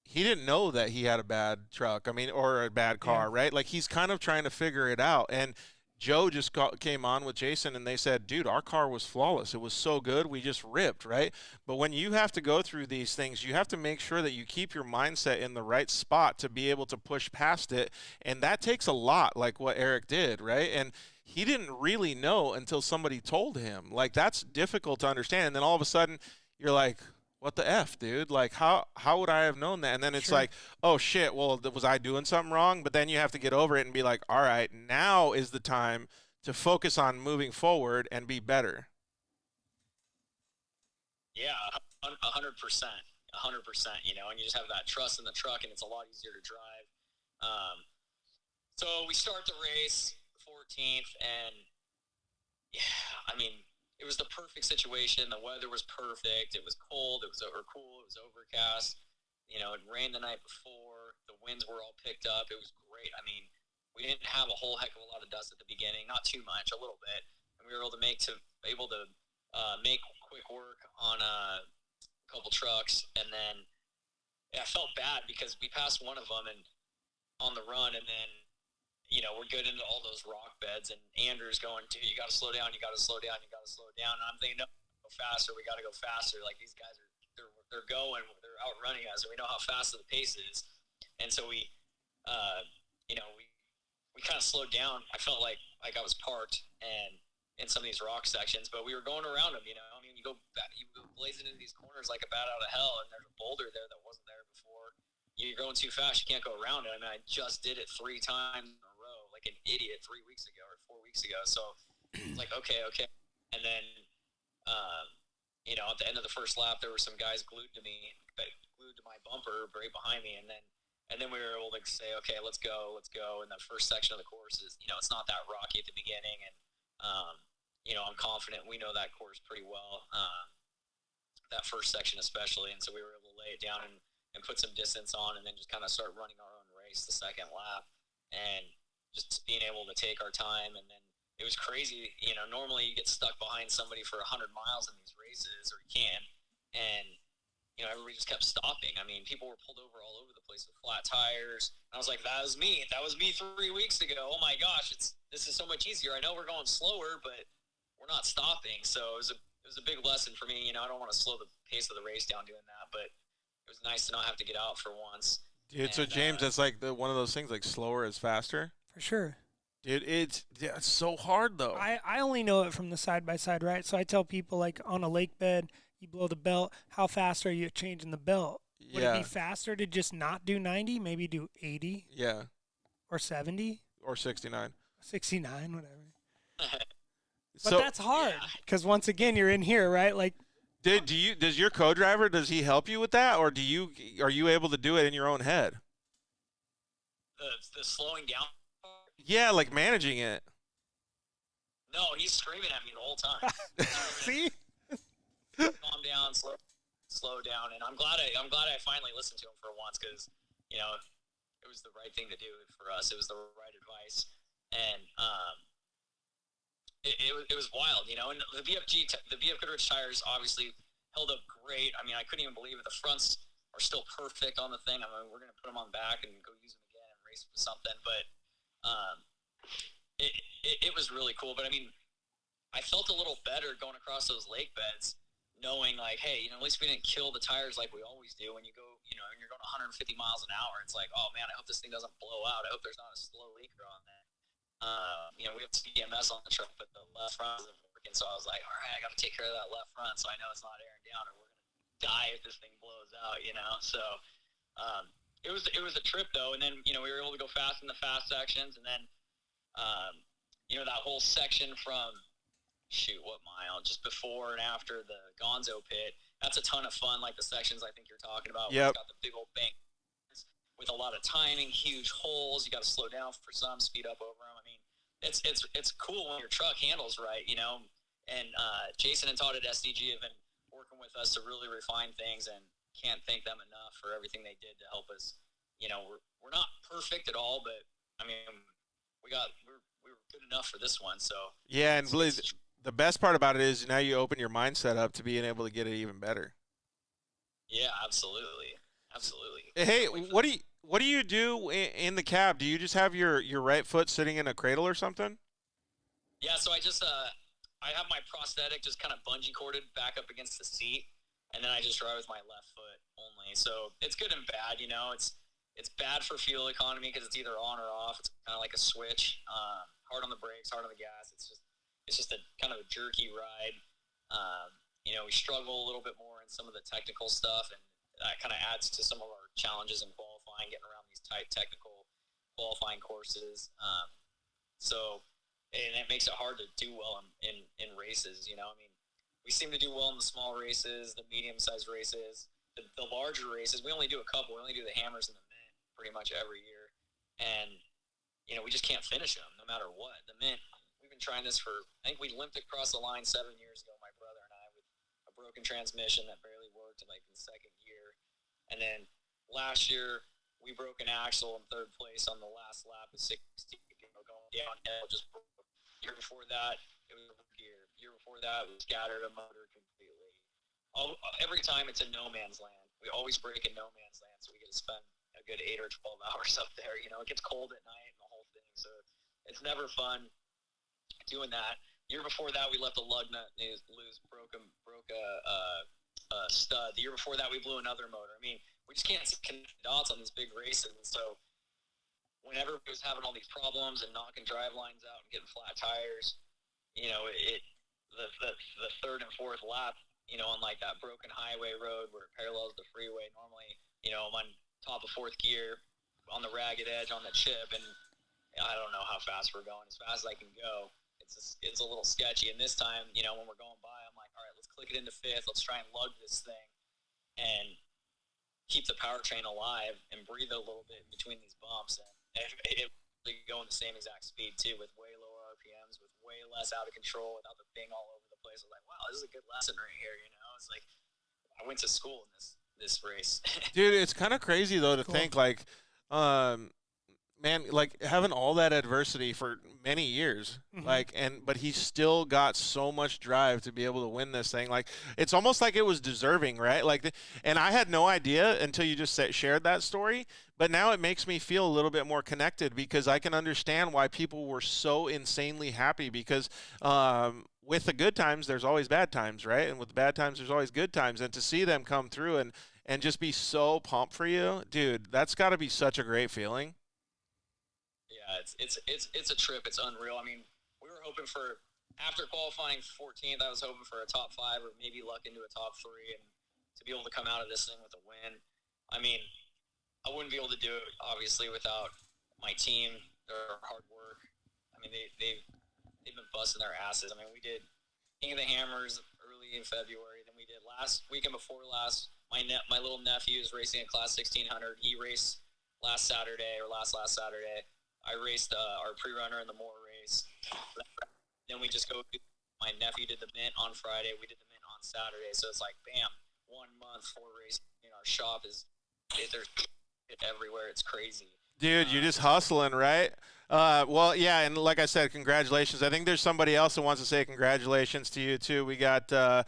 he didn't know that he had a bad truck, or a bad car, right? Like, he's kind of trying to figure it out. And Joe just came on with Jason, and they said, dude, our car was flawless. It was so good. We just ripped, right? But when you have to go through these things, you have to make sure that you keep your mindset in the right spot to be able to push past it. And that takes a lot, like what Eric did, right? And he didn't really know until somebody told him. Like, that's difficult to understand. And then all of a sudden, you're like, what the F, dude? Like, how would I have known that? And then it's like, oh, shit, well, was I doing something wrong? But then you have to get over it and be like, all right, now is the time to focus on moving forward and be better. yeah, 100%, 100%, you know, and you just have that trust in the truck and it's a lot easier to drive. So we start the race 14th and yeah, I mean, it was the perfect situation. The weather was perfect. It was cold. It was cool. It was overcast. You know, it rained the night before. The winds were all picked up. It was great. I mean, we didn't have a whole heck of a lot of dust at the beginning. Not too much, a little bit. And we were able to make quick work on a couple trucks. And then I felt bad because we passed one of them and on the run, and then, you know, we're good into all those rock beds, and Andrew's going, dude, you got to slow down, you got to slow down, you got to slow down. And I'm thinking, no, go faster, we got to go faster. Like, these guys they're going, they're outrunning us, and we know how fast the pace is. And so we, you know, we kind of slowed down. I felt like I was parked and in some of these rock sections, but we were going around them, you know. I mean, you go blazing into these corners like a bat out of hell, and there's a boulder there that wasn't there before. You're going too fast, you can't go around it. I mean, I just did it 3 times in a row, like an idiot 3 weeks ago or 4 weeks ago. So it's like, okay. And then, you know, at the end of the first lap, there were some guys glued to my bumper right behind me. And then we were able to say, okay, let's go. And the first section of the course is, you know, it's not that rocky at the beginning. And, you know, I'm confident we know that course pretty well, that first section especially. And so we were able to lay it down and put some distance on, and then just kind of start running our own race the second lap, and just being able to take our time. And then it was crazy. You know, normally you get stuck behind somebody for 100 miles in these races, or you can, and, you know, everybody just kept stopping. I mean, people were pulled over all over the place with flat tires. And I was like, that was me 3 weeks ago. Oh my gosh, this is so much easier. I know we're going slower, but we're not stopping. So it was a big lesson for me. You know, I don't want to slow the pace of the race down doing that, but it was nice to not have to get out for once. Dude, so James, that's like one of those things, like slower is faster. For sure. Dude, it's so hard though. I only know it from the side-by-side, right? So I tell people, like, on a lake bed, you blow the belt, how fast are you changing the belt? Would it be faster to just not do 90, maybe do 80? Yeah. Or 70? Or 69. 69, whatever. But So that's hard because, once again, you're in here, right? Like, does your co-driver, does he help you with that, or are you able to do it in your own head? The slowing down? Yeah, like managing it. No, he's screaming at me the whole time. See? Calm down, slow down, and I'm glad I finally listened to him for once, because, you know, it was the right thing to do for us. It was the right advice, and it was wild, you know. And the BF Goodrich tires obviously held up great. I mean, I couldn't even believe it. The fronts are still perfect on the thing. I mean, we're gonna put them on back and go use them again and race with something, but It was really cool. But I mean, I felt a little better going across those lake beds, knowing like, hey, at least we didn't kill the tires like we always do when you go, and you're going 150 miles an hour. It's like, oh man, I hope this thing doesn't blow out. I hope there's not a slow leaker on that. We have CMS on the truck, but the left front isn't working. So I was like, all right, I got to take care of that left front so I know it's not airing down or we're going to die if this thing blows out, So it was a trip though. And then, we were able to go fast in the fast sections. And then, that whole section from, what mile? Just before and after the Gonzo pit. That's a ton of fun, like the sections I think you're talking about. Yep. It's got the big old bank with a lot of timing, huge holes. You got to slow down for some, speed up over them. I mean, it's cool when your truck handles right, And Jason and Todd at SDG have been working with us to really refine things, and can't thank them enough for everything they did to help us. We're not perfect at all, but I mean, we were good enough for this one. So yeah, and the best part about it is now you open your mindset up to being able to get it even better. Yeah, absolutely. Hey, what do you do in the cab? Do you just have your right foot sitting in a cradle or something? Yeah, so I just I have my prosthetic just kind of bungee corded back up against the seat, and then I just drive with my left foot only. So it's good and bad, It's bad for fuel economy because it's either on or off. It's kind of like a switch. Hard on the brakes, hard on the gas. It's just a kind of a jerky ride. We struggle a little bit more in some of the technical stuff, and that kind of adds to some of our challenges in qualifying, getting around these tight technical qualifying courses. And it makes it hard to do well in races. We seem to do well in the small races, the medium-sized races, the larger races. We only do a couple. We only do the hammers and the mint pretty much every year, and we just can't finish them no matter what. The mint. We've been trying this I think we limped across the line 7 years ago, my brother and I, with a broken transmission that barely worked in the second year. And then last year, we broke an axle in third place on the last lap of 60, going downhill, just broke. Year before that, it was a gear. Year before that, we scattered a motor completely. Every time it's in no man's land. We always break in no man's land, so we get to spend a good 8 or 12 hours up there. It gets cold at night and the whole thing, so it's never fun doing that. Year before that, we left a lug nut loose, broke a stud. The year before that, we blew another motor. I mean, we just can't connect the dots on these big races. And so whenever we was having all these problems and knocking drive lines out and getting flat tires, the third and fourth lap, on like that broken highway road where it parallels the freeway, normally, I'm on top of fourth gear on the ragged edge on the chip, and I don't know how fast we're going, as fast as I can go. It's a little sketchy. And this time, when we're going by, I'm like, all right, let's click it into fifth. Let's try and lug this thing and keep the powertrain alive and breathe a little bit in between these bumps. And it really going the same exact speed too, with way lower RPMs, with way less out of control, without the bing all over the place. I was like, wow, this is a good lesson right here. It's like I went to school in this race. Dude, it's kind of crazy though to think like, man, like having all that adversity for many years, but he still got so much drive to be able to win this thing. Like, it's almost like it was deserving, right? And I had no idea until you just shared that story, but now it makes me feel a little bit more connected, because I can understand why people were so insanely happy, because with the good times, there's always bad times, right? And with the bad times, there's always good times. And to see them come through and just be so pumped for you, dude, that's got to be such a great feeling. Yeah, it's a trip. It's unreal. I mean, we were hoping for, after qualifying 14th, I was hoping for a top 5 or maybe luck into a top 3, and to be able to come out of this thing with a win. I mean, I wouldn't be able to do it, obviously, without my team, their hard work. I mean, they've been busting their asses. I mean, we did King of the Hammers early in February. Then we did weekend before last. My little nephew is racing a Class 1600. He raced last Saturday. I raced our pre-runner in the Moore race. Then we just my nephew did the mint on Friday. We did the mint on Saturday. So it's like, bam, 1 month, 4 races. Our shop there's everywhere. It's crazy. Dude, you're just hustling, right? Well, yeah, and like I said, congratulations. I think there's somebody else that wants to say congratulations to you, too. We got the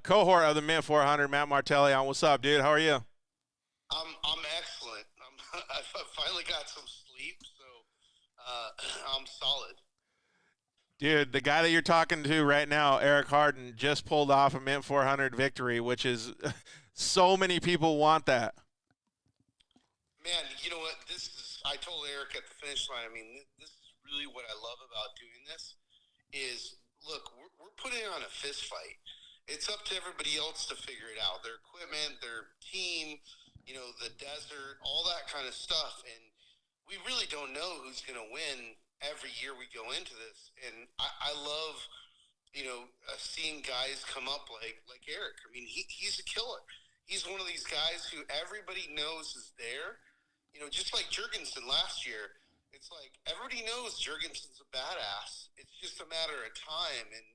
cohort of the Mint 400, Matt Martelli, on. What's up, dude? How are you? I'm excellent. I finally got some sleep, so I'm solid. Dude, the guy that you're talking to right now, Eric Harden, just pulled off a Mint 400 victory, which is so many people want that. Man, you know what? I told Eric at the finish line, I mean, this is really what I love about doing this is, look, we're putting on a fist fight. It's up to everybody else to figure it out. Their equipment, their team, the desert, all that kind of stuff. And we really don't know who's going to win every year we go into this. And I love, seeing guys come up like Eric. I mean, he's a killer. He's one of these guys who everybody knows is there. Just like Jurgensen last year, it's like everybody knows Jurgensen's a badass. It's just a matter of time. And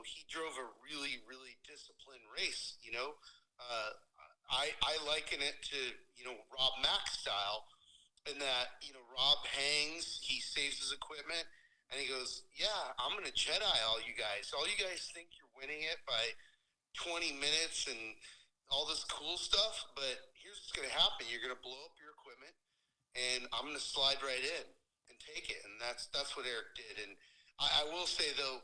he drove a really, really disciplined race. I liken it to, Rob Mack style in that, Rob hangs, he saves his equipment, and he goes, yeah, I'm going to Jedi all you guys. All you guys think you're winning it by 20 minutes and all this cool stuff, but here's what's going to happen. You're going to blow up your equipment, and I'm going to slide right in and take it. And that's what Eric did. And I will say, though,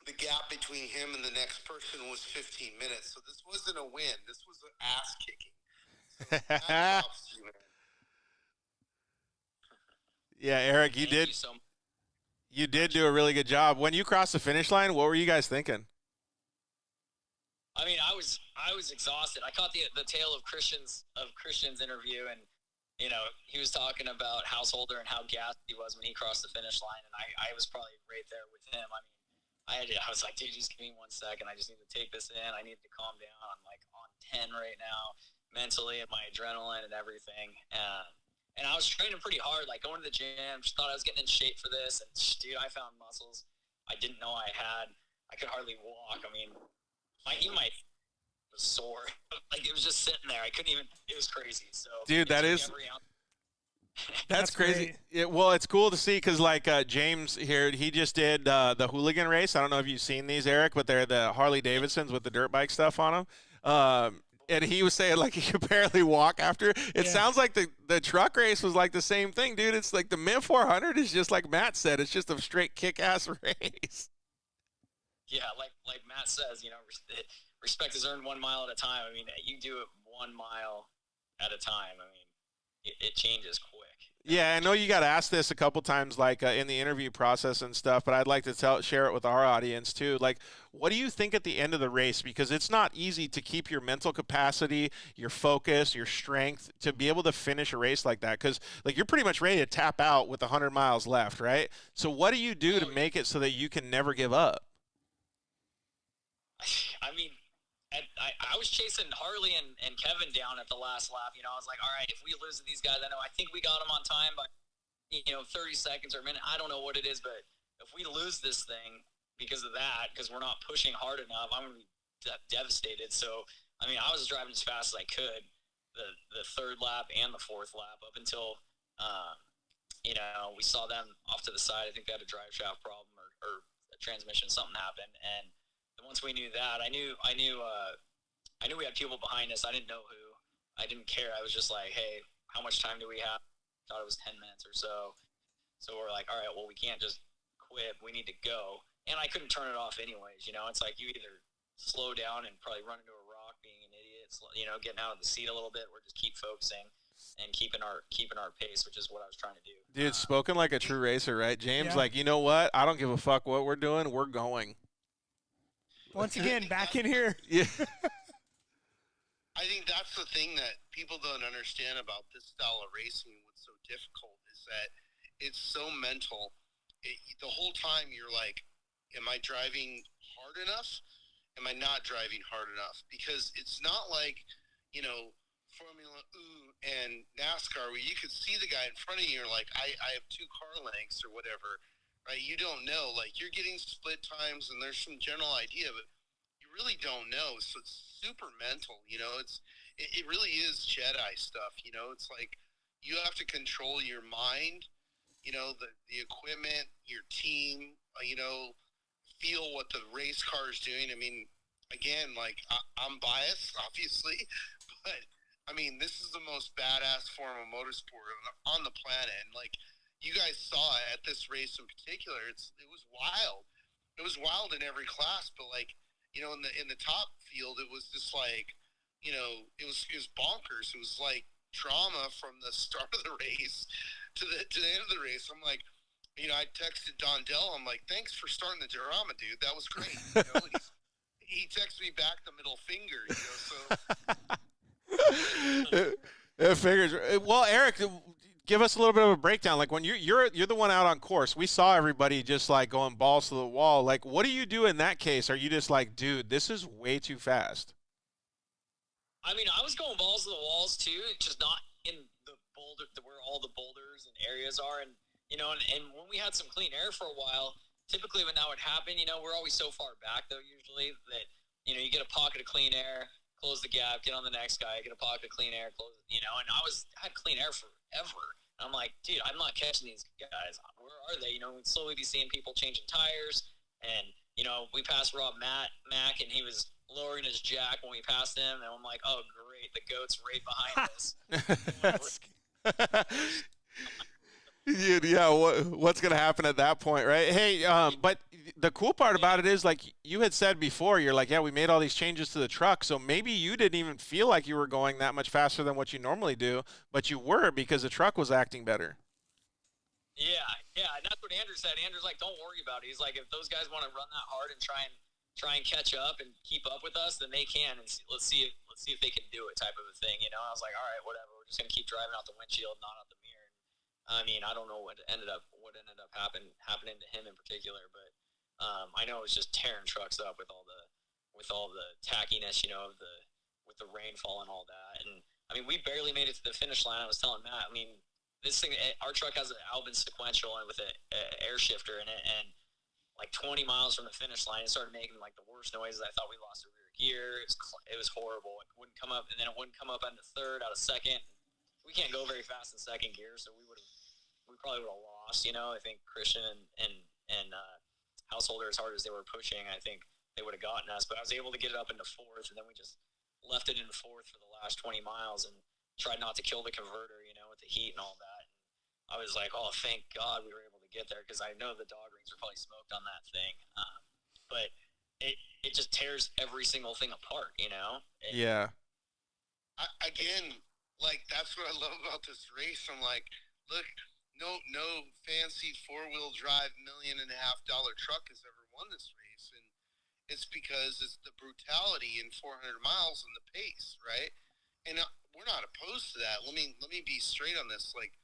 the gap between him and the next person was 15 minutes. So this wasn't a win. This was an ass kicking. So props to you, man. Yeah, Eric, you did do a really good job. When you crossed the finish line, what were you guys thinking? I mean, I was exhausted. I caught the tail of Christian's interview, and he was talking about Householder and how gassed he was when he crossed the finish line, and I was probably right there with him. I mean, I was like, dude, just give me 1 second. I just need to take this in. I need to calm down. I'm like on 10 right now, mentally, and my adrenaline and everything. And I was training pretty hard, like going to the gym. Just thought I was getting in shape for this, and dude, I found muscles I didn't know I had. I could hardly walk. I mean, my was sore. Like it was just sitting there. I couldn't even. It was crazy. So, dude, that's crazy. Well, it's cool to see because, like, James here, he just did the hooligan race. I don't know if you've seen these, Eric, but they're the Harley Davidsons with the dirt bike stuff on them. And he was saying, like, he could barely walk after. It sounds like the truck race was like the same thing, dude. It's like the Mint 400 is just like Matt said. It's just a straight kick-ass race. Yeah, like Matt says, respect is earned 1 mile at a time. I mean, you do it 1 mile at a time. I mean, it changes quick. Yeah, I know you got asked this a couple times, like in the interview process and stuff, but I'd like to share it with our audience too. Like, what do you think at the end of the race? Because it's not easy to keep your mental capacity, your focus, your strength to be able to finish a race like that. Because, like, you're pretty much ready to tap out with 100 miles left, right? So what do you do to make it so that you can never give up? I mean, I was chasing Harley and Kevin down at the last lap. I was like, all right, if we lose to these guys, I think we got them on time by, 30 seconds or a minute. I don't know what it is, but if we lose this thing because of that, because we're not pushing hard enough, I'm going to be devastated. So, I mean, I was driving as fast as I could the third lap and the fourth lap up until, we saw them off to the side. I think they had a drive shaft problem or a transmission, something happened. And once we knew that, I knew we had people behind us. I didn't know who. I didn't care. I was just like, hey, how much time do we have? Thought it was 10 minutes or so. So we're like, all right, well, we can't just quit. We need to go. And I couldn't turn it off anyways. It's like you either slow down and probably run into a rock, being an idiot, getting out of the seat a little bit, or just keep focusing and keeping our pace, which is what I was trying to do. Dude, spoken like a true racer, right? James, like, you know what? I don't give a fuck what we're doing. We're going. Once again, back in here. Yeah. I think that's the thing that people don't understand about this style of racing. What's so difficult is that it's so mental. The whole time you're like, am I driving hard enough? Am I not driving hard enough? Because it's not like, Formula E and NASCAR where you could see the guy in front of you. You're like, I have 2 car lengths or whatever. Right? You don't know. Like, you're getting split times and there's some general idea, but you really don't know. So it's super mental, it really is Jedi stuff. It's like you have to control your mind, the equipment, your team, feel what the race car is doing. I mean, again, like I'm biased, obviously, but I mean, this is the most badass form of motorsport on the planet. And like, you guys saw at this race in particular, it was wild. It was wild in every class, but like, you know, in the top field, it was just like, you know, it was bonkers. It was like drama from the start of the race to the end of the race. I'm like, you know, I texted Don Dell. I'm like, thanks for starting the drama, dude. That was great. You know, and he texted me back the middle finger. You know, so it figures. Well, Eric, give us a little bit of a breakdown. Like when you're the one out on course, we saw everybody just like going balls to the wall. Like, what do you do in that case? Are you just like, dude, this is way too fast? I mean, I was going balls to the walls too, just not in the boulder where all the boulders and areas are, and you know, and when we had some clean air for a while, typically when that would happen, you know, we're always so far back though usually that, you know, you get a pocket of clean air, close the gap, get on the next guy, get a pocket of clean air, close, you know, and I had clean air forever. And I'm like, dude, I'm not catching these guys. Where are they? You know, we'd slowly be seeing people changing tires, and you know, we passed Rob Mack, and he was lowering his jack when we passed him, and I'm like, oh great, the goat's right behind us. Yeah, what's going to happen at that point, right? Hey, but the cool part about it is, like you had said before, you're like, yeah, we made all these changes to the truck, so maybe you didn't even feel like you were going that much faster than what you normally do, but you were because the truck was acting better. Yeah, and that's what Andrew said. Andrew's like, don't worry about it. He's like, if those guys want to run that hard and try and catch up and keep up with us, then they can, and let's see if they can do it, type of a thing, you know? I was like, all right, whatever. We're just going to keep driving out the windshield, not out the mirror. I mean, I don't know what ended up happening to him in particular, but I know it was just tearing trucks up with all the tackiness, you know, with the rainfall and all that. And I mean, we barely made it to the finish line. I was telling Matt, I mean, this thing, our truck has an Albin sequential and with an air shifter in it, and like 20 miles from the finish line, it started making like the worst noises. I thought we lost a rear gear. It was horrible. It wouldn't come up, and then it wouldn't come up into third out of second. We can't go very fast in second gear, so we probably would have lost. You know, I think Christian and Householder, as hard as they were pushing, I think they would have gotten us. But I was able to get it up into fourth, and then we just left it in fourth for the last 20 miles and tried not to kill the converter, you know, with the heat and all that. And I was like, oh, thank God we were able to get there, because I know the dog rings were probably smoked on that thing. But it just tears every single thing apart, you know? Yeah. Again, like, that's what I love about this race. I'm like, look, no fancy 4-wheel drive $1.5 million truck has ever won this race, and it's because it's the brutality in 400 miles and the pace, right? And we're not opposed to that. Let me be straight on this. Like,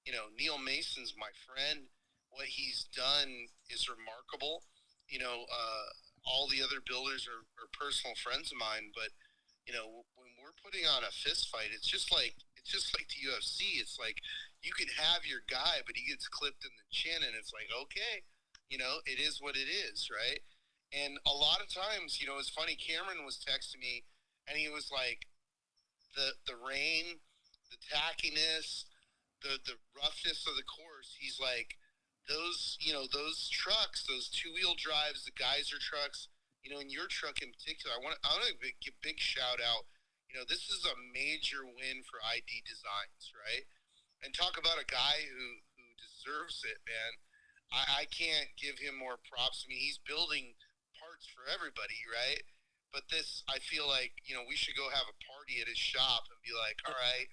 you know, Neil Mason's my friend. What he's done is remarkable. You know, all the other builders are personal friends of mine, but you know, when we're putting on a fist fight, it's just like the UFC. It's like you can have your guy, but he gets clipped in the chin, and it's like, okay, you know, it is what it is, right? And a lot of times, you know, it's funny. Cameron was texting me, and he was like, the rain, the tackiness, the roughness of the course. He's like, those trucks, those 2-wheel drives, the geyser trucks, you know, in your truck in particular, I want to give a big shout out. You know, this is a major win for ID Designs, right? And talk about a guy who deserves it, man. I can't give him more props. I mean, he's building parts for everybody, right? But this, I feel like, you know, we should go have a party at his shop and be like, all right,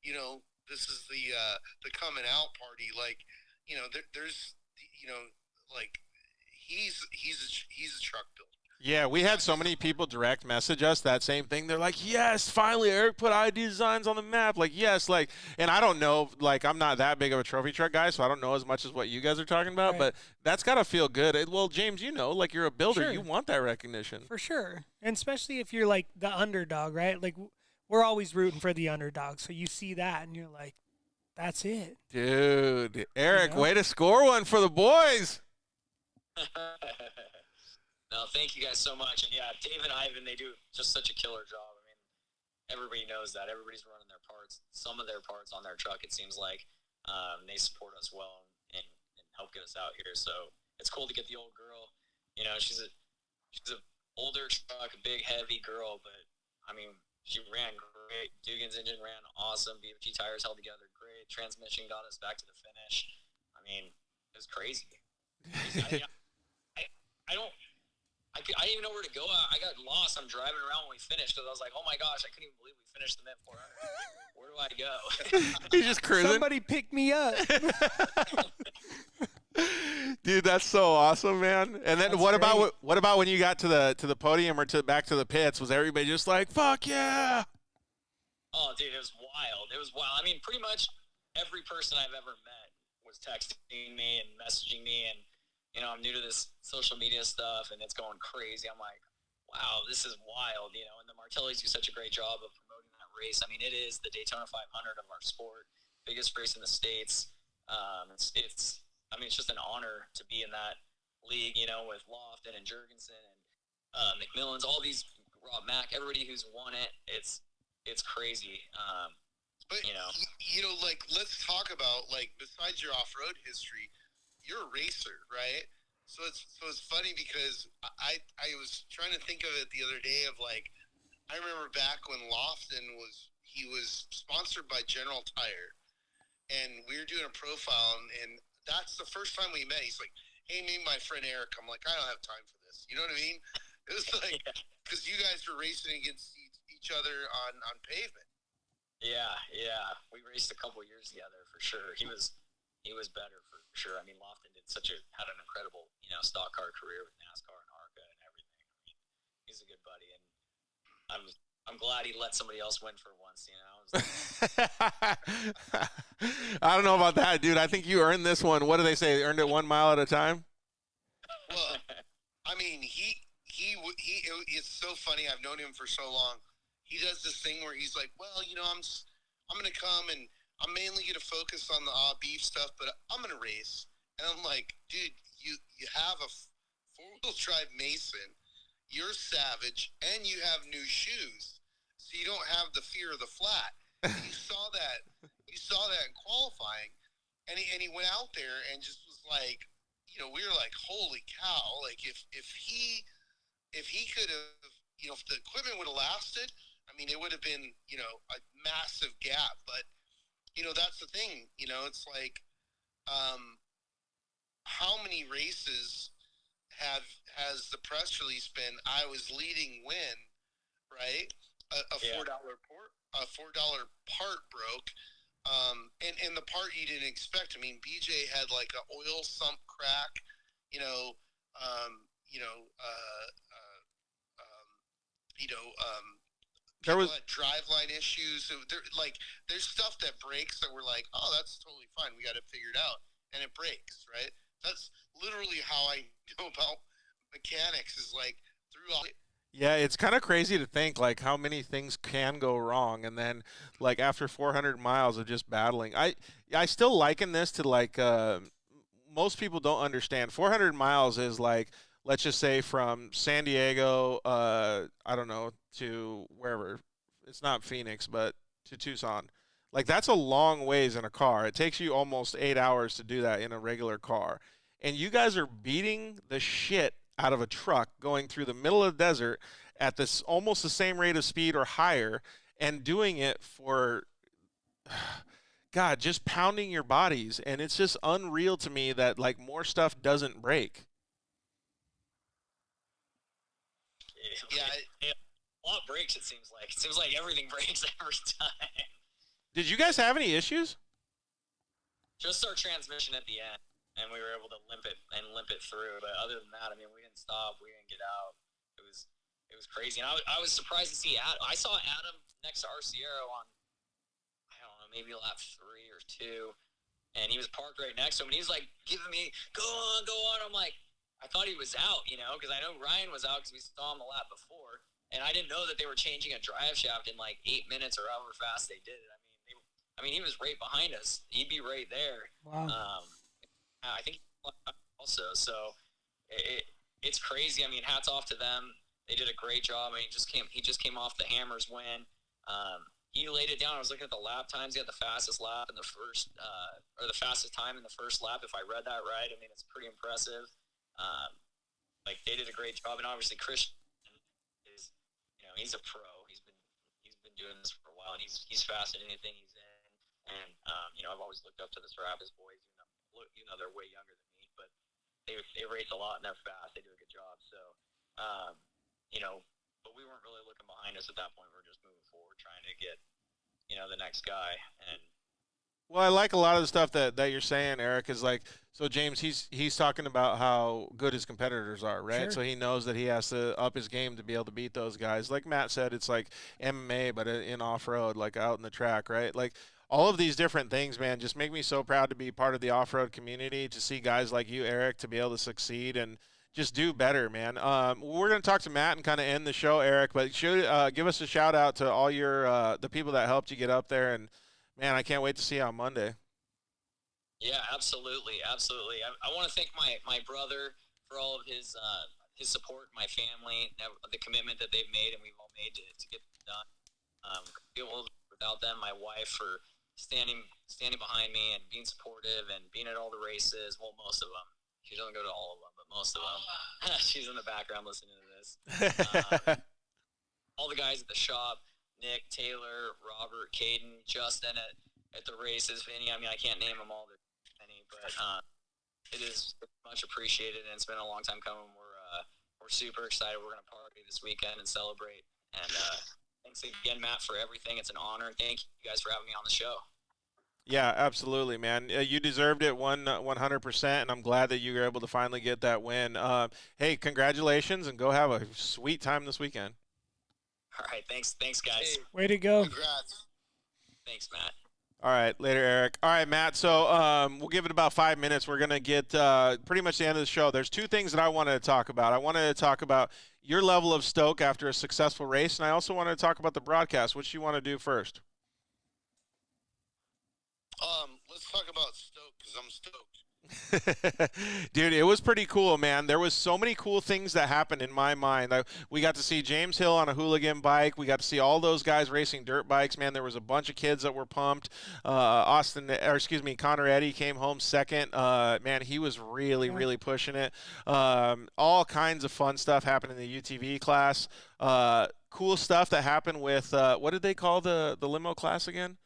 you know, this is the coming out party. Like, you know, there's, you know, like he's a truck builder. Yeah, we had so many people direct message us that same thing. They're like, yes, finally, Eric put ID Designs on the map. Like, yes, like, and I don't know, like, I'm not that big of a trophy truck guy, so I don't know as much as what you guys are talking about, Right. but that's got to feel good. Well, James, you know, like, you're a builder. Sure. You want that recognition. For sure. And especially if you're like the underdog, right? Like we're always rooting for the underdog. So you see that and you're like, that's it. Dude, Eric, You know? way to score one for the boys. No, thank you guys so much. And yeah, Dave and Ivan, they do just such a killer job. I mean, everybody knows that. Everybody's running their parts, some of their parts on their truck, it seems like. They support us well and help get us out here. So it's cool to get the old girl. You know, she's a older truck, a big, heavy girl, but I mean, she ran great. Dugan's engine ran awesome. BFG tires held together great. Transmission got us back to the finish. mean, it was crazy. I didn't even know where to go. I got lost. I'm driving around when we finished because I was like, oh my gosh, I couldn't even believe we finished the Mint 400. Where do I go? He's just cruising. Somebody pick me up. Dude, that's so awesome, man. And then That's what great. about when you got to the podium or back to the pits? Was everybody just like, fuck yeah? Oh, dude, it was wild. It was wild. I mean, pretty much every person I've ever met was texting me and messaging me, and I'm new to this social media stuff, and it's going crazy. I'm like, wow, this is wild, And the Martellis do such a great job of promoting that race. I mean, it is the Daytona 500 of our sport, biggest race in the States. It's just an honor to be in that league, with Lofton and Jurgensen and McMillan's, all these, Rob Mack, everybody who's won it. It's crazy. But let's talk about, besides your off-road history, you're a racer, right? So it's funny because I was trying to think of it the other day of I remember back when Lofton was sponsored by General Tire, and we were doing a profile, and that's the first time we met. He's like, hey, meet my friend Eric. I'm like, I don't have time for this. You know what I mean? It was like, because you guys were racing against each other on pavement. Yeah. We raced a couple years together for sure. He was better for sure. I mean, Lofton had an incredible, stock car career with NASCAR and ARCA and everything. I mean, he's a good buddy, and I'm glad he let somebody else win for once, I don't know about that, dude. I think you earned this one. What do they say? They earned it 1 mile at a time? Well, I mean, it's so funny. I've known him for so long. He does this thing where he's like, well, I'm going to come and I'm mainly going to focus on the beef stuff, but I'm going to race. And I'm like, dude, you have a four-wheel drive Mason, you're savage, and you have new shoes. So you don't have the fear of the flat. You saw that in qualifying, and he went out there and just was like, we were like, holy cow! Like if he could have, if the equipment would have lasted, I mean, it would have been a massive gap. But that's the thing. It's like, how many races has the press release been? I was leading win, right? A $4 part broke, and the part you didn't expect. I mean, BJ had like an oil sump crack, there was driveline issues. So there's stuff that breaks that we're like, oh, that's totally fine. We got it figured out, and it breaks, right? That's literally how I know about mechanics. Is like through all. Yeah, it's kind of crazy to think how many things can go wrong, and then after 400 miles of just battling, I still liken this to most people don't understand. 400 miles is let's just say from San Diego, I don't know, to wherever. It's not Phoenix, but to Tucson. That's a long ways in a car. It takes you almost 8 hours to do that in a regular car. And you guys are beating the shit out of a truck going through the middle of the desert at this almost the same rate of speed or higher, and doing it for, God, just pounding your bodies. And it's just unreal to me that more stuff doesn't break. Yeah, a lot breaks. It seems like everything breaks every time. Did you guys have any issues? Just our transmission at the end, and we were able to limp it through. But other than that, I mean, we didn't stop. We didn't get out. It was crazy. And I was surprised to see Adam. I saw Adam next to Arciero on, I don't know, maybe lap 3 or 2, and he was parked right next to him. And he was like giving me, go on. I'm like, I thought he was out, because I know Ryan was out because we saw him the lap before, and I didn't know that they were changing a drive shaft in 8 minutes or however fast they did it. I mean, he was right behind us. He'd be right there. Wow. I think also. So it's crazy. I mean, hats off to them. They did a great job. I mean, he just came off the Hammers win. He laid it down. I was looking at the lap times. He had the fastest lap in the first, or the fastest time in the first lap, if I read that right. I mean, it's pretty impressive. They did a great job, and obviously Christian is, he's a pro. He's been doing this for a while, and he's fast at anything he's in. And I've always looked up to the Serapis boys. they're way younger than me, but they race a lot and they're fast. They do a good job. So, but we weren't really looking behind us at that point. We're just moving forward, trying to get, the next guy. And well, I like a lot of the stuff that you're saying, Eric, is like, so James, he's talking about how good his competitors are, right? Sure. So he knows that he has to up his game to be able to beat those guys. Like Matt said, it's like MMA, but in off-road, like out in the track, right? Like all of these different things, man, just make me so proud to be part of the off-road community, to see guys like you, Eric, to be able to succeed and just do better, man. We're going to talk to Matt and kind of end the show, Eric, but give us a shout out to all your the people that helped you get up there. And man, I can't wait to see you on Monday. yeah, absolutely. I want to thank my brother for all of his support, my family, the commitment that they've made and we've all made to get this done. Without them, my wife for standing behind me and being supportive and being at all the races. Well, most of them. She doesn't go to all of them, but most of them. She's in the background listening to this. All the guys at the shop, Nick, Taylor, Robert, Caden, Justin at the races, Vinny. I mean, I can't name them all. There's many, but it is much appreciated, and it's been a long time coming. We're super excited. We're gonna party this weekend and celebrate. And thanks again, Matt, for everything. It's an honor. Thank you guys for having me on the show. Yeah, absolutely, man. You deserved it 100%, and I'm glad that you were able to finally get that win. Hey, congratulations, and go have a sweet time this weekend. All right, thanks, guys. Way to go. Congrats. Thanks, Matt. All right, later, Eric. All right, Matt, so we'll give it about 5 minutes. We're going to get pretty much the end of the show. There's two things that I wanted to talk about. I wanted to talk about your level of stoke after a successful race, and I also wanted to talk about the broadcast. What do you want to do first? Let's talk about Stoke, because I'm stoked. Dude, it was pretty cool, man. There was so many cool things that happened in my mind. We got to see James Hill on a hooligan bike. We got to see all those guys racing dirt bikes, man. There was a bunch of kids that were pumped. Connor Eddy came home second. Man, he was really pushing it. All kinds of fun stuff happened in the UTV class. Cool stuff that happened with, what did they call the limo class again?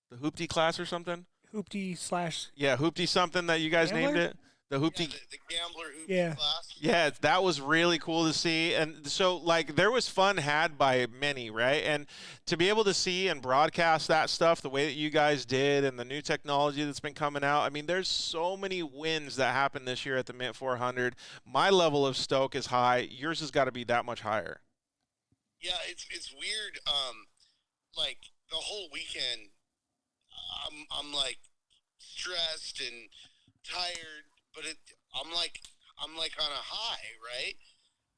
The Hoopty class or something? Hoopty / Yeah, Hoopty something that you guys Gambler? named it. The Hoopty. Yeah, the Gambler Hoopty class. Yeah, that was really cool to see. And so, like, there was fun had by many, right? And to be able to see and broadcast that stuff the way that you guys did and the new technology that's been coming out, I mean, there's so many wins that happened this year at the Mint 400. My level of stoke is high. Yours has got to be that much higher. Yeah, it's weird. Like, the whole weekend, I'm like stressed and tired, but I'm like on a high, right?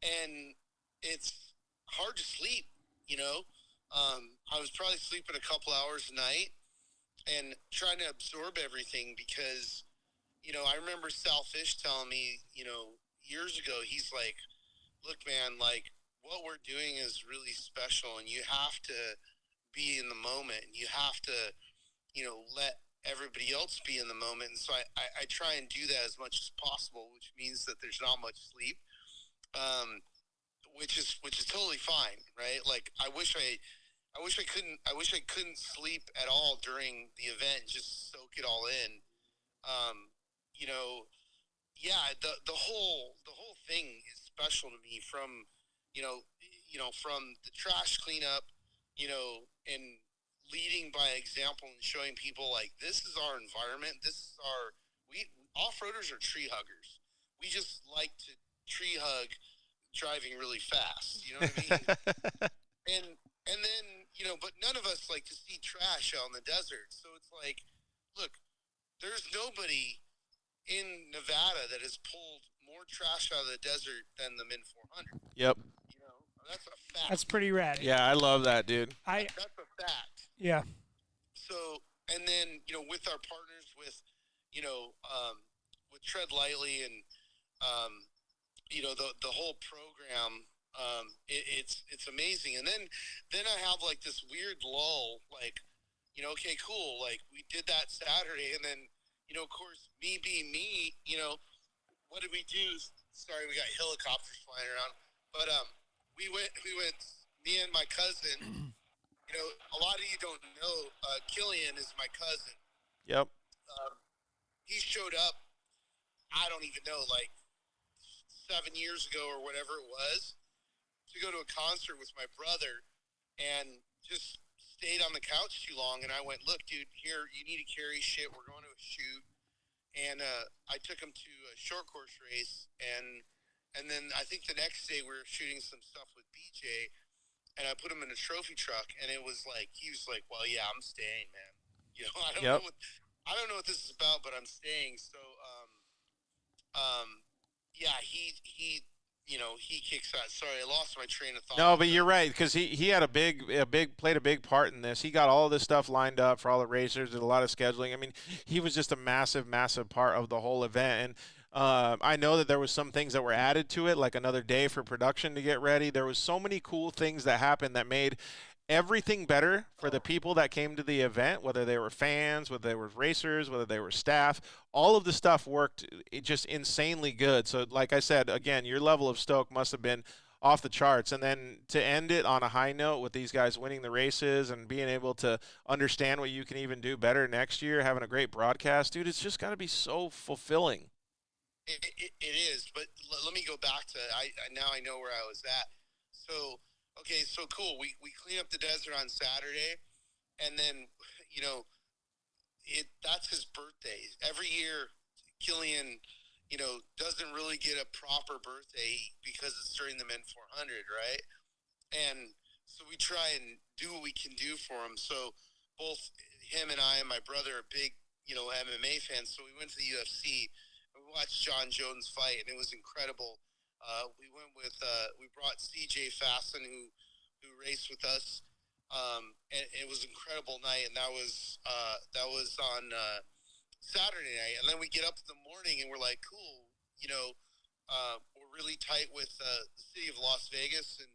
And it's hard to sleep, I was probably sleeping a couple hours a night and trying to absorb everything because, I remember Sal Fish telling me, years ago, he's like, look, man, like what we're doing is really special and you have to be in the moment and you have to, let everybody else be in the moment. And so I try and do that as much as possible, which means that there's not much sleep, which is totally fine, right? Like I wish I couldn't sleep at all during the event and just soak it all in. The whole thing is special to me from the trash cleanup, and leading by example and showing people like this is our environment. We off-roaders are tree huggers. We just like to tree hug driving really fast. You know what I mean? and then, but none of us like to see trash out in the desert. So it's like, look, there's nobody in Nevada that has pulled more trash out of the desert than the Mint 400. Yep. That's a fact. That's pretty rad. Yeah, I love that, dude. That's a fact. Yeah. So, and then, with our partners with Tread Lightly and, the whole program, it's amazing. And then I have like this weird lull, like, okay, cool. Like we did that Saturday. And then, of course, me being me, what did we do? Sorry, we got helicopters flying around, but, we went, me and my cousin, a lot of you don't know, Killian is my cousin. Yep. He's showed up, I don't even know, like 7 years ago or whatever it was, to go to a concert with my brother and just stayed on the couch too long. And I went, look, dude, here, you need to carry shit. We're going to a shoot. And I took him to a short course race. And then I think the next day we were shooting some stuff with BJ. And I put him in a trophy truck. And it was like, he was like, well, yeah, I'm staying, man. You know, I don't know what this is about, but I'm staying. So, yeah, he kicks out. Sorry, I lost my train of thought. No, but you're right, because he had played a big part in this. He got all of this stuff lined up for all the racers, did a lot of scheduling. I mean, he was just a massive part of the whole event. And I know that there was some things that were added to it, like another day for production to get ready. There was so many cool things that happened that made everything better for the people that came to the event, whether they were fans, whether they were racers, whether they were staff. All of the stuff worked just insanely good. So like I said, again, your level of stoke must have been off the charts. And then to end it on a high note with these guys winning the races and being able to understand what you can even do better next year, having a great broadcast, dude, it's just got to be so fulfilling. It is, but let me go back to now I know where I was at. So okay, so cool. We clean up the desert on Saturday, and then, you know, that's his birthday. Every year, Killian, you know, doesn't really get a proper birthday because it's during the Men 400, right? And so we try and do what we can do for him. So both him and I and my brother are big, you know, MMA fans. So we went to the UFC and we watched John Jones fight, and it was incredible. We went with we brought CJ Fasten who raced with us, and it was an incredible night. And that was on Saturday night. And then we get up in the morning and we're like, cool, you know, we're really tight with the city of Las Vegas, and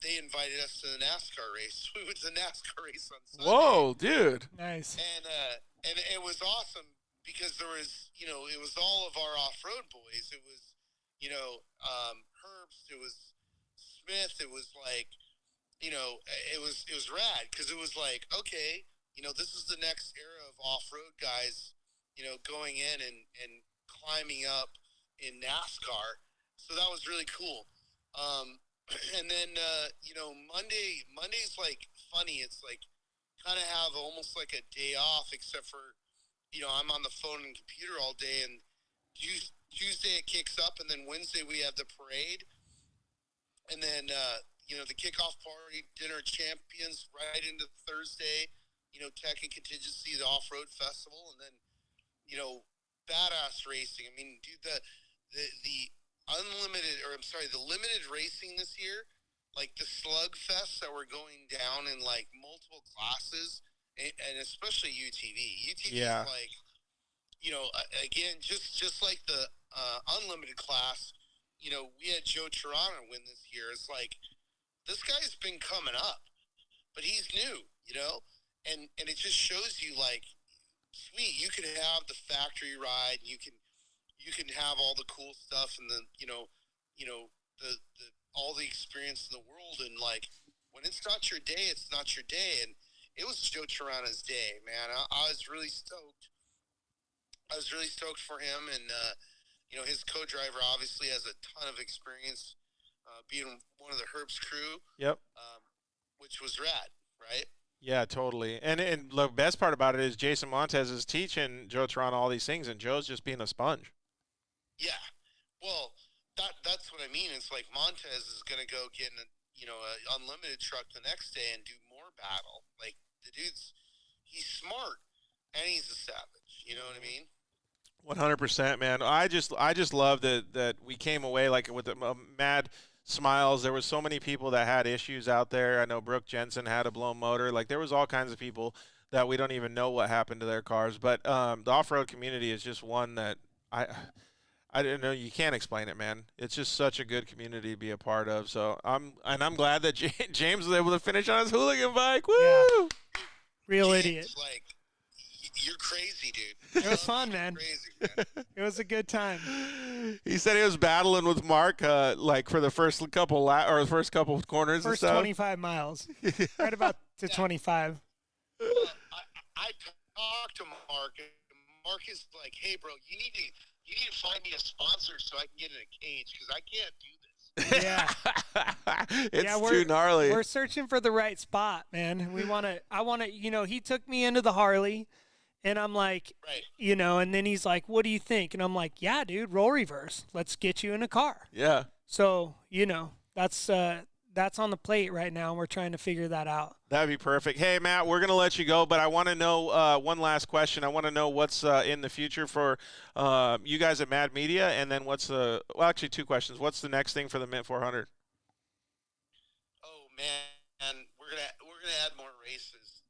they invited us to the NASCAR race. We went to the NASCAR race on Sunday. Whoa, dude! Nice. And it was awesome because there was, you know, it was all of our off-road boys. It was, you know, Herbst, it was Smith, it was like, you know, it was rad because it was like, okay, you know, this is the next era of off-road guys, you know, going in and climbing up in NASCAR. So that was really cool. And then, you know, Monday's like funny. It's like kind of have almost like a day off, except for, you know, I'm on the phone and computer all day, and Tuesday it kicks up, and then Wednesday we have the parade, and then you know, the kickoff party, dinner of champions, right into Thursday, you know, Tech and Contingency, the off-road festival, and then, you know, badass racing. I mean, dude, the unlimited, or I'm sorry, the limited racing this year, like the slug fests that were going down in like multiple classes, and especially UTV. UTV is like, you know, again, just like the unlimited class, you know, we had Joe Toronto win this year. It's like, this guy's been coming up, but he's new, you know, and it just shows you like, sweet, you can have the factory ride, you can have all the cool stuff and the, you know, the all the experience in the world, and like, when it's not your day, it's not your day. And it was Joe Toronto's day, man. I was really stoked. I was really stoked for him, and you know, his co-driver obviously has a ton of experience, being one of the Herbst crew. Yep. Which was rad, right? Yeah, totally. And the best part about it is Jason Montez is teaching Joe Toronto all these things, and Joe's just being a sponge. Yeah. Well, that's what I mean. It's like Montez is going to go get in a unlimited truck the next day and do more battle. Like, the dude's, he's smart and he's a savage. You know what I mean? 100%, man. I just love that we came away like with mad smiles. There was so many people that had issues out there. I know Brooke Jensen had a blown motor. Like, there was all kinds of people that we don't even know what happened to their cars. But the off-road community is just one that I don't know. You can't explain it, man. It's just such a good community to be a part of. So I'm glad that James was able to finish on his hooligan bike. Woo! Yeah. Real James, idiot. Like, you're crazy, dude. It was fun, man. Crazy, man. It was a good time. He said he was battling with Mark, like for the first couple the first couple corners. First and stuff. 25 miles, right about to 25. Well, I talked to Mark, and Marcus like, hey, bro, you need to find me a sponsor so I can get in a cage because I can't do this. Yeah. It's too gnarly. We're searching for the right spot, man. I want to, he took me into the Harley and I'm like, Right. and then he's like, what do you think? And I'm like, yeah, dude, roll reverse. Let's get you in a car. Yeah. So, that's on the plate right now. We're trying to figure that out. That'd be perfect. Hey, Matt, we're going to let you go, but I want to know one last question. I want to know what's in the future for you guys at Mad Media, and then actually two questions. What's the next thing for the Mint 400? Oh man, we're gonna add more races.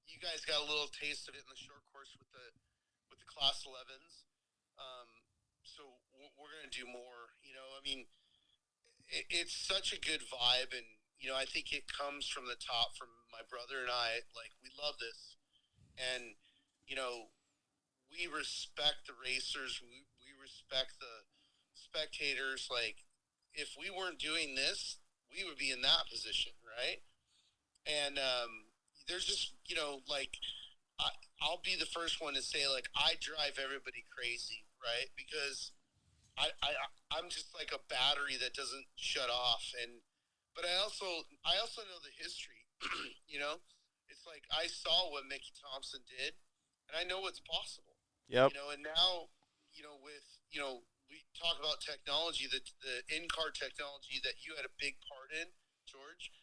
You guys got a little taste of it in the short course with the Class 11s. So we're gonna do more. I mean, it's such a good vibe, and I think it comes from the top, from my brother and I. Like, we love this, and we respect the racers. We respect the spectators. Like, if we weren't doing this, we would be in that position, right? And there's just I'll be the first one to say, like, I drive everybody crazy, right? Because I'm just like a battery that doesn't shut off, but I also know the history. It's like I saw what Mickey Thompson did, and I know what's possible. Yep. And now, we talk about technology, the in-car technology that you had a big part in, George.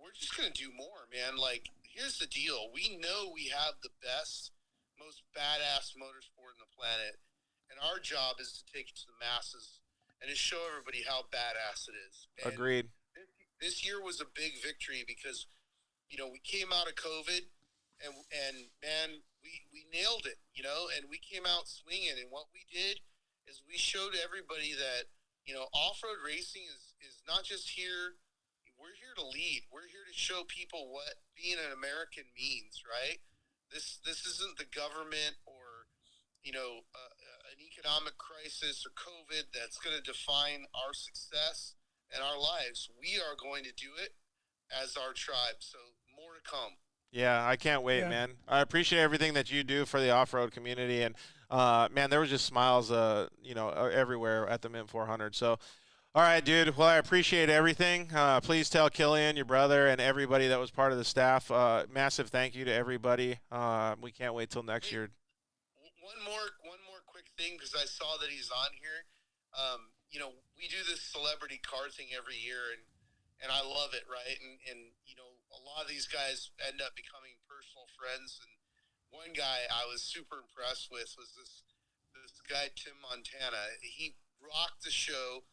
We're just gonna do more, man. Like, here's the deal: we know we have the best, most badass motorsport on the planet. And our job is to take it to the masses and to show everybody how badass it is. And Agreed. This year was a big victory because, we came out of COVID and man, we nailed it, and we came out swinging. And what we did is we showed everybody that, off-road racing is not just here. We're here to lead. We're here to show people what being an American means, right? This isn't the government or, an economic crisis or COVID that's going to define our success and our lives. We are going to do it as our tribe. So more to come. Yeah, I can't wait, man. I appreciate everything that you do for the off-road community. And, man, there was just smiles, everywhere at the Mint 400. So, all right, dude. Well, I appreciate everything. Please tell Killian, your brother, and everybody that was part of the staff. Massive thank you to everybody. We can't wait till next year. One more quick thing, because I saw that he's on here. We do this celebrity car thing every year, and I love it, right? And a lot of these guys end up becoming personal friends. And one guy I was super impressed with was this guy, Tim Montana. He rocked the show,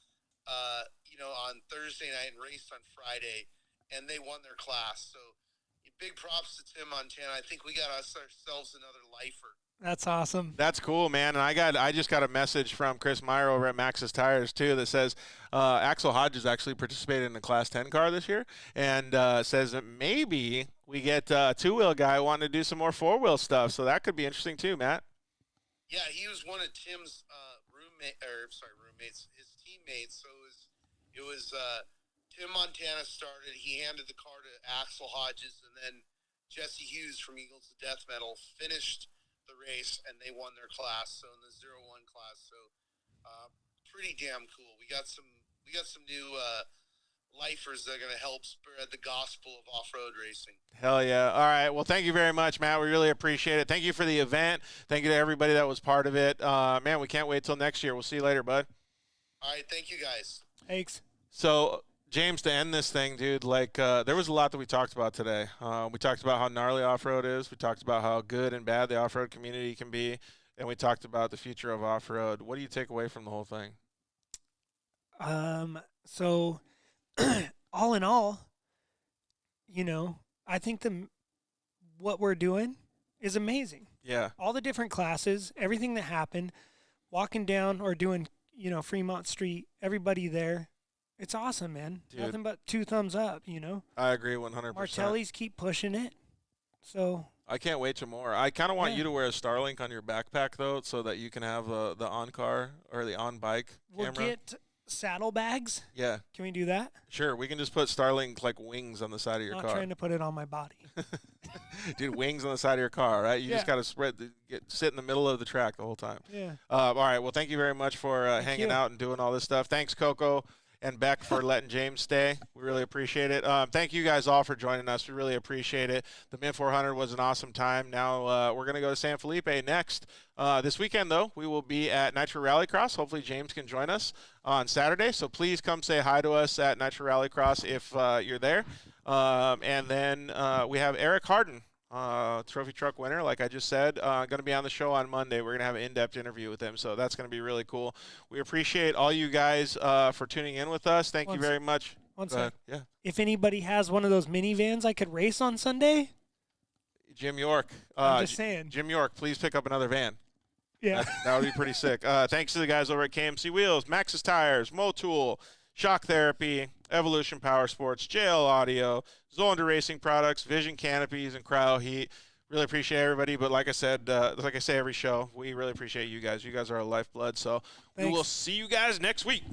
on Thursday night and raced on Friday, and they won their class. So big props to Tim Montana. I think we got ourselves another lifer. That's awesome. That's cool, man. And I just got a message from Chris Meyer over at Maxxis Tires too that says Axel Hodges actually participated in the Class 10 car this year, and says that maybe we get a two-wheel guy wanting to do some more four-wheel stuff. So that could be interesting too, Matt. Yeah, he was one of Tim's roommates, his teammates. So it was Tim Montana started. He handed the car to Axel Hodges, and then Jesse Hughes from Eagles of Death Metal finished the race, and they won their class. So in the 0-1 class, so pretty damn cool. We got some new lifers that are going to help spread the gospel of off-road racing. Hell yeah. All right. Well, thank you very much, Matt. We really appreciate it. Thank you for the event. Thank you to everybody that was part of it. Man, we can't wait till next year. We'll see you later, bud. All right. Thank you, guys. Thanks. So, James, to end this thing, dude, there was a lot that we talked about today. We talked about how gnarly off-road is. We talked about how good and bad the off-road community can be. And we talked about the future of off-road. What do you take away from the whole thing? So all in all, I think what we're doing is amazing. Yeah. All the different classes, everything that happened, walking down or doing, Fremont Street, everybody there. It's awesome, man. Dude. Nothing but 2 thumbs up, I agree 100%. Martelli's keep pushing it. So I can't wait to more. I kind of want you to wear a Starlink on your backpack, though, so that you can have the on-car or the on-bike camera. saddlebags. Yeah. Can we do that? Sure. We can just put Starlink like wings on the side of your Not car. trying to put it on my body. Dude, wings on the side of your car, right? You just Yeah. got to sit in the middle of the track the whole time. Yeah. All right. Well, thank you very much for hanging you. out and doing all this stuff. Thanks, Coco and Beck, for letting James stay. We really appreciate it. Thank you guys all for joining us. We really appreciate it. The Mint 400 was an awesome time. Now we're going to go to San Felipe next. This weekend, though, we will be at Nitro Rallycross. Hopefully, James can join us on Saturday. So please come say hi to us at Nitro Rallycross if you're there. And then we have Eric Harden, trophy truck winner, like I just said, going to be on the show on Monday. We're going to have an in-depth interview with him, so that's going to be really cool. We appreciate all you guys for tuning in with us. Thank you very much. One Go ahead. sec. Yeah. If anybody has one of those minivans I could race on Sunday, Jim York. I'm just saying. Jim York, please pick up another van. Yeah. That would be pretty sick. Thanks to the guys over at KMC Wheels, Maxxis Tires, Motul, Shock Therapy, Evolution Power Sports, JL Audio, Zolander Racing Products, Vision Canopies, and Cryo Heat. Really appreciate everybody. But like I said, like I say every show, we really appreciate you guys. You guys are our lifeblood. So we Thanks. will see you guys next week.